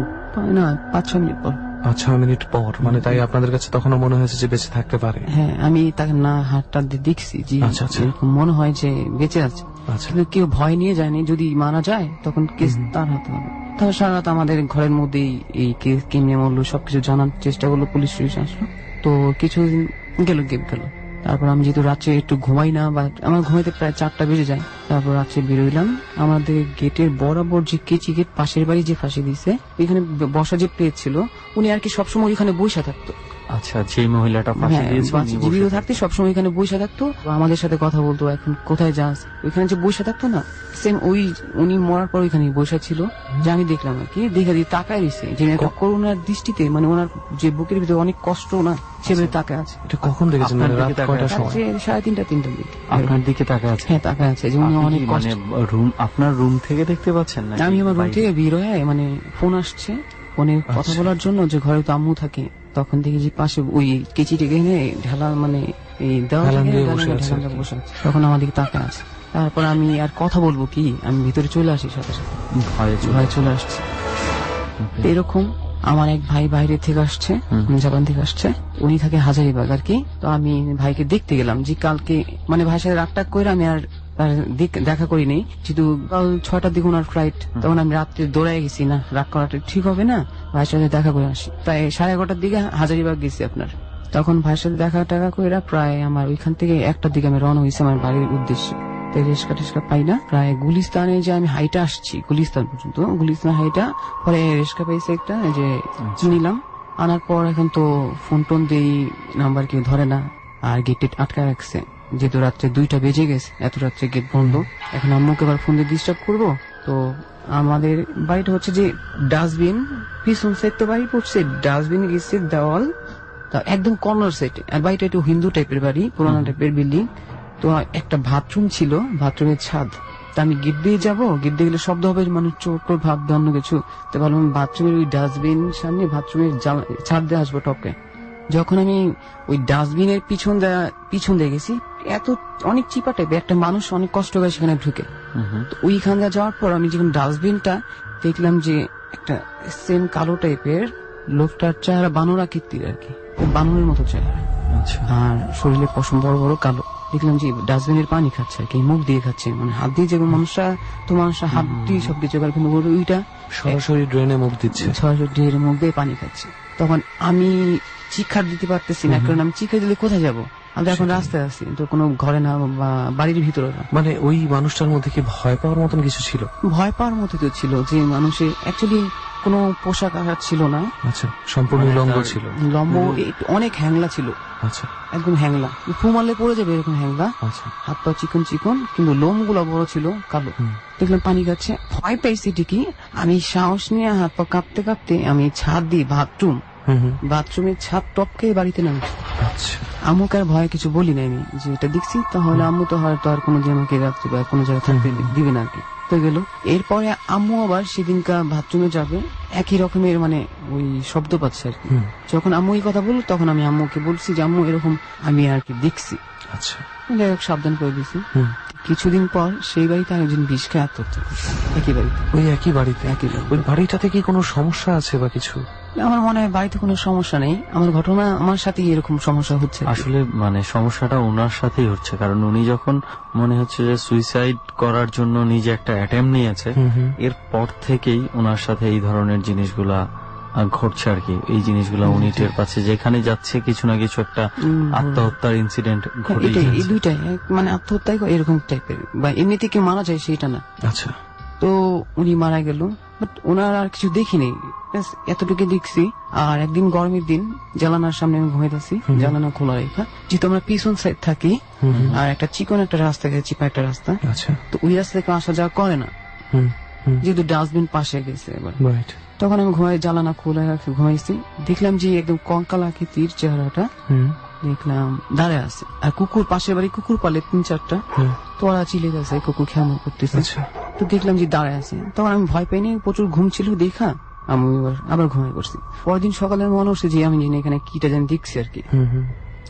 না, 5-6 মিনিট পর। 5-6 মিনিট পর, মানে তাই আপনাদের কাছে তখনও মনে হয়েছে যে বেঁচে থাকতে পারে? হ্যাঁ, আমি তাকে না হাতটা দিয়ে দেখছি যে এরকম মনে হয় যে বেঁচে আছে, কিন্তু কেউ ভয় নিয়ে যায়নি, যদি মারা যায় তখন কেস তার হাতে হবে। তারপর সারা রাত আমাদের ঘরের মধ্যেই এই কেস কেমনে মরলো সবকিছু জানার চেষ্টা করলো, পুলিশ আসলো। তো কিছুদিন গেল। তারপর আমি যেহেতু রাত্রে একটু ঘুমাই না, বা আমার ঘুমাইতে প্রায় 4টা বেজে যায়, তারপর রাত্রে বেরোইলাম। আমাদের গেটের বরাবর যে কেচি গেট, পাশের বাড়ি যে ফাঁসি দিছে, এখানে বসা যে প্লেট ছিল, উনি আর কি সবসময় এখানে বসে থাকতো। আচ্ছা, যে মহিলাটা ফাঁসি দিয়েছে জীবিত থাকতে সবসময় এখানে বসে থাকতো, আমাদের সাথে কথা বলতো, এখন কোথায় যাস, ওইখানে যে বসে থাকতো না, সেম ওই উনি মরার পর ওইখানে বসে ছিল। যে আমি দেখলাম আর কি, দেখে দিয়ে তাকায় রয়েছে, যে করুণার দৃষ্টিতে, মানে ওনার যে বুকের ভিতরে অনেক কষ্ট না, সেভাবে তাকায় আছে। এটা কখন দেখেছেন? রাত কয়টার সময়? 3:30-3টার দিকে। আপনার দিকে তাকায় আছে? হ্যাঁ, তাকায় আছে, যে উনি অনেক কষ্ট। রুম, আপনার রুম থেকে দেখতে পাচ্ছেন না? আমি আমার রুম থেকে বের হয়ে, মানে ফোন আসছে, ফোনে কথা বলার জন্য, যে ঘরে তো আম্মু থাকে, তখন থেকে যে পাশে ওই কেচি টেকে এনে ঢালা, মানে এই দেওয়া বসে আছে, তখন আমার দিকে তাকায় আছে। তারপর আমি আর কথা বলবো কি, আমি ভিতরে চলে আসি, সাথে সাথে ভয়ে চলে আসছে। এরকম আমার এক ভাই বাইরে থেকে আসছে, জাপান থেকে আসছে, উনি থাকে হাজারিবাগ আর কি। তো আমি ভাইকে দেখতে গেলাম, যে কালকে মানে ভাইয়ের সাথে রাগটাগ করে আমি আর দেখা করিনি, যেহেতু কাল 6টার দিকে ওনার ফ্লাইট, তখন আমি রাত্রে দৌড়ায় গেছি, না রাগ করাটা ঠিক হবে না, ভাইয়ের সাথে দেখা করে আসি। তাই 11:30টার দিকে হাজারিবাগ গেছি আপনার। তখন ভাইয়ের সাথে দেখা করে প্রায় আমার ওইখান থেকে 1টার দিকে আমি রওনা হয়েছি আমার বাড়ির উদ্দেশ্যে। রেস্কা টেস্কা পাই না, প্রায় গুলিস্তানে যে আমি হাইটা আসছি, গুলিস্তান পর্যন্ত, গুলিস্তান হাইটা পরে রেস্কা পাইছে একটা, যে নিলাম। আনার পর এখন তো ফোন টোন দেই, নাম্বার কেউ ধরে না, আর গেটে আটকা রাখছে, যেহেতু রাত্রে 2টা বেজে গেছে, এত রাত্রে গেট বন্ধ। এখন আম্মুকে আবার ফোন দিয়ে ডিস্টার্ব করবো। তো আমাদের বাড়িটা হচ্ছে যে ডাস্টবিন, পিছন সাইড তো বাড়ি পড়ছে, ডাস্টবিন গেছে দেওয়াল, একদম কর্নার সাইডে। আর বাড়িটা একটু হিন্দু টাইপের বাড়ি, পুরানো টাইপের বিল্ডিং। তো একটা বাথরুম ছিল, বাথরুমের ছাদ। তা আমি গেট দিয়ে যাবো, গেট দিয়ে গেলে শব্দ হবে, মানুষ চোট ভাববে অন্য কিছু। তো ভাবলাম বাথরুমের ওই ডাস্টবিন সামনে, বাথরুমের ছাদ দিয়ে আসবো টপকে। যখন আমি ওই ডাস্টবিনের পিছন দিয়ে গেছি, এত অনেক চিপা টাইপের একটা মানুষ অনেক কষ্ট করে সেখানে ঢুকে। তো ওইখানে যাওয়ার পর আমি যখন ডাস্টবিনটা দেখলাম যে একটা সেম কালো টাইপের, লোকটার চেহারা বানর আকৃতির আর কি, বানরের মতো চেহারা, আর শরীরে পশম বড় বড় কালো। দেখলাম যে ডাস্টবিনের পানি খাচ্ছে আর কি, মুখ দিয়ে খাচ্ছে, মানে হাত দিয়ে যেমন মানুষরা হাত দিয়ে সব কিছু করে, কিন্তু ওইটা সরাসরি ড্রেনে মুখ দিচ্ছে, সরাসরি ড্রেনের মুখ দিয়ে পানি খাচ্ছে। তখন আমি চিৎকার দিতে পারতেছি না, কারণ আমি চিৎকার দিলে কোথায় যাবো, আমি এখন রাস্তায় আছি, তো কোনো ঘরে না বা বাড়ির ভিতরে না। মানে ওই মানুষটার মধ্যে কি ভয় পাওয়ার মতন কিছু ছিল? ভয় পাওয়ার মতো তো ছিল, যে মানুষের অ্যাকচুয়ালি কোনো পোশাক আশাক ছিল না। আচ্ছা, সম্পূর্ণ উলঙ্গ ছিল, লম্ব, অনেক হ্যাংলা ছিল। আচ্ছা, একদম হ্যাংলা, ফু মারলে পড়ে যাবে এরকম হ্যাংলা। আচ্ছা, হাত পা চিকন চিকন, কিন্তু লোম গুলো বড় ছিল, কালো। দেখলাম পানি খাচ্ছে, ভয় পাইছি ঠিকই, আমি সাহস নিয়ে হাত পা কাঁপতে কাঁপতে আমি ছাদ দিয়ে বাথরুমের ছাদ টপকে বাড়িতে নামছি। আচ্ছা, আম্মুকে আর ভয় কিছু বলি না আমি, যে এটা দেখছি, তাহলে আম্মু তো হয়তো আর কোনো যে আমাকে রাখতে বা কোনো জায়গায় থাকতে দিবে না আর কি। তো গেল, এরপরে আম্মু আবার সেদিনকার বাথরুমে যাবে, একই রকমের মানে ওই শব্দ পাচ্ছে আর কি। যখন আম্মু এই কথা বলল, তখন আমি আম্মুকে বলছি যে আম্মু এরকম আমি আর কি দেখছি। আচ্ছা, যাই হোক সাবধান করে দিছি। কিছুদিন পর সেই বাড়িতে আরেকজন বিষ খেয়ে আত্মহত্যা করছে, একই বাড়িতে। ওই একই বাড়িতে? ওই বাড়িটাতে কি কোনো সমস্যা আছে বা কিছু? আমার মনে হয় বাড়িতে কোনো সমস্যা নেই, আমার ঘটনা আমার সাথেই এরকম সমস্যা হচ্ছে। আসলে মানে সমস্যাটা ওনার সাথেই হচ্ছে, কারণ উনি যখন মনে হচ্ছে যে সুইসাইড করার জন্য নিজে একটা অ্যাটেম্প নিয়েছে, এরপর থেকেই ওনার সাথে এই ধরনের জিনিসগুলা ঘটছে আর কি। এই জিনিসগুলা উনি টের পাচ্ছে, যেখানে যাচ্ছে কিছু না কিছু একটা আত্মহত্যার ইনসিডেন্ট ঘটে। এই দুইটাই মানে আত্মহত্যায় এরকম টাইপের, বা এমনিতে কি মারা যায় সেটা না। আচ্ছা, তো উনি মারা গেল, বাট ওনার আর কিছু দেখিনি, এতটুকু দেখছি। আর একদিন গরমের দিন জানালার সামনে আমি ঘুমাইতেছি, জানালা খোলা রেখা, যেহেতু আমরা পিছন সাইড থাকি, আর একটা চিকন একটা রাস্তা গেছে, চিপা একটা রাস্তা, তো ওই রাস্তা থেকে আসা যাওয়া করে না, যেহেতু ডাস্টবিন পাশে গেছে। এবার তখন আমি জানালা খোলা রাখি ঘুমাইছি, দেখলাম যে একদম কঙ্কাল আকৃতির চেহারাটা, দেখলাম দাঁড়ায় আছে। আর কুকুর, পাশের বাড়ি কুকুর পালে 3-4টা, তোরা চিলে গেছে, কুকুর খেয়াল করতেছে। তো দেখলাম যে দাঁড়ায় আছে, তখন আমি ভয় পাইনি, প্রচুর ঘুম ছিল দেখা আমি আবার ঘুমাই পড়ছি। পরদিন সকালে মনে হচ্ছে যে আমি জানি এখানে কিটা জানি দেখছি আর কি।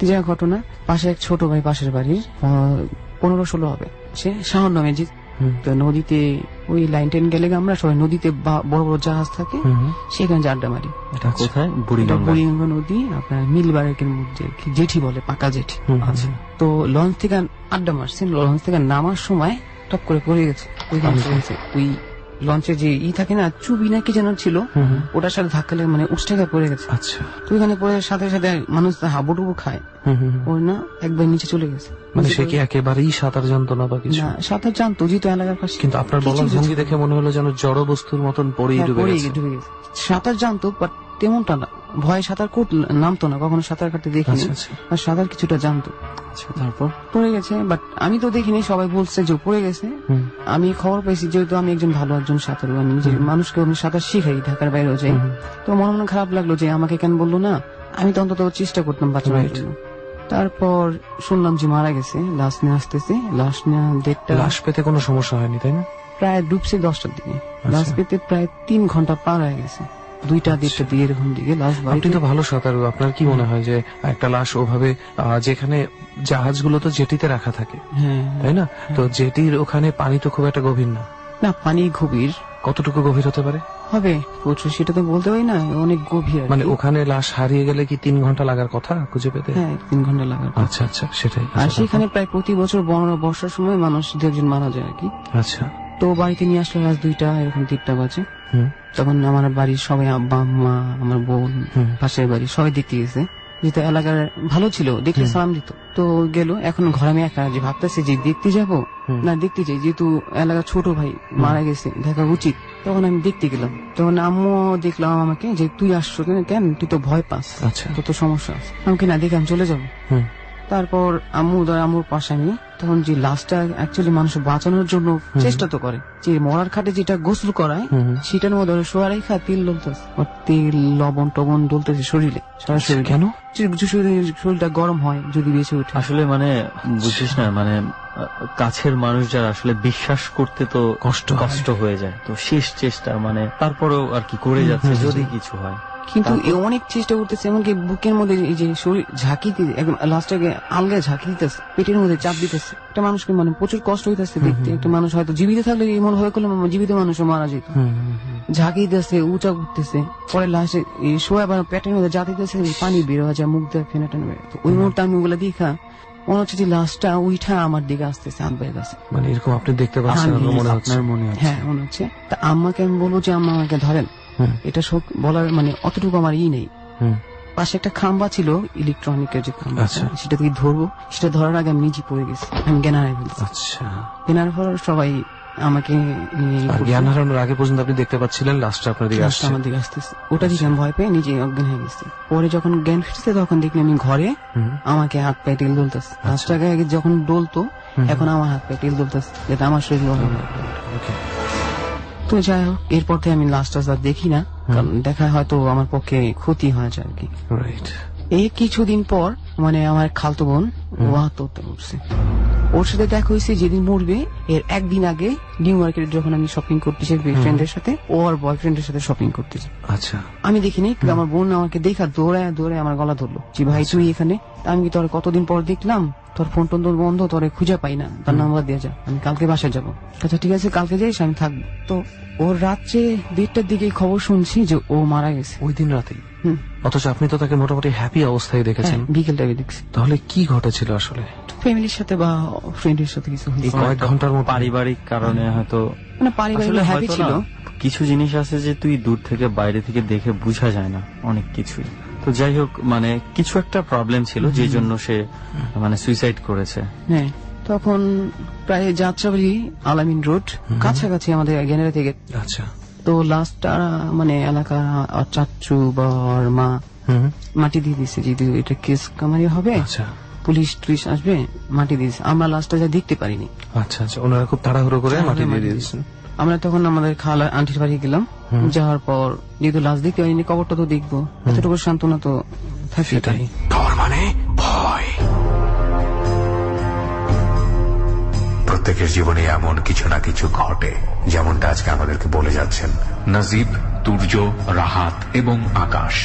যা ঘটনা, পাশে এক ছোট ভাই, পাশের বাড়ির 15-16 হবে, সে শাহর নামে, যে তো নদীতে ওই লাইন টেন গেলে আমরা সবাই নদীতে বড় বড় জাহাজ থাকে, সেখানে আড্ডা মারি। কোথায়? বুড়িগঙ্গা নদী, আপনার মিলবারেকের মধ্যে জেঠি বলে, পাকা জেঠি। তো লঞ্চ থেকে আড্ডা মারছেন, লঞ্চ থেকে নামার সময় টপ করে পড়ে গেছে। ওই লঞ্চে যে থাকে না, চুবি না কি যেন ছিল, ওটার সাথে ধাক্কা লেগে মানে উষ্টাকা পড়ে গেছে। আচ্ছা, তো ওইখানে পড়ে সাথে সাথে মানুষ হাবুডুবু খায়, ওই না একবার নিচে চলে গেছে। মানে সে কি একেবারেই সাঁতার জানতো না বা কিছু? না, সাঁতার জানতো, যেহেতু এলাকার পাশে। কিন্তু আপনার বলার ভঙ্গি দেখে মনে হলো যেন জড় বস্তুর মতন পড়েই ডুবে গেছে। সাঁতার জানতো, বাট তেমনটা না, ভয়ে সাঁতার নামতো না, কখনো সাঁতার কাটতে দেখিনি, আর সাঁতার কিছুটা জানতো। তারপর পড়ে গেছে, বাট আমি তো দেখিনি, সবাই বলছে যে পড়ে গেছে। আমি খবর পেয়েছি, যেহেতু আমি একজন ভালো একজন সাঁতারু, আমি নিজে মানুষকে আমি সাঁতার শিখাই, ঢাকার বাইরেও যাই, তো মনে মনে খারাপ লাগলো যে আমাকে কেন বললো না, আমি তো অন্তত চেষ্টা করতাম বাঁচানোর জন্য। তারপর শুনলাম যে মারা গেছে, লাশ নিয়ে আসতেছে, লাশ নিয়ে দেখতে, লাশ পেতে কোনো সমস্যা হয়নি তাই না? প্রায় ডুবছে 10টার দিকে, লাশ পেতে প্রায় 3 ঘন্টা পার হয়ে গেছে, 2টা-1:30 দিয়ে এরকম দিকে লাশ। আপনি তো ভালো সাঁতারু, আপনার কি মনে হয় যে একটা লাশ ওভাবে, যেখানে জাহাজগুলো তো জেটিতে রাখা থাকে, তাই না, তো জেটির ওখানে পানি তো খুব একটা গভীর না? না, পানি গভীর, কতটুকু গভীর হতে পারে? হবে প্রচুর, সেটা তো বলতে পারি না, অনেক গভীর। মানে ওখানে লাশ হারিয়ে গেলে কি 3 ঘন্টা লাগার কথা খুঁজে পেতে? হ্যাঁ, 3 ঘন্টা লাগার। আচ্ছা আচ্ছা, সেটাই। আর সেখানে প্রায় প্রতি বছর বর্ষার সময় মানুষ 2-1 মারা যায় আর কি। আচ্ছা, তো বাড়িতে নিয়ে আসলে রাত 2টা এরকম 3টা বাজে, তখন আমার বাড়ির সবাই, আব্বা আম্মা, আমার বোন, পাশের বাড়ি সবাই দেখতে গেছে, যেহেতু এলাকার ভালো ছিল, দেখলে সালাম দিত। তো গেল, এখন ঘরে আমি একা, যে ভাবতেছি যে দেখতে যাব না দেখতে যাই, যেহেতু এলাকার ছোট ভাই মারা গেছে, দেখা উচিত। তখন আমি দেখতে গেলাম, তখন আম্মু দেখলাম আমাকে যে তুই আসছো কেন, তুই তো ভয় পাস, তোর তো সমস্যা আছে। আমাকে না দেখে আমি চলে যাবো। তারপর আম্মুর পাশে আমি, তখন যে লাশটা অ্যাকচুয়ালি মানুষ বাঁচানোর জন্য চেষ্টা তো করে, যে মরার খাটে যেটা গোসল করায় সেটার মধ্যে শোয়া রেখা তেল ডলতেছে, তেল লবণ টবণ ডলতেছে শরীরে, সারা শরীর। কেন? শরীরটা গরম হয় যদি বেঁচে ওঠে। আসলে মানে বুঝছিস না, মানে কাছের মানুষ যারা, আসলে বিশ্বাস করতে তো কষ্ট হয়ে যায়, তো শেষ চেষ্টা, মানে তারপরেও আর কি করে যাচ্ছে, যদি কিছু হয়। কিন্তু এ অনেক চেষ্টা করতেছে, এমনকি বুকের মধ্যে এই যে শরীর ঝাঁকি দিয়ে একদম লাস্টে আলগায় ঝাঁকি দিতেছে, পেটের মধ্যে চাপ দিতেছে। একটা মানুষকে মানে প্রচুর কষ্ট হইতেছে দেখতে। একটা মানুষ হয়তো জীবিত থাকলে এমন হয়ে করলে জীবিত মানুষও মারা যেত। ঝাঁকি দিতেছে, উঁচা উঠতেছে, পরে লাস্টে শোয়া বা পেটের মধ্যে যা দিতেছে পানি বের হয়ে যায়, মুখ দিয়ে ফেনা টেনে বের। ওই মুহূর্তে আমি ওগুলো দেখা মনে হচ্ছে যে লাস্টটা উইঠা আমার দিকে আসতেছে, হাত বের কাছে। মানে এরকম আপনি দেখতে পাচ্ছেন মনে হচ্ছে? হ্যাঁ মনে হচ্ছে। তা আম্মাকে আমি বলবো যে আম্মা আমাকে ধরেন, এটা সব বলার মানে অতটুকু আমার নেই। পাশে একটা খাম্বা ছিল ইলেকট্রনিকের যে খাম্বা, সেটা থেকে ধরবো, সেটা ধরার আগে আমি নিজে পড়ে গেছি, আমি জ্ঞান হারাই ফেলছি। আচ্ছা, জ্ঞান হারার পর সবাই আমাকে জ্ঞান হারানোর আগে পর্যন্ত আপনি দেখতে পাচ্ছিলেন লাস্টে আপনার দিকে আসছে? আমার দিকে আসতেছে, ওটা দিকে আমি ভয় পেয়ে নিজে অজ্ঞান হয়ে গেছি। পরে যখন জ্ঞান ফিরছে তখন দেখলি আমি ঘরে আমাকে হাত পায়ে টেল দোলতেছে। লাস্ট আগে যখন ডলতো, এখন আমার হাত পায়ে টেল দোলতেছে, যেটা আমার শরীর তো যাই হোক। এরপর থেকে আমি লাস্ট আর দেখি না, কারণ দেখা হয়তো আমার পক্ষে ক্ষতি হয়ে যায় আর কি। এই কিছুদিন পর মানে আমার খালতো বোন ও আত্মহত্যা করছে। ওর সাথে দেখা হয়েছে যেদিন মরবে এর একদিন আগে নিউ মার্কেটে যখন আমি শপিং করতেছি ফ্রেন্ডের সাথে, ও আর বয়ফ্রেন্ডের সাথে শপিং করতেছে। আচ্ছা, আমি দেখিনি, কিন্তু আমার বোন আমাকে দেখা দৌড়ায় আমার গলা ধরলো যে ভাই তুই এখানে। আমি কি তোর কতদিন পর দেখলাম, তোর ফোন টোন বন্ধ, তোরে খুঁজে পাই না, তার নাম্বার দিয়ে যা, আমি কালকে বাসায় যাবো। আচ্ছা ঠিক আছে, কালকে যাইস, আমি থাকবো। তো ওর রাত্রে 1:30টার দিকে খবর শুনছি যে ও মারা গেছে ওই দিন রাতে। অথচ আপনি তো তাকে মোটামুটি হ্যাপি অবস্থায় দেখেছেন। বিকেল টাইমে দেখছি। তাহলে কি ঘটেছিল আসলে? ফ্যামিলির সাথে বা ফ্রেন্ডের সাথে কিছু কয়েক ঘন্টার মতো পারিবারিক কারণে হয়তো, মানে পারিবারিক হ্যাপি ছিল। কিছু জিনিস আছে যে তুই দূর থেকে বাইরে থেকে দেখে বোঝা যায় না অনেক কিছুই। তো যাই হোক, মানে কিছু একটা প্রবলেম ছিল যে জন্য সে মানে সুইসাইড করেছে। হ্যাঁ, তখন প্রায় যাত্রাবাড়ি আলামিন রোড কাছাকাছি আমাদের গ্যানারি থেকে। আচ্ছা, তো লাস্টটা মানে এলাকার চাচু বা মা মাটি দিয়ে দিচ্ছে যে এটা কেস কামারি হবে। আচ্ছা, পুলিশ টুলিশ আসবে, মাটি দিয়েছে। আমরা লাস্টটা যা দেখতে পারিনি। আচ্ছা আচ্ছা, ওনারা খুব তাড়াহুড়ো করে মাটি দিয়ে দিয়েছেন। আমরা তখন আমাদের খালা আন্টির বাড়ি গেলাম। যাওয়ার পর যেহেতু লাশ দেখতে পারিনি, কবরটা তো দেখবো, এতটুকু সান্ত্বনা তো থাকে। ডর মানে ভয়। প্রত্যেকের জীবনে এমন কিছু না কিছু ঘটে, যেমনটা আজকে আমাদেরকে বলে যাচ্ছেন নাজিব, তুর্য, রাহাত এবং আকাশ।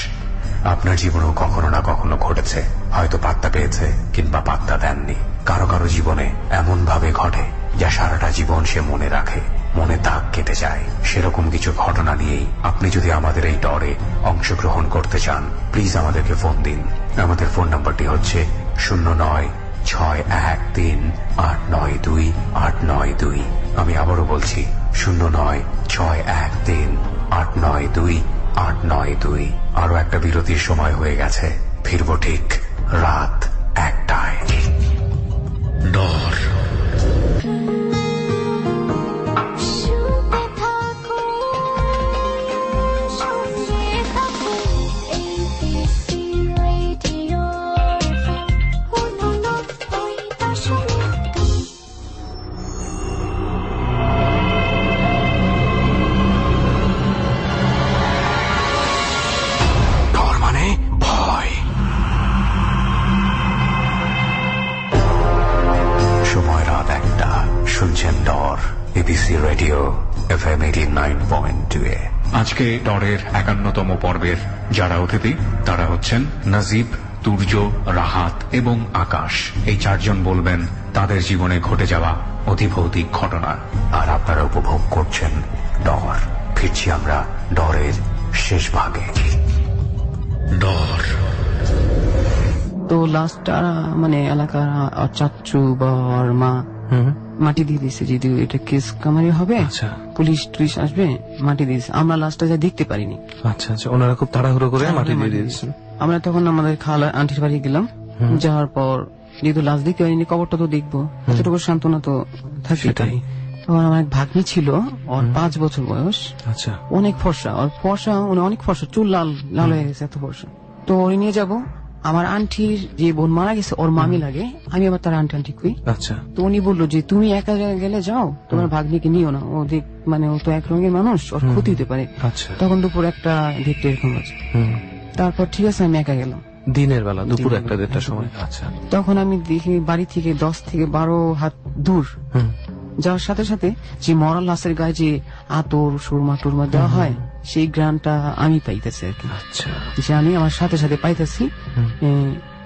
আপনার জীবনেও কখনো না কখনো ঘটেছে, হয়তো পাত্তা পেয়েছে কিংবা পাত্তা দেননি। কারো কারো জীবনে এমন ভাবে ঘটে যা সারাটা জীবন সে মনে রাখে, মনে দাগ কেটে যায়। সেরকম কিছু ঘটনা নিয়েই আপনি যদি আমাদের এই ডরে অংশগ্রহণ করতে চান, প্লিজ আমাদেরকে ফোন দিন। আমাদের ফোন নাম্বারটি হচ্ছে 09613892 আমি আবারও বলছি 09613892 আরো একটা বিরতির সময় হয়ে গেছে। ফিরবো ঠিক রাত 1টায়। ডর। ডর মানে ভয়। সময় রাত 1টা, শুনছেন ডর, এবিসি রেডিও FM 89.2 এ। আজকে ডরের 51তম পর্বের যারা অতিথি তারা হচ্ছেন নাজিব, তুর্য, রাহাত এবং আকাশ। এই চারজন বলবেন তাদের জীবনে ঘটে যাওয়া অতিভৌতিক ঘটনা। আর আপনারা উপভোগ করছেন ডর। ফিরছি আমরা ডরের শেষ ভাগে। ডর। তো লাস্টটা মানে এলাকার চাচু বা মা মাটি দিয়ে দিচ্ছে যে এটা কেস কামারি হবে। আচ্ছা, পুলিশ টুলিশ আসবে, মাটি দিয়েছে। আমরা লাস্টটা যা দেখতে পারিনি। আচ্ছা আচ্ছা, ওনারা খুব তাড়াহুড়ো করে মাটি দিয়ে দিয়েছেন। আমরা তখন আমাদের খালা আন্টির বাড়ি গেলাম। যাওয়ার পর যেহেতু লাশ দেখতে পারিনি, কবরটা তো দেখবো, এতটুকু সান্ত্বনা তো থাকে। তখন আমার এক ভাগ্নি ছিল, ওর 5 বছর বয়স। আচ্ছা, অনেক ফর্সা, ওর ফর্সা মানে অনেক ফর্সা, চুল লাল লাল হয়ে গেছে, এত ফর্সা। তো ওরে নিয়ে যাবো। আমার আন্টির যে বোন মারা গেছে ওর মামি লাগে, আমি আবার তার আন্টি কই। আচ্ছা, তো উনি বললো যে তুমি একা গেলে যাও, তোমার ভাগ্নিকে নিও না, ও দেখ মানে ও তো এক রঙের মানুষ, ওর ক্ষতি হতে পারে। আচ্ছা, তখন দুপুর 1টা 1:30 এরকম আছে। তারপর ঠিক আছে আমি একা গেলাম দিনের বেলা দুপুর 1টা-1:30টার সময়। আচ্ছা, তখন আমি দেখি বাড়ি থেকে 10 থেকে 12 হাত দূর যাওয়ার সাথে সাথে যে মরা লাশের গায়ে যে আতর সুরমা টুরমা দেওয়া হয়, সেই গ্রানটা আমি পাইতেছি আর কি। আচ্ছা, যে আমি আমার সাথে সাথে পাইতেছি।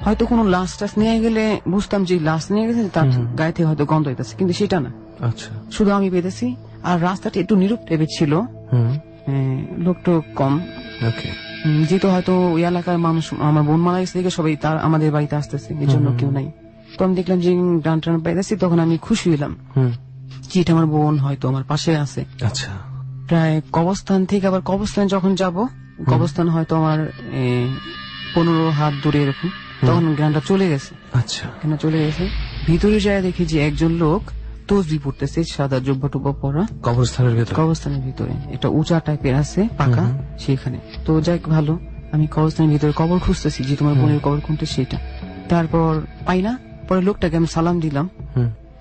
হয়তো কোনো লাশ টাস নিয়ে গেলে বুঝতাম যে লাশ নিয়ে গেছে, তার গায়ে থেকে হয়তো গন্ধ হইতেছে, কিন্তু সেটা না। আচ্ছা, শুধু আমি পেতেছি। আর রাস্তাটা একটু নিরূপ টাইপের ছিল, লোকটা কম। ওকে। যেহেতু হয়তো ওই এলাকার মানুষ, আমার বোন মারা গেছে থেকে সবাই তার আমাদের বাড়িতে আসতেছে, এই জন্য কেউ নাই। তো আমি দেখলাম যে গান টান পাইতেছি, তখন আমি খুশি হইলাম যে এটা আমার বোন হয়তো আমার পাশে আছে। আচ্ছা, প্রায় কবরস্থান থেকে আবার কবরস্থান যখন যাব, কবরস্থান হয়তো আমার 15 হাত দূরে এরকম, তখন গানটা চলে গেছে। আচ্ছা, গানটা চলে গেছে। ভিতরে যায় দেখি যে একজন লোক তসবিহ পড়তেছে, সাদা জুব্বা টুব্বা পরা, কবরস্থানের ভিতরে একটা উঁচা টাইপের আছে পাকা, সেখানে। তো যাক ভালো, আমি কবরস্থানের ভিতরে কবর খুঁজতেছি যে তোমার বোনের কবর কোনটা সেটা। তারপর পাই না, পরে লোকটাকে আমি সালাম দিলাম।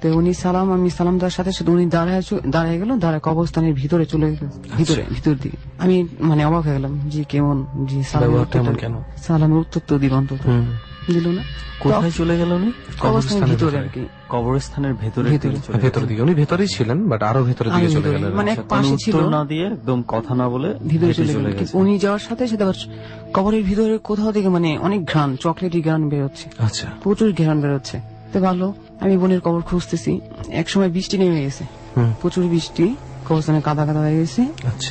তো উনি আমি সালাম দেওয়ার সাথে সাথে উনি দাঁড়ায় গেল, দাঁড়ায় কবরস্থানের ভিতরে চলে গেল, ভিতর দিকে। আমি মানে অবাক হয়ে গেলাম যে কেমন, যে সালামের উত্তর তো দিল, অন্তত দিল না। কোথায় চলে গেল উনি? কবরস্থানের ভিতরে আর কি। কবরস্থানের ভেতরে দিকে উনি ভেতরেই ছিলেন, বাট আরো ভেতরের দিকে চলে গেলেন। মানে এক পাশে ছিল না, দিয়ে একদম কথা না বলে ভিতরে চলে গেছে। উনি যাওয়ার সাথে সাথে কবরের ভিতরে কোথাও থেকে মানে অনেক ঘ্রাণ, চকলেটি ঘ্রাণ বেরোচ্ছে। আচ্ছা, প্রচুর ঘ্রাণ বেরোচ্ছে। তো ভালো, আমি বোনের কবর খুঁজতেছি। এক সময় বৃষ্টি নেমে গেছে, প্রচুর বৃষ্টি, কবরস্থানে কাদা কাদা হয়ে গেছে।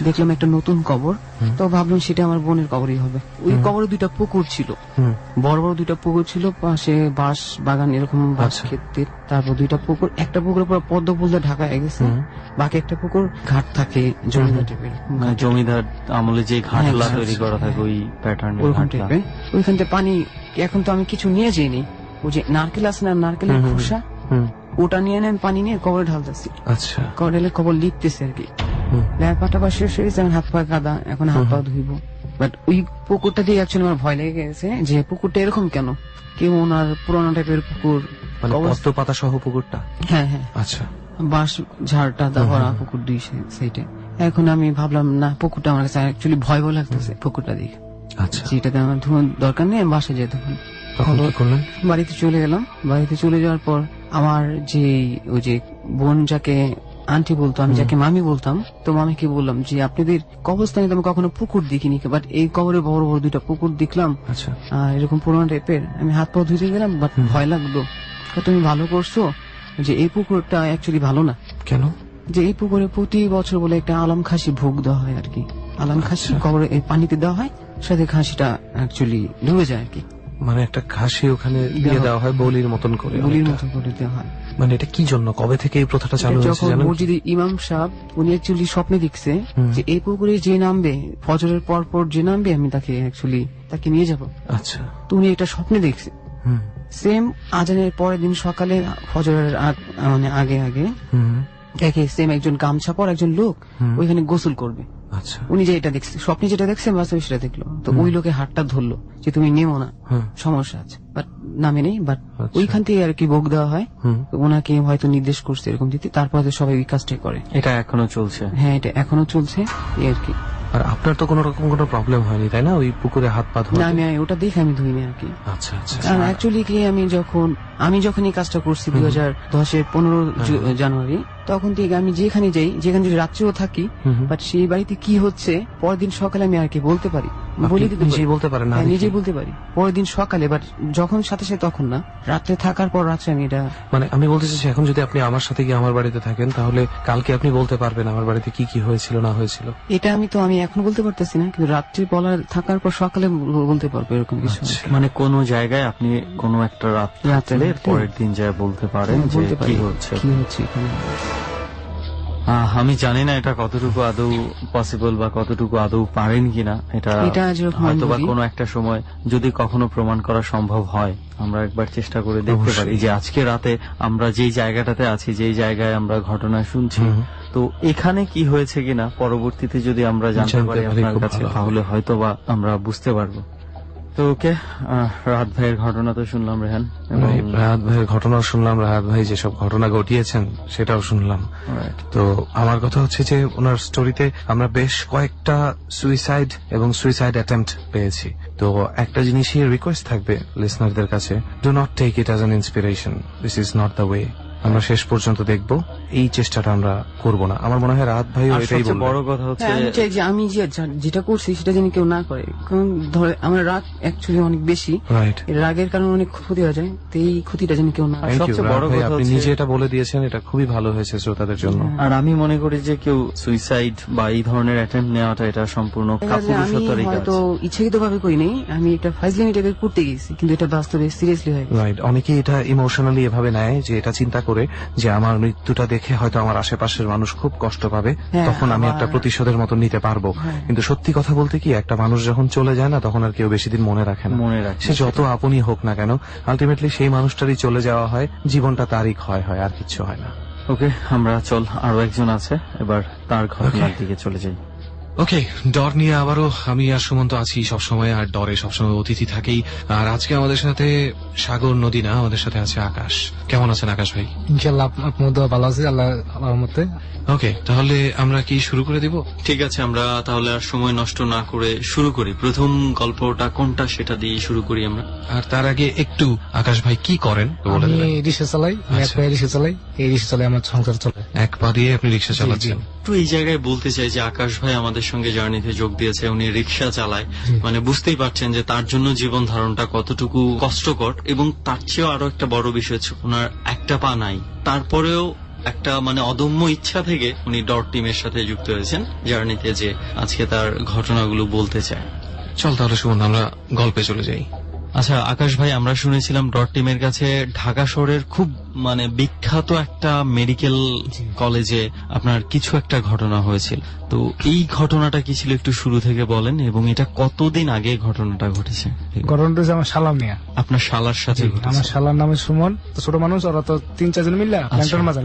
দেখলাম একটা নতুন কবর, তো ভাবলাম সেটা আমার বোনের কবরই হবে। ওই কবরে 2টা পুকুর ছিল, বড় বড় 2টা পুকুর ছিল, পাশে বাঁশ বাগান, এরকম বাঁশ ক্ষেতের। তারপর 2টা পুকুর, একটা পুকুরের পুরো পদ্ম ফুল দিয়ে ঢাকা হয়ে গেছে, বাকি একটা পুকুর ঘাট থাকে, জমিদার আমলে যে ঘাটলা তৈরি করা থাকে ওই প্যাটার্ন, ওইখান থেকে পানি। এখন তো আমি কিছু নিয়ে যাইনি, ওই যে নারকেল আছে না, নারকেলের খোসা, ওটা নিয়ে আমি পানি নিয়ে কবরে ঢালতেছি। আচ্ছা, কবরে কবর লিখতেছে আর কি। লেখাটা বা শেষ হয়ে গেছে, হাত পা কাদা, এখন হাত পা ধুইব। বাট ওই পুকুরটা দিয়ে অ্যাকচুয়ালি আমার ভয় লেগে গেছে যে পুকুরটা এরকম কেন, কেমন আর পুরোনো টাইপের পুকুর, পদ্ম পাতা সহ পুকুরটা। হ্যাঁ হ্যাঁ, আচ্ছা, বাঁশ ঝাড়টা ভরা পুকুর 2 সাইডে। এখন আমি ভাবলাম না, পুকুরটা আমার কাছে অ্যাকচুয়ালি ভয় লাগতেছে পুকুরটা দেখে। আচ্ছা, যেটাতে আমার ধোঁয়ার দরকার নেই, আমি বাসে যেতে হবে। বাড়িতে চলে গেলাম। বাড়িতে চলে যাওয়ার পর আমার যে ওই যে বোন যাকে আন্টি বলতো, আমি যাকে মামি বলতাম, তো মামিকে বললাম যে আপনাদের কবরস্থানে তো আমি কখনো পুকুর দেখিনি, বাট এই কবরে বড় বড় 2টা পুকুর দেখলাম, এরকম পুরোনো টাইপের। আমি হাত পা ধুতে গেলাম, বাট ভয় লাগলো। তুমি ভালো করছো যে এই পুকুরটা অ্যাকচুয়ালি ভালো না। কেন? যে এই পুকুরে প্রতি বছর বলে একটা আলাম খাসি ভোগ দেওয়া হয় আর কি। আলাম খাসি কবরে পানিতে দেওয়া হয়, সাথে খাসিটা অ্যাকচুয়ালি ডুবে যায় আর কি। মানে একটা খাসি ওখানে দিয়ে দেওয়া হয়, বলির মতন করে দেওয়া হয়। মানে এটা কি জন্য, কবে থেকে এই প্রথাটা চালু হয়েছে জানেন? মসজিদের ইমাম সাহেব উনি অ্যাকচুয়ালি স্বপ্নে দেখছে যে এই পুকুরে যে নামবে, ফজরের পর যে নামবে, আমি তাকে নিয়ে যাব। আচ্ছা, তো উনি এটা স্বপ্নে দেখছে। সেম আজানের পরের দিন সকালে, ফজরের মানে আগে দেখে সেম একজন গামছা পর একজন লোক ওইখানে গোসল করবে। আচ্ছা, উনি যে এটা দেখছে, স্বপ্নে যেটা দেখছে বাস্তবে সেটা দেখলো। তো ওই লোকে হাতটা ধরলো যে তুমি নেমো না, সমস্যা আছে, বাট নামে নেই। বাট ওইখান থেকে আর কি ভোগ দেওয়া হয়, ওনাকে হয়তো নির্দেশ করছে এরকম দিতে। তারপর সবাই ওই কাজটাই করে। এটা এখনো চলছে? হ্যাঁ, এটা এখনো চলছে আর কি। আর আপনার তো কোন রকম কোনো প্রবলেম হয়নি তাই না ওই পুকুরে হাত পা ধোয়া? না, আমি ওটা দেখে আমি ধুইনি আর কি। আচ্ছা আচ্ছা। অ্যাকচুয়ালি কি আমি যখন এই কাজটা করছি 2010-এর 15 জানুয়ারি, তখন থেকে আমি যেখানে যাই, যেখানে যদি রাত্রেও থাকি, বাট সেই বাড়িতে কি হচ্ছে পরের দিন সকালে আমি আর কি বলতে পারি, বলে দিতে নিজেই বলতে পারেন না? নিজেই বলতে পারি পরের দিন সকালে, বাট যখন সাথে সাথে তখন না, রাত্রে থাকার পর রাত্রে আমি এটা মানে আমি বলতে চাইছি, এখন যদি আপনি আমার সাথে গিয়ে আমার বাড়িতে থাকেন, তাহলে কালকে আপনি বলতে পারবেন আমার বাড়িতে কি কি হয়েছিল না হয়েছিল? এটা আমি এখন বলতে পারতেছি না, কিন্তু রাত্রে থাকার পর সকালে বলতে পারবো এরকম কিছু। মানে কোন জায়গায় আপনি কোন একটা রাত্রে পরের দিন যায় বলতে পারেন যে কি হচ্ছে। আমি জানি না এটা কতটুকু আদৌ পসিবল বা কতটুকু আদৌ পারেন কিনা। এটা হয়তো বা কোনো একটা সময় যদি কখনো প্রমাণ করা সম্ভব হয়, আমরা একবার চেষ্টা করে দেখতে পারি যে আজকে রাতে আমরা যেই জায়গাটাতে আছি, যেই জায়গায় আমরা ঘটনা শুনছি, তো এখানে কি হয়েছে কিনা পরবর্তীতে যদি আমরা জানতে পারি আপনার কাছে, তাহলে হয়তো বা আমরা বুঝতে পারবো। তো ওকে, রাহাত ভাইয়ের ঘটনা তো শুনলাম রেহান, এবং রাহাত ভাইয়ের ঘটনাও শুনলাম, রাহাত ভাই যেসব ঘটনা ঘটিয়েছেন সেটাও শুনলাম। তো আমার কথা হচ্ছে যে ওনার স্টোরিতে আমরা বেশ কয়েকটা সুইসাইড এবং সুইসাইড অ্যাটেম্পট পেয়েছি। তো একটা জিনিসই রিকোয়েস্ট থাকবে লিসনারদের কাছে, do not take it as an inspiration, this is not the way. আমরা শেষ পর্যন্ত দেখব, এই চেষ্টাটা আমরা করব না। আমার মনে হয় রাত ভাইও আর এটাই সবচেয়ে বড় বলবেন। কথা হচ্ছে হ্যাঁ, আমি চাই যে আমি যেটা করছি সেটা যেন কেউ না করে, কারণ ধরে আমার রাগ অ্যাকচুয়ালি অনেক বেশি, রাইট, এই রাগের কারণে অনেক ক্ষতি হয়ে যায়, তো এই ক্ষতিটা যেন কেউ না করে। থ্যাংক ইউ সবচেয়ে বড় কথা আপনি হচ্ছে- নিজে এটা বলে দিয়েছেন, এটা খুবই ভালো হয়েছে শ্রোতাদের জন্য। আর আমি মনে করি যে কেউ সুইসাইড বা এই ধরনের অ্যাটেম্প নেওয়াটা এটা সম্পূর্ণ আমি কাপুরুষতারই কাজ। হয়তো ইচ্ছাকৃত ভাবে করি নাই, আমি একটা ফাইজলামি টাইপের করতে গেছি, কিন্তু এটা বাস্তবে সিরিয়াসলি হয়। রাইট, অনেকে এটা ইমোশনালি এভাবে নেয় যে এটা চিন্তা করে যে আমার মৃত্যুটা দেখে হয়তো আমার আশেপাশের মানুষ খুব কষ্ট পাবে, হ্যাঁ, তখন আমি আবার- একটা প্রতিশোধের মতো নিতে পারবো। হ্যাঁ। কিন্তু সত্যি কথা বলতে কি, একটা মানুষ যখন চলে যায় না, তখন আর কেউ বেশি দিন মনে রাখে না। মনে রাখে সে যত আপনই হোক না কেন, আলটিমেটলি সেই মানুষটারই চলে যাওয়া হয়, জীবনটা তারই ক্ষয় হয়, আর কিছু হয় না। ওকে, আমরা চল, আরো একজন আছে, এবার তার ঘটনার দিকে চলে যাই। ওকে, ডর নিয়ে আবারও আমি আর সুমন্ত আছি সবসময়, আর ডরে সবসময় অতিথি থাকেই। আর আজকে আমাদের সাথে সাগর নদী না, আমাদের সাথে আছে আকাশ। কেমন আছেন আকাশ ভাই? ইনশাল্লাহ আপনার দোয়া ভালো আছে, আল্লাহ রহমতে। ওকে, তাহলে আমরা কি শুরু করে দিব? ঠিক আছে, আমরা তাহলে আর সময় নষ্ট না করে শুরু করি। প্রথম গল্পটা কোনটা সেটা দিয়ে শুরু করি আমরা। আর তার আগে একটু আকাশ ভাই কি করেন বলে আমি দেবেন? রিক্সা চালাই, আমি এক আচ্ছা। পায়ে রিক্সা চালাই, এই রিক্সা চালাই আমার সংসার চলে। এক পা দিয়ে আপনি রিক্সা চালাচ্ছেন? একটু এই জায়গায় বলতে চাই যে আকাশ ভাই আমাদের সঙ্গে জার্নিতে যোগ দিয়েছে, উনি রিক্সা চালায়, মানে বুঝতেই পারছেন যে তার জন্য জীবন ধারণটা কতটুকু কষ্টকর। এবং তার চেয়েও আরো একটা বড় বিষয় হচ্ছে ওনার একটা পা নাই, তারপরেও একটা মানে অদম্য ইচ্ছা থেকে উনি ডট টিমের সাথে যুক্ত হয়েছেন জার্নিতে, যে আজকে তার ঘটনাগুলো বলতে চায়। চল তাহলে সুমন, আমরা গল্পে চলে যাই। আচ্ছা আকাশ ভাই, আমরা শুনেছিলাম ডট টিমের কাছে ঢাকা শহরের খুব মানে বিখ্যাত একটা মেডিকেল কলেজে আপনার কিছু একটা ঘটনা হয়েছিল। তো এই ঘটনাটা কি ছিল একটু শুরু থেকে বলেন, এবং এটা কতদিন আগে ঘটনাটা ঘটেছে? ঘটনাটা হচ্ছে আমার শালা মিয়া, আপনার শালার সাথে ঘটেছে? আমার শালার নামে সুমন। তো ছোট মানুষ, ওরা তো 3-4 জন মিললা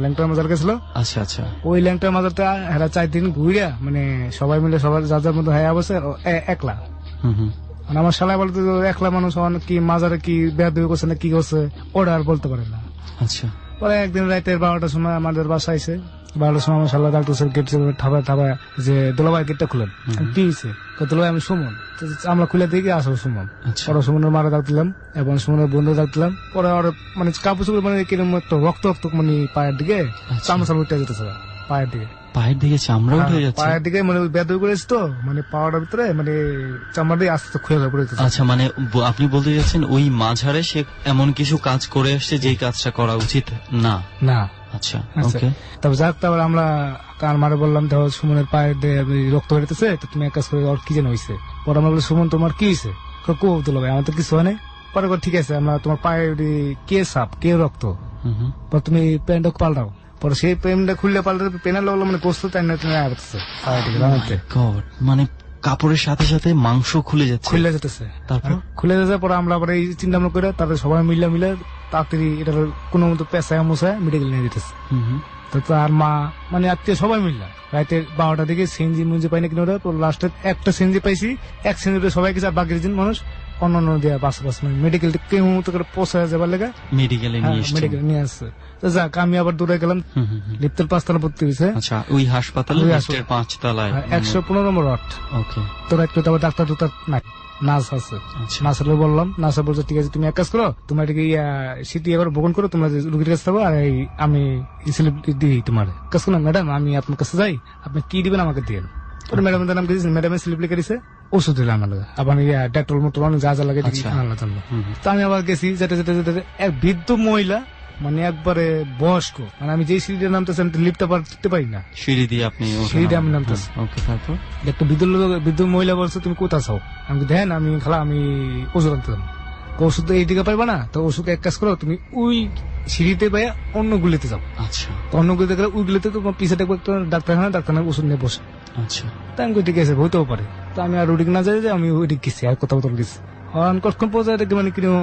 ল্যাংটার মাজার গেছিল। আচ্ছা আচ্ছা। ওই ল্যাংটার মাজারটা হেরা 4 দিন ঘুরিয়া, মানে সবাই মিলে সবার যার যার মতো হ্যাঁ বসে একলা। আর আমার শালা বলতে একলা মানুষ, কি মাজারে কি বেয়াদবি করছে না কি করছে ওরা আর বলতে পারে না। আচ্ছা। পরে একদিন রাতের 12টার সময় আমাদের বাসা আইসে, 12টার সময় আমার শালা ডাক্তার গেট ঠাবা যে দোলাভাই গেটটা খুলেন। কি হয়েছে? দোলাভাই আমি সুমন। আমরা খুলে দিয়ে আসবো সুমন। পরে সুমনের মারা ডাক দিলাম এবং সুমনের বন্ধু ডাক দিলাম। পরে ওর মানে কাপড় চোপড় মানে কিরকম একটা রক্ত রক্ত মানে পায়ের দিকে চামড়া উঠে যেতেছে পায়ের দিকে। পায়ের দিকে চামড়া উঠে যাচ্ছে? পায়ের দিকে মানে বেদবি করেছে তো, মানে পাওয়াটার ভিতরে মানে চামড়া দিয়ে আস্তে খুঁয়ে হয়ে পড়ে। আচ্ছা, মানে আপনি বলতে চাচ্ছেন ওই মাঝারে সে এমন কিছু কাজ করে আসছে যেই কাজটা করা উচিত না? না। আচ্ছা, ওকে। তারপর যাক, তারপর আমরা কার মারে বললাম, দেখো সুমনের পায়ের রক্ত বেরোতেছে, তো তুমি এক কাজ করে ওর কি যেন হয়েছে। পরে আমরা বলি, সুমন তোমার কি হয়েছে? কো তুলো ভাই, আমার তো কিছু হয় নাই। পরে ঠিক আছে, আমরা তোমার পায়ে কে সাপ কে রক্ত, পরে তুমি প্যান্টটা পাল্টাও। পরে সেই প্যান্টটা খুললে পাল্টাতে পেনাল লাগলো, মানে গোস্ত তাই না তুমি মানে কাপড়ের সাথে সাথে মাংস খুলে যেতেছে। তারপর খুলে যাচ্ছে। পরে আমরা আবার এই চিন্তা ভাবনা করে তাদের সবাই মিলে তাড়াতাড়ি এটা কোনো মতো পেঁচায় মশায় মেডিকেল নিয়ে যেতেছে। তো তার মা মানে আত্মীয় সবাই মিললাম রাতে 12টার দিকে সিএনজি মুঞ্জি পাইনি কিনা, লাস্টে একটা সিএনজি পাইছি, এক সিএনজি সবাই কিছু, আর বাকি মানুষ অন্য দেওয়া বাস মানে মেডিকেল কেউ মতো করে পৌঁছায় যাবার লেগে মেডিকেলে নিয়ে আসছে। তো যাক, আমি আবার দূরে গেলাম, লিফটের 5 তলা ভর্তি হয়েছে। আচ্ছা, ওই হাসপাতালে 5 তলায় 115 নম্বর ওয়ার্ড। ওকে। তোরা একটু তারপর ডাক্তার নাই, নার্স আছে। নার্সের বললাম, নার্সে বলছে ঠিক আছে তুমি এক কাজ করো, তোমার এটাকে সিটি এবার বহন করো, তোমরা রুগীর কাছে থাকো, আর আমি স্লিপ দিই তোমার কাজ করলাম। ম্যাডাম আমি আপনার কাছে যাই, আপনি কি দিবেন আমাকে দিয়ে। ম্যাডামের নাম দিয়েছেন, ম্যাডামের স্লিপ লিখে দিছে, ওষুধ দিলাম আমাদের, আবার ডেটল মোটল যা যা লাগে আনার জন্য। তো আমি আবার গেছি, যেতে যেতে যেতে এক বৃদ্ধ মহিলা, মানে একবারে বয়স্ক, মানে আমি যে সিঁড়িতে নামতেছি আমি লিফটটা পারতে পারি না, সিঁড়ি দিয়ে আপনি সিঁড়িতে আমি নামতেছি। একটা বৃদ্ধ মহিলা বলছে তুমি কোথায় চাও? আমি দেন আমি খালা আমি ওষুধ আনতে যাবো। ওষুধ তো এইদিকে পাইবা না, তো ওষুধ এক কাজ করো, তুমি ওই সিঁড়িতে পাই অন্য গুলিতে যাও। আচ্ছা। অন্য গুলিতে গেলে ওই গুলিতে তোমার পিছিয়ে দেখবো একটা ডাক্তারখানা ওষুধ নিয়ে বসে। আচ্ছা। তাই আমি ঠিক আছে হইতেও পারে। তো আমি আর ওদিক না যাই, যে আমি ওইদিক গেছি, আর কোথাও গেছি। কতক্ষণ পর্যায়ে দেখি মানে কিনো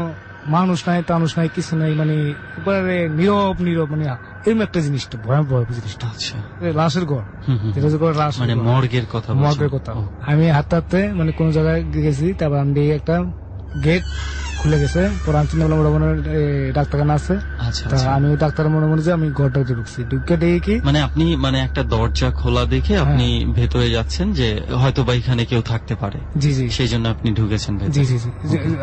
মানুষ নাই টানুষ নাই কিছু নাই, মানে একবারে নীরব মানে এরকম একটা জিনিসটা ভয়াবহ জিনিসটা। আচ্ছা। লাশের ঘর, মানে মর্গের কথা। আমি হাঁটতে হাঁটতে মানে কোন জায়গায় গেছি, তারপর আমি একটা গেট খুলে গেছে। পরে আমি চিন্তা করলাম ওটা মনে হয়, ডাক্তারখানা আছে। আচ্ছা, তা আচ্ছা। আমি ওই ডাক্তারের মনে মনে যে আমি ঘরটা ঢুকছি, ঢুকে দেখি কি মানে আপনি মানে একটা দরজা খোলা দেখে আপনি ভেতরে যাচ্ছেন যে হয়তো বা এখানে কেউ থাকতে পারে, জি জি সেই জন্য আপনি ঢুকেছেন জি ভেতরে। জি জি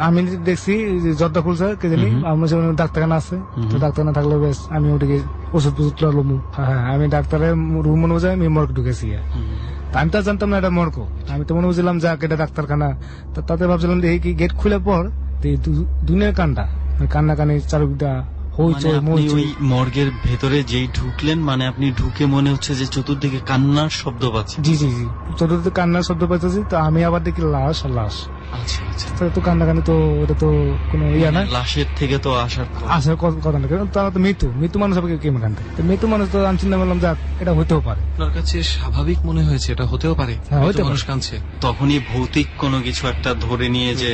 আমি দেখছি যে জর্দা খুলছে কে জানি, আমার সামনে ডাক্তারখানা আছে। তো ডাক্তারখানা থাকলে বেশ আমি ওটিকে ওষুধ ফষুধ লমু। হ্যাঁ আমি ডাক্তারের রুম মনে বুঝে আমি মর্গ ঢুকেছি। তা আমি তো জানতাম না এটা মর্গ, আমি তো মনে বুঝলাম যাক এটা ডাক্তারখানা। তো তাতে ভাবছিলাম যে কি গেট খুলে পর দুনিয়ার কান্না কানি চারুকটা মানে আপনি ওই মর্গের ভেতরে যেই ঢুকলেন, মানে আপনি ঢুকে মনে হচ্ছে যে চতুর্দিকে কান্নার শব্দ পাচ্ছেন। জি জি জি চতুর্দিকে কান্নার শব্দ পাইতেছি। তো আমি আবার দেখি লাশ আর লাশ। আচ্ছা আচ্ছা। তো কান্নাকানি তো এটা তো কোনো ইয়া না, লাশের থেকে তো আসার আসার কথা না, কারণ তারা তো মৃত্যু মানুষ হবে কেমন কান্দে। তো মৃত্যু মানুষ তো আমি চিন্তা করলাম যাক এটা হতেও পারে। আপনার কাছে স্বাভাবিক মনে হয়েছে এটা হতেও পারে, হ্যাঁ, হতে পারে। মানুষ কাঁদছে। তখনই ভৌতিক কোনো কিছু একটা ধরে নিয়ে যে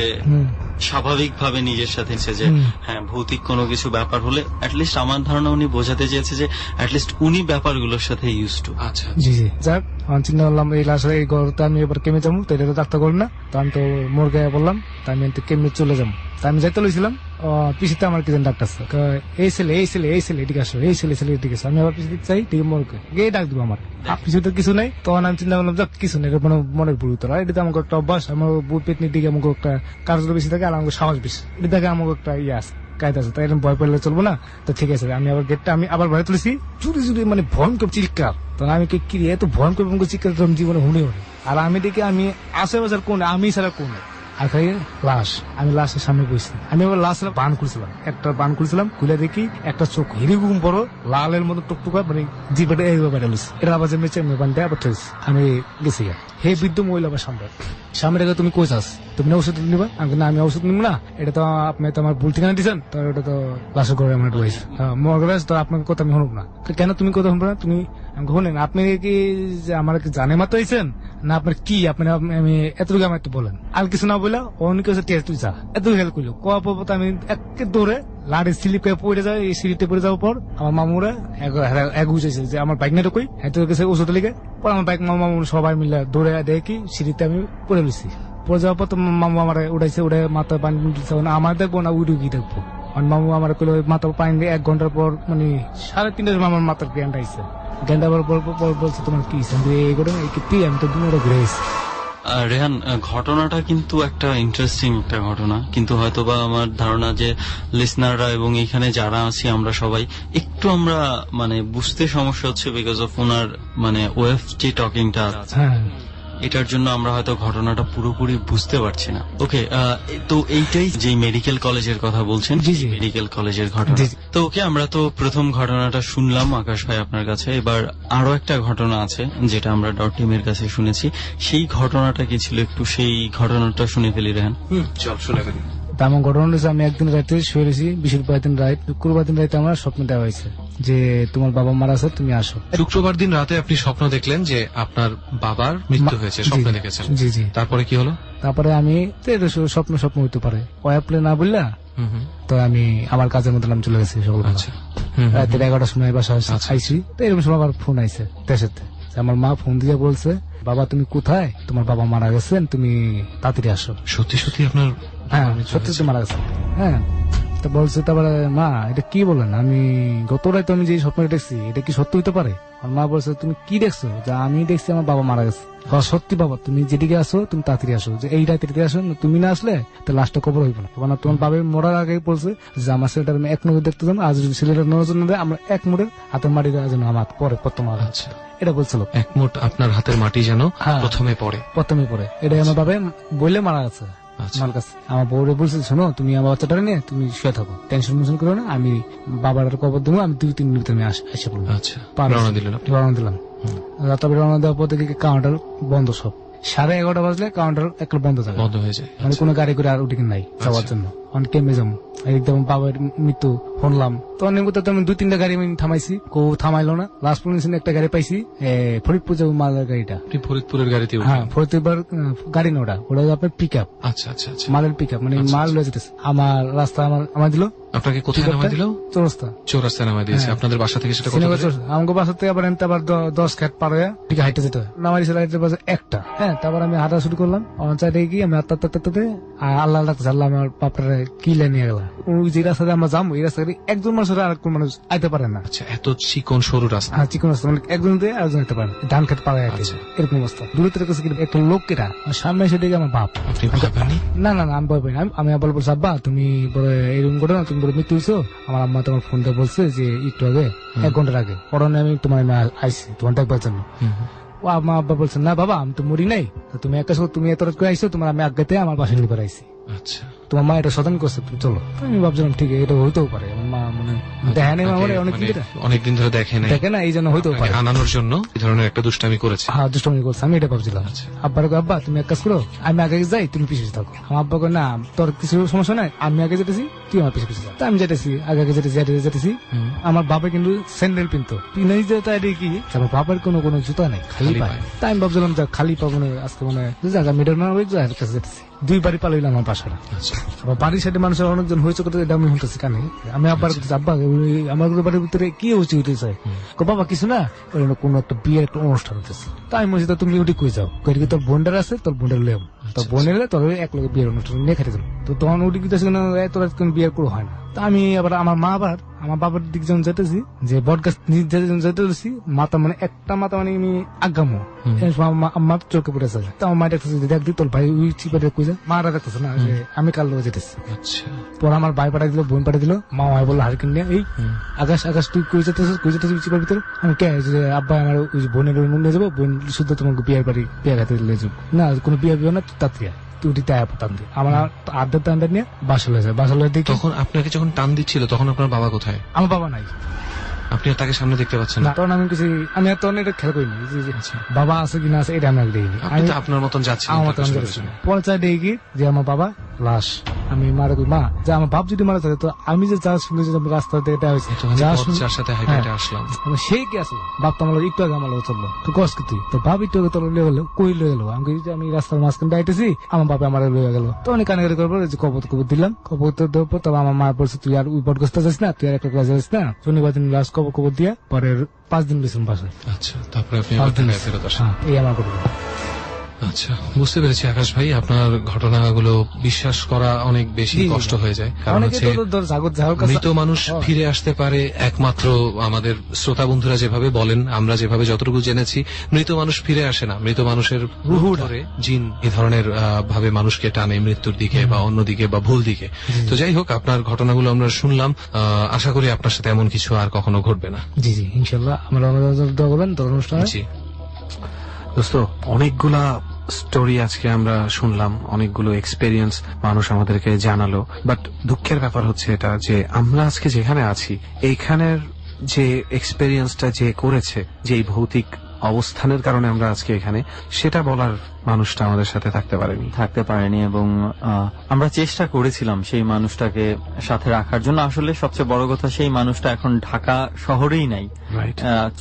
স্বাভাবিক ভাবে নিজের সাথে যে হ্যাঁ ভৌতিক কোনো কিছু ব্যাপার হলে অ্যাটলিস্ট আমার ধারণা উনি বোঝাতে চেয়েছে যে অ্যাটলিস্ট উনি ব্যাপারগুলোর সাথে ইউজ টু। আচ্ছা জি জি যাক আমি চিন্তা করলাম এই লাশ এই ঘরটা আমি এবার কেমে যাবো, তো এটা তো ডাক্তার করি না। তো আমি তো মোরগে বললাম তা আমি কেমনি চলে যাবো। তা আমি যাইতে লইছিলাম, পিছিয়ে আমার কিছু ডাক্তার এই ছেলে এদিকে আসো, এই ছেলে এদিকে আসো। আমি আবার পিছিয়ে চাই ঠিক মোরগে গিয়ে ডাক দিব আমার পিছনে কিছু নাই। তখন আমি চিন্তা করলাম যাক কিছু নেই, মানে মনের ভুল তোরা এটা আমাকে একটা অভ্যাস, আমার বুট পেটনির দিকে আমাকে একটা কার্য বেশি থাকে আর আমাকে সাহস বেশি, এটা দেখে আমাকে একটা ইয়ে আছে কায়দা আছে। তাই এরকম ভয় পেলে চলবো না। তো ঠিক আছে আমি আবার গেটটা আমি আবার ভয় তুলেছি, চুরি মানে ভয়ঙ্কর চিৎকার। তখন আমি কি এত ভয়ঙ্কর চিৎকার জীবনে শুনে আর আমি দেখি আমি আশেপাশের কোনে আমি ছাড়া কোনে আর খাই লাশ। আমি লাশের সামনে বসছি, আমি আবার লাশের বান খুলছিলাম, একটা বান খুলছিলাম, খুলে দেখি একটা চোখ হিরিগুম বড় লালের মতো টুকটুকা, মানে জিপাটা এইভাবে বেড়ালিস। এটা আবার মেচে বান দেয় আবার ঠেস। আমি গেছি হে বৃদ্ধ মহিলা আবার সামনে রেখে তুমি কই চাস, তুমি না ওষুধ নিবা? আমি ওষুধ নিব না, এটা তো আপনি তো আমার ভুল ঠিকানা দিচ্ছেন, তো এটা তো লাশের ঘরে আমার ঢুকাইছে মর্গে। তো আপনার কথা আমি শুনুক না, কেন তুমি কথা শুনবো না? তুমি শুনেন আপনি কি আমার কি জানে মাত্র হয়েছেন না আপনার কি আপনার আমি এতটুকু আমার একটু বলেন। আর কিছু না বললে অনেক তুই যা এত হেল্প করলো কোয়া পর আমি একে দৌড়ে লাড়ি স্লিপ করে পড়ে যায়। এই সিঁড়িতে পড়ে যাওয়ার পর আমার মামুরা এক বুঝেছে যে আমার বাইক না ঢুকই এত গেছে ওষুধ লিখে। পর আমার বাইক মামু সবাই মিলে দৌড়ে দেখি সিঁড়িতে আমি পড়ে লুছি। পড়ে যাওয়ার পর তো মামু আমার উঠাইছে, উঠে মাথায় পানি দিচ্ছে, আমার দেখবো না উঠে গিয়ে দেখবো। আমার মামু আমার মাথা পানি দিয়ে 1 ঘন্টার পর মানে 3:30টার সময় আমার মাথার জ্ঞানটা আইসে। জ্ঞানটা বলছে তোমার কি এই করে আমি তো দুনিয়াটা ঘুরে এসেছি। রেহান, ঘটনাটা কিন্তু একটা ইন্টারেস্টিং একটা ঘটনা, কিন্তু হয়তোবা আমার ধারণা যে লিসনাররা এবং এখানে যারা আছি আমরা সবাই একটু আমরা মানে বুঝতে সমস্যা হচ্ছে বিকজ অফ ওনার মানে ওএফটি টকিংটা, এটার জন্য আমরা হয়তো ঘটনাটা পুরোপুরি বুঝতে পারছি না। ওকে, তো এইটাই যে মেডিকেল কলেজের কথা বলছেন, মেডিকেল কলেজের ঘটনা। তো ওকে, আমরা তো প্রথম ঘটনাটা শুনলাম আকাশ ভাই আপনার কাছে, এবার আরো একটা ঘটনা আছে যেটা আমরা ডট টিমের কাছে শুনেছি। সেই ঘটনাটা কি ছিল একটু সেই ঘটনাটা শুনে ফেলি রেহান। চল শুনে ফেলি। আমার ঘটনা হচ্ছে আমি একদিন রাতে শুয়ে রয়েছি, শুক্রবার দিন রাতে আমার স্বপ্ন দেওয়া হয়েছে যে তোমার বাবা মারা আছে, তুমি আসো। শুক্রবার দিন রাতে আপনি স্বপ্ন দেখলেন যে আপনার বাবার মৃত্যু হয়েছে, স্বপ্ন দেখেছেন। জি জি। তারপরে কি হলো? তারপরে আমি স্বপ্ন হইতে পারে ওয়াইপলে না বললা, তো আমি আমার কাজের মধ্যে চলে গেছি সকালবেলা। রাতে 11টার সময় বাসা আইসি, তো এরকম সময় আবার ফোন আইছে দেশেতে। আমার মা ফোন দিয়ে বলছে বাবা তুমি কোথায়, তোমার বাবা মারা গেছেন, তুমি তাড়াতাড়ি আসো। সত্যি সত্যি আপনার? হ্যাঁ সত্যি সত্যি মারা গেছে। হ্যাঁ তো বলছে তারপরে মা এটা কি বলেন, আমি গত রাতে আমি যে স্বপ্ন দেখছি এটা কি সত্যি হইতে পারে? আমার মা বলছে তুমি কি দেখছো? যে আমি দেখছি আমার বাবা মারা গেছে। সত্যি বাবা তুমি যেদিকে আসো তুমি তাড়াতাড়ি আসো, যে এই রাতে আসো, তুমি না আসলে তো লাস্টটা কবর হইব না। মানে তোমার বাবা মরার আগে বলছে যে আমার ছেলেটা আমি 1 নজর দেখতে যাবো, আজ যদি ছেলেটা নজর না দেয় আমরা 1 মুঠের হাতের মাটি দেওয়া যেন আমার পরে প্রথম আছে এটা বলছিল। 1 মুঠ আপনার হাতের মাটি যেন প্রথমে পড়ে, এটাই আমার বাবা বললে মারা গেছে। আমার কাছে আমার বউরে বলছে শোনো তুমি আমার বাচ্চাটা নিয়ে তুমি শুয়ে থাকো, টেনশন মেনশন করো না, আমি বাবার কবর দেবো, আমি 2-3 মিনিট আমি এসে পড়বো। রওনা দিলাম। তবে রওনা দেওয়ার পর দেখি কাউন্টার বন্ধ সব। 11:30 বাজলে কাউন্টার একটু বন্ধ হয়ে যায়, মানে কোনো গাড়ি করে আর উঠে নাই যাওয়ার জন্য। অনেক কেমে যাবো একদম বাবার মৃত্যু শুনলাম, তো তো অনেক তো আমি 2-3টা গাড়ি আমি থামাইছি, কেউ থামাইলো না। লাস্ট পর্যন্ত একটা গাড়ি পাইছি, ফরিদপুর যাবো মালের গাড়িটা। আপনি ফরিদপুরের গাড়িতে হ্যাঁ, ফরিদপুর গাড়ি না, ওটা আপনার পিক আপ। আচ্ছা আচ্ছা আচ্ছা, মালের পিক আপ, মানে মাল লয়ে যেতেছে। আমার রাস্তা আমার দিল। আপনাকে কোথায় নামাই দিল? চৌরাস্তায় নামাই দিয়েছে। আপনাদের বাসা থেকে সেটা কত দূরে? আমাকে বাসা থেকে আবার 10 খেত পার হয়ে ঠিক হাইটে যেতে হয়। নামাই দিয়েছিল একটা। হ্যাঁ, তারপর আমি হাঁটা শুরু করলাম। আমার চাইতে কি আমি আত্মাতে আল্লাহ ডাকতে আল্লাহ আমার বাপরে কিলে নিয়ে গেল। ওই যে রাস্তাতে আমরা যাবো, এই রাস্তাতে একজন মানুষ আর কোন মানুষ আইতে পারে না। আচ্ছা, এত চিকন সরু রাস্তা? হ্যাঁ, চিকন রাস্তা, মানে একজন দিয়ে আরেকজন আইতে পারে, ধান খেত পাড়ায় এরকম অবস্থা। দূরে থেকে একটা লোক কেটা সামনে এসে দেখে আমার বাপ। আপনি ভয় পাননি? না, আমি ভয় পাই না। আমি আবার বলছি, আব্বা তুমি এরকম করো না, তুমি বলে মৃত্যু হয়েছো। আমার আম্মা তোমার ফোনটা বলছে যে একটু আগে 1 ঘন্টার আগে পরনে আমি তোমার আইসি তোমার দেখবার জন্য। ও আমার আব্বা বলছে, না বাবা আমি তো মরি নাই, তুমি একা তুমি এত রাত করে আইসো, তোমার আমি আজ্ঞাতে আমার বাসা নিয়ে করে আইসি। আচ্ছা, তোমার মা এটা সদান করছে, তুমি চলো। আমি ভাবছিলাম ঠিক এটা হইতেও পারে, আমার মা মানে দেখে নেই, আমার অনেকদিন ধরে দেখে না, এই জন্য হইতেও পারে। আনানোর জন্য এই ধরনের একটা দুষ্টামি করেছে। হ্যাঁ, দুষ্টামি করছে, আমি এটা ভাবছিলাম। আব্বার আব্বা তুমি এক কাজ করো, আমি আগে যাই, তুমি পিছিয়ে থাকো। আমার আব্বা কয় না, তোর কিছু সমস্যা নাই, আমি আগে যেতেছি, তুই আমার পিছিয়ে পিছিয়ে। আমি যেতেছি, আগে যেতেছি। আমার বাবা কিন্তু স্যান্ডেল পিনতো, পিনাই যে তাই কি আমার বাবার কোনো জুতা নেই, খালি পায়। তাই আমি ভাবছিলাম যে খালি পাবো না আজকে, মানে মিডল ম্যান হয়ে কাছে যেতেছি। 2 বাড়ি পালাইলাম আমার বাসাটা। আবার বাড়ির সাইডে মানুষের অনেকজন হয়েছে করতে, এটা আমি শুনতেছি কানে। আমি আব্বার আব্বা আমার বাড়ির ভিতরে কি হইতেছে? বাবা কিছু না, কোন একটা বিয়ের একটা অনুষ্ঠান হতেছে। তাই বলছি তুমি ওটি কই যাও, তোর বোনডার আছে, তোর বোনডার লেম, তোর বোনের তোর এক লোক বিয়ের অনুষ্ঠান নিয়ে খেতে যাবো। তো তখন ওটি কিতেছে তোর কোন বিয়ের কোনো হয় না। তা আমি আবার আমার বাবার দিক যখন যেতেছি, যে বট গাছ যেতেছি, মাথা মানে একটা মাথা মানে আমি আগামো আমার চোখে পড়েছে। তো আমার মা দেখতেছে, দেখ দি তোর ভাই ওই চিপারে কই যা, মারা দেখতেছে না যে আমি কাল লোক যেতেছি। আচ্ছা, পর আমার ভাই পাঠাই দিল, বোন পাঠাই দিল, মা ভাই বললো হারকিন নিয়ে, এই আকাশ তুই কই যেতেছিস চিপার ভিতরে? আমি কে আব্বা আমার ওই বোনের নিয়ে যাবো, বোন শুদ্ধ তোমাকে বিয়ের বাড়ি বিয়ে খাতে নিয়ে যাবো। না, কোনো বিয়ে না, তাড়াতাড়ি আমার আড্ডা নিয়ে বাসা লয়ে যায়। বাসা লয়ে দিই। তখন আপনাকে যখন টান দিচ্ছিল তখন আপনার বাবা কোথায়? আমার বাবা নাই। আপনি তাকে সামনে দেখতে পাচ্ছেন না? তখন আমি কিছু তখন এটা খেয়াল করিনি বাবা আছে কিনা আছে, এটা আমি দেখিনি। আমি আপনার মতন যাচ্ছি, পরে দেখি যে আমার বাবা লাশ। আমি মারা কই, মা যে আমার বাপ যদি মারা থাকে, তো আমি যে যা শুনলে যে রাস্তা দিয়ে এটা হয়েছে, যার সাথে হাইটে আসলাম, সে কি আসলো? বাপ তো আমার একটু আগে আমার চললো, তো কস কি তুই তো বাপ একটু আগে তোর লিয়ে গেলো, কই লিয়ে গেলো? আমি রাস্তার মাঝখানে আইতেছি, আমার বাপে আমার লিয়ে গেলো। তো অনেক কানাকারি করবো, কবর দিলাম। কবর দেওয়ার পর তবে আমার মা বলছে, তুই আর ওই বটগাছটা যাস না, তুই আর একটা ক্লাস যাস না। শনিবার দিন লাশ কবর দিয়া পরের 5 দিন বেশি বাসায়। আচ্ছা, তারপরে আপনি ফেরত আসেন। এই আমার কথা। আচ্ছা, বুঝতে পেরেছি আকাশ ভাই, আপনার ঘটনাগুলো বিশ্বাস করা অনেক বেশি কষ্ট হয়ে যায়। কারণ হচ্ছে মৃত মানুষ ফিরে আসতে পারে একমাত্র আমাদের শ্রোতা বন্ধুরা যেভাবে বলেন, আমরা যেভাবে যতটুকু জেনেছি, মৃত মানুষ ফিরে আসে না। মৃত মানুষের রুহু ধরে জিন এ ধরনের ভাবে মানুষকে টানে মৃত্যুর দিকে বা অন্যদিকে বা ভুল দিকে। তো যাই হোক, আপনার ঘটনাগুলো আমরা শুনলাম। আশা করি আপনার সাথে এমন কিছু আর কখনো ঘটবে না। জি জি, ইনশাল্লাহ। আমরা জি দোস্ত, অনেকগুলা স্টোরি আজকে আমরা শুনলাম, অনেকগুলো এক্সপেরিয়েন্স মানুষ আমাদেরকে জানালো। বাট দুঃখের ব্যাপার হচ্ছে এটা যে আমরা আজকে যেখানে আছি, এইখানের যে এক্সপেরিয়েন্সটা যে করেছে, যে এই ভৌতিক অবস্থানের কারণে আমরা আজকে এখানে, সেটা বলার মানুষটা আমাদের সাথে থাকতে পারেনি। এবং আমরা চেষ্টা করেছিলাম সেই মানুষটাকে সাথে রাখার জন্য। আসলে সবচেয়ে বড় কথা, সেই মানুষটা এখন ঢাকা শহরেই নাই।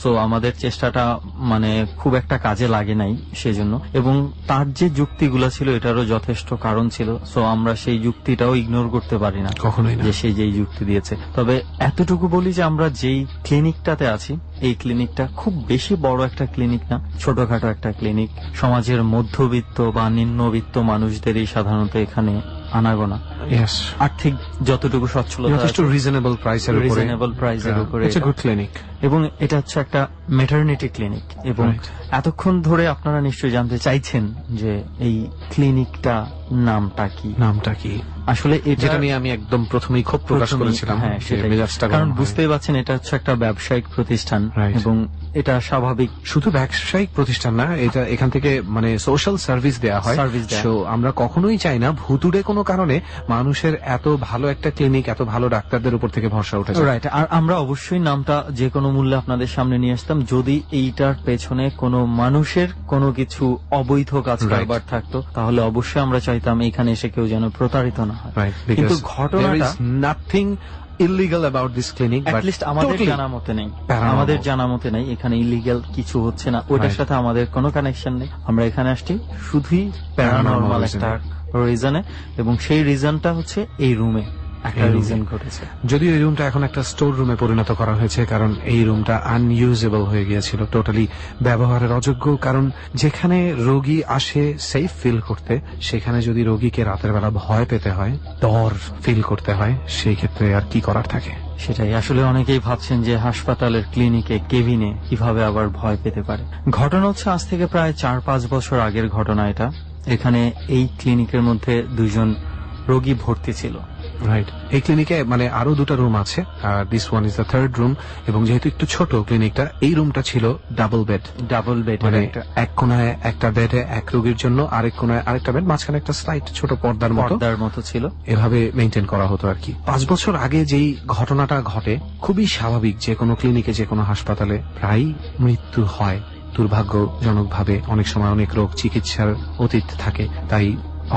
তো আমাদের চেষ্টাটা মানে খুব একটা কাজে লাগে নাই সেজন্য। এবং তার যে যুক্তিগুলো ছিল, এটারও যথেষ্ট কারণ ছিল। সো আমরা সেই যুক্তিটাও ইগনোর করতে পারি না কখনোই, যে সে যেই যুক্তি দিয়েছে। তবে এতটুকু বলি যে আমরা যেই ক্লিনিকটাতে আছি, এই ক্লিনিকটা খুব বেশি বড় একটা ক্লিনিক না, ছোটখাটো একটা ক্লিনিক। সমাজের মধ্যবিত্ত বা নিম্নবিত্ত মানুষদেরই সাধারণত এখানে আনাগোনা। আর্থিক যতটুকু সচ্ছলতা, রিজনেবল প্রাইসের উপরে ক্লিনিক। এবং এটা হচ্ছে একটা ম্যাটারনিটি ক্লিনিক। এবং এতক্ষণ ধরে আপনারা নিশ্চয়ই জানতে চাইছেন যে এই ক্লিনিকটা নামটা কি। আসলে এটা নিয়ে আমি একদম প্রথমেই ক্ষোভ প্রকাশ করেছিলাম, কারণ বুঝতেই পারছেন এটা হচ্ছে একটা ব্যবসায়িক প্রতিষ্ঠান। এবং এটা স্বাভাবিক, শুধু ব্যবসায়িক প্রতিষ্ঠান না, এটা এখান থেকে মানে সোশ্যাল সার্ভিস দেওয়া হয়। তো আমরা কখনোই চাই না ভুতুড়ে কোনো কারণে মানুষের এত ভালো একটা ক্লিনিক, এত ভালো ডাক্তারদের উপর থেকে ভরসা উঠে যায়। রাইট। আর আমরা অবশ্যই নামটা যে কোনো মূল্যে আপনাদের সামনে নিয়ে আসতাম যদি এইটার পেছনে কোনো মানুষের কোনো কিছু অবৈধ কাজ কারবার থাকতো, তাহলে অবশ্যই আমরা চাইতাম এখানে এসে কেউ যেন প্রতারিত না হয়। কিন্তু ঘটনাটা nothing illegal about this clinic, but least আমাদের জানা মতে নেই, আমাদের জানা মতে নেই এখানে ইলিগাল কিছু হচ্ছে না, ওটার সাথে আমাদের কোনো কানেকশন নেই। আমরা এখানে আসছি শুধুই প্যারানরমাল একটা রিজনে, এবং সেই রিজনটা হচ্ছে এই রুমে একটা রিজন ঘটেছে। যদিও এই রুমটা এখন একটা স্টোর রুমে পরিণত করা হয়েছে, কারণ এই রুমটা আনইউজেবল হয়ে গিয়েছিল, টোটালি ব্যবহারের অযোগ্য। কারণ যেখানে রোগী আসে সেফ ফিল করতে, সেখানে যদি রোগীকে রাতের বেলা ভয় পেতে হয়, ডর ফিল করতে হয়, সেই ক্ষেত্রে আর কি করার থাকে। সেটাই আসলে অনেকেই ভাবছেন যে হাসপাতালের ক্লিনিকে কেবিনে কিভাবে আবার ভয় পেতে পারে। ঘটনা হচ্ছে আজ থেকে প্রায় 4-5 বছর আগের ঘটনা এটা। এখানে এই ক্লিনিকের মধ্যে 2 জন রোগী ভর্তি ছিল। রাইট, এই ক্লিনিকে মানে আরো 2টা রুম আছে, আর this one is the 3rd room. এবং যেহেতু একটু ছোট ক্লিনিকটা, এই রুমটা ছিল ডাবল বেড, মানে এক কোনায় একটা বেডে এক রোগীর জন্য, আরেক কোনায় আরেকটা বেড, মাঝখানে একটা স্লাইড ছোট পর্দার মতো ছিল। এভাবে মেইনটেইন করা হতো আর কি। 5 বছর আগে যেই ঘটনাটা ঘটে, খুবই স্বাভাবিক, যে কোনো ক্লিনিকে যে কোনো হাসপাতালে প্রায় মৃত্যু হয় দুর্ভাগ্যজনকভাবে। অনেক সময় অনেক রোগ চিকিৎসার অতীত থাকে, তাই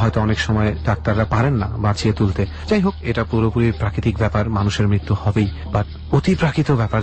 হয়তো অনেক সময় ডাক্তাররা পারেন না বাঁচিয়ে তুলতে। যাই হোক, এটা পুরোপুরি প্রাকৃতিক ব্যাপার, মানুষের মৃত্যু হবেই। বাট অতি প্রাকৃত ব্যাপার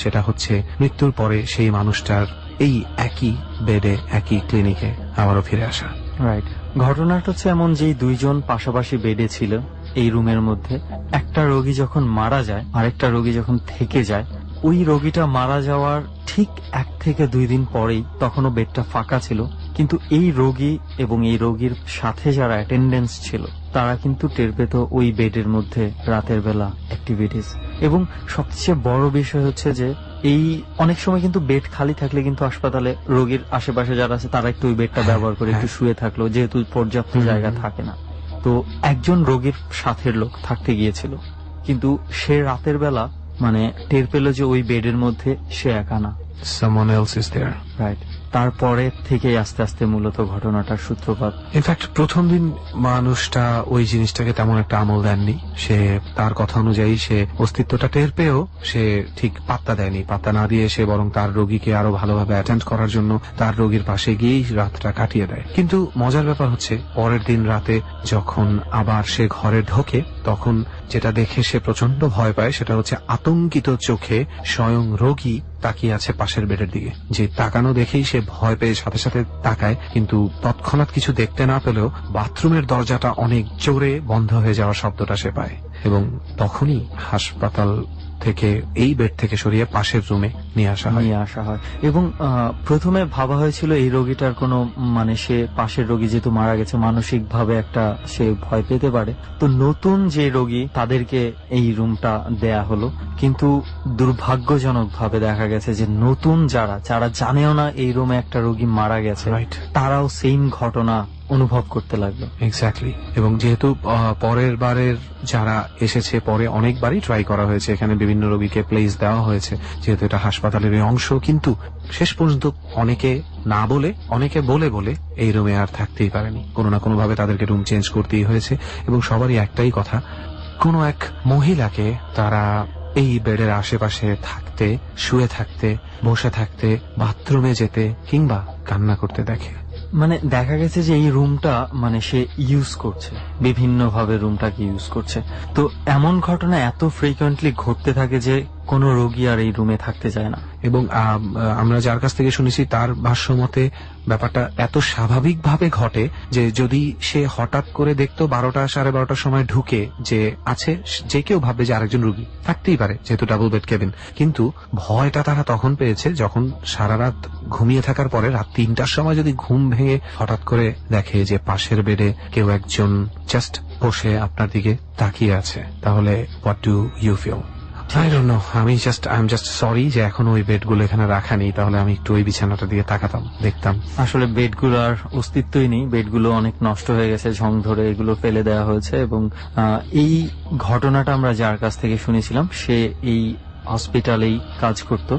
যেটা হচ্ছে মৃত্যুর পরে সেই মানুষটার এই একই বেডে একই ক্লিনিকে আবারও ফিরে আসা। রাইট, ঘটনাটা হচ্ছে এমন যে 2 জন পাশাপাশি বেডে ছিল এই রুমের মধ্যে। একটা রোগী যখন মারা যায়, আরেকটা রোগী যখন থেকে যায়, ওই রোগীটা মারা যাওয়ার ঠিক 1 থেকে 2 দিন পরেই তখনও বেডটা ফাঁকা ছিল, কিন্তু এই রোগী এবং এই রোগীর সাথে যারা অ্যাটেন্ডেন্স ছিল তারা কিন্তু টের পেত ওই বেডের মধ্যে রাতের বেলা অ্যাক্টিভিটিস। এবং সবচেয়ে বড় বিষয় হচ্ছে যে এই অনেক সময় কিন্তু বেড খালি থাকলে কিন্তু হাসপাতালে রোগীর আশেপাশে যারা আছে তারা একটু ওই বেডটা ব্যবহার করে একটু শুয়ে থাকলো, যেহেতু পর্যাপ্ত জায়গা থাকে না। তো একজন রোগীর সাথের লোক থাকতে গিয়েছিল, কিন্তু সে রাতের বেলা মানে টের পেল যে ওই বেডের মধ্যে সে একা না, someone else is there. Right. তারপরে থেকে আস্তে আস্তে মূলত ঘটনাটার সূত্রপাত। ইনফ্যাক্ট প্রথম দিন মানুষটা ওই জিনিসটাকে তেমন একটা আমল দেননি। সে তার কথা অনুযায়ী সে অস্তিত্বটা টের পেয়েও সে ঠিক পাত্তা দেয়নি। পাত্তা না দিয়ে সে বরং তার রোগীকে আরো ভালোভাবে অ্যাটেন্ড করার জন্য তার রোগীর পাশে গিয়েই রাতটা কাটিয়ে দেয়। কিন্তু মজার ব্যাপার হচ্ছে পরের দিন রাতে যখন আবার সে ঘরে ঢোকে, তখন যেটা দেখে সে প্রচন্ড ভয় পায় সেটা হচ্ছে আতঙ্কিত চোখে স্বয়ং রোগী তাকিয়ে আছে পাশের বেডের দিকে। যে তাকানো দেখেই সে ভয় পেয়ে সাথে সাথে তাকায়, কিন্তু তৎক্ষণাৎ কিছু দেখতে না পেলেও বাথরুমের দরজাটা অনেক জোরে বন্ধ হয়ে যাওয়ার শব্দটা সে পায়, এবং তখনই হাসপাতাল থেকে এই বেড থেকে সরিয়ে পাশের রুমে নিয়ে আসা হয়। এবং প্রথমে ভাবা হয়েছিল এই রোগীটার কোনো মানে সে পাশের রোগী যেহেতু মারা গেছে, মানসিক ভাবে একটা সে ভয় পেতে পারে, তো নতুন যে রোগী তাদেরকে এই রুমটা দেয়া হলো। কিন্তু দুর্ভাগ্যজনক ভাবে দেখা গেছে যে নতুন যারা জানেও না এই রুমে একটা রোগী মারা গেছে, তারাও সেম ঘটনা অনুভব করতে লাগলো। এক্স্যাক্টলি। এবং যেহেতু পরের বারের যারা এসেছে, পরে অনেকবারই ট্রাই করা হয়েছে, এখানে বিভিন্ন রোগীকে প্লেস দেওয়া হয়েছে যেহেতু এটা হাসপাতালের অংশ, কিন্তু শেষ পর্যন্ত অনেকে না বলে অনেকে বলে এই রুমে আর থাকতেই পারেনি। কোনো না কোনো ভাবে তাদেরকে রুম চেঞ্জ করতেই হয়েছে। এবং সবারই একটাই কথা, কোনো এক মহিলাকে তারা এই বেডের আশেপাশে থাকতে, শুয়ে থাকতে, বসে থাকতে, বাথরুমে যেতে কিংবা কান্না করতে দেখে। মানে দেখা গেছে যে এই রুমটা মানে সে ইউজ করছে, বিভিন্ন ভাবে রুমটাকে ইউজ করছে। তো এমন ঘটনা এত ফ্রিকোয়েন্টলি ঘটতে থাকে যে কোনো রোগী আর এই রুমে থাকতে চায় না। এবং আমরা যার কাছ থেকে শুনেছি তার ভাষ্য মতে ব্যাপারটা এত স্বাভাবিকভাবে ঘটে যে যদি সে হঠাৎ করে দেখতো 12টা 12:30 সময় ঢুকে যে আছে, যে কেউ ভাববে যে আরেকজন রোগী থাকতেই পারে যেহেতু ডাবল বেড কেবিন। কিন্তু ভয়টা তারা তখন পেয়েছে যখন সারা রাত ঘুমিয়ে থাকার পরে রাত 3টার সময় যদি ঘুম ভেঙে হঠাৎ করে দেখে যে পাশের বেডে কেউ একজন জাস্ট বসে আপনার দিকে তাকিয়ে আছে, তাহলে what do you feel? I don't know. I'm just sorry যে এখন ওই বেডগুলো এখানে রাখা নেই, তাহলে আমি একটু ওই বিছানাটা দিয়ে তাকাতাম, দেখতাম। আসলে বেডগুলো আর অস্তিত্বই নেই, বেডগুলো অনেক নষ্ট হয়ে গেছে, ঝং ধরে এগুলো ফেলে দেওয়া হয়েছে। এবং এই ঘটনাটা আমরা যার কাছ থেকে শুনেছিলাম সে এই হসপিটালেই কাজ করত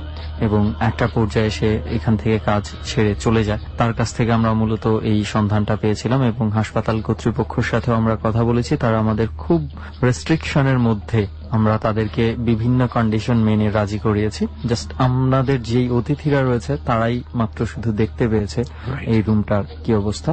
এবং একটা পর্যায়ে সে এখান থেকে কাজ ছেড়ে চলে যায়। তার কাছ থেকে আমরা মূলত এই সন্ধানটা পেয়েছিলাম এবং হাসপাতাল কর্তৃপক্ষের সাথেও আমরা কথা বলেছি। তারা আমাদের খুব রেস্ট্রিকশনের মধ্যে আমরা তাদেরকে বিভিন্ন কন্ডিশন মেনে রাজি করিয়েছি। জাস্ট আমাদের যেই অতিথিরা রয়েছে তারাই মাত্র শুধু দেখতে পেয়েছে এই রুমটার কি অবস্থা।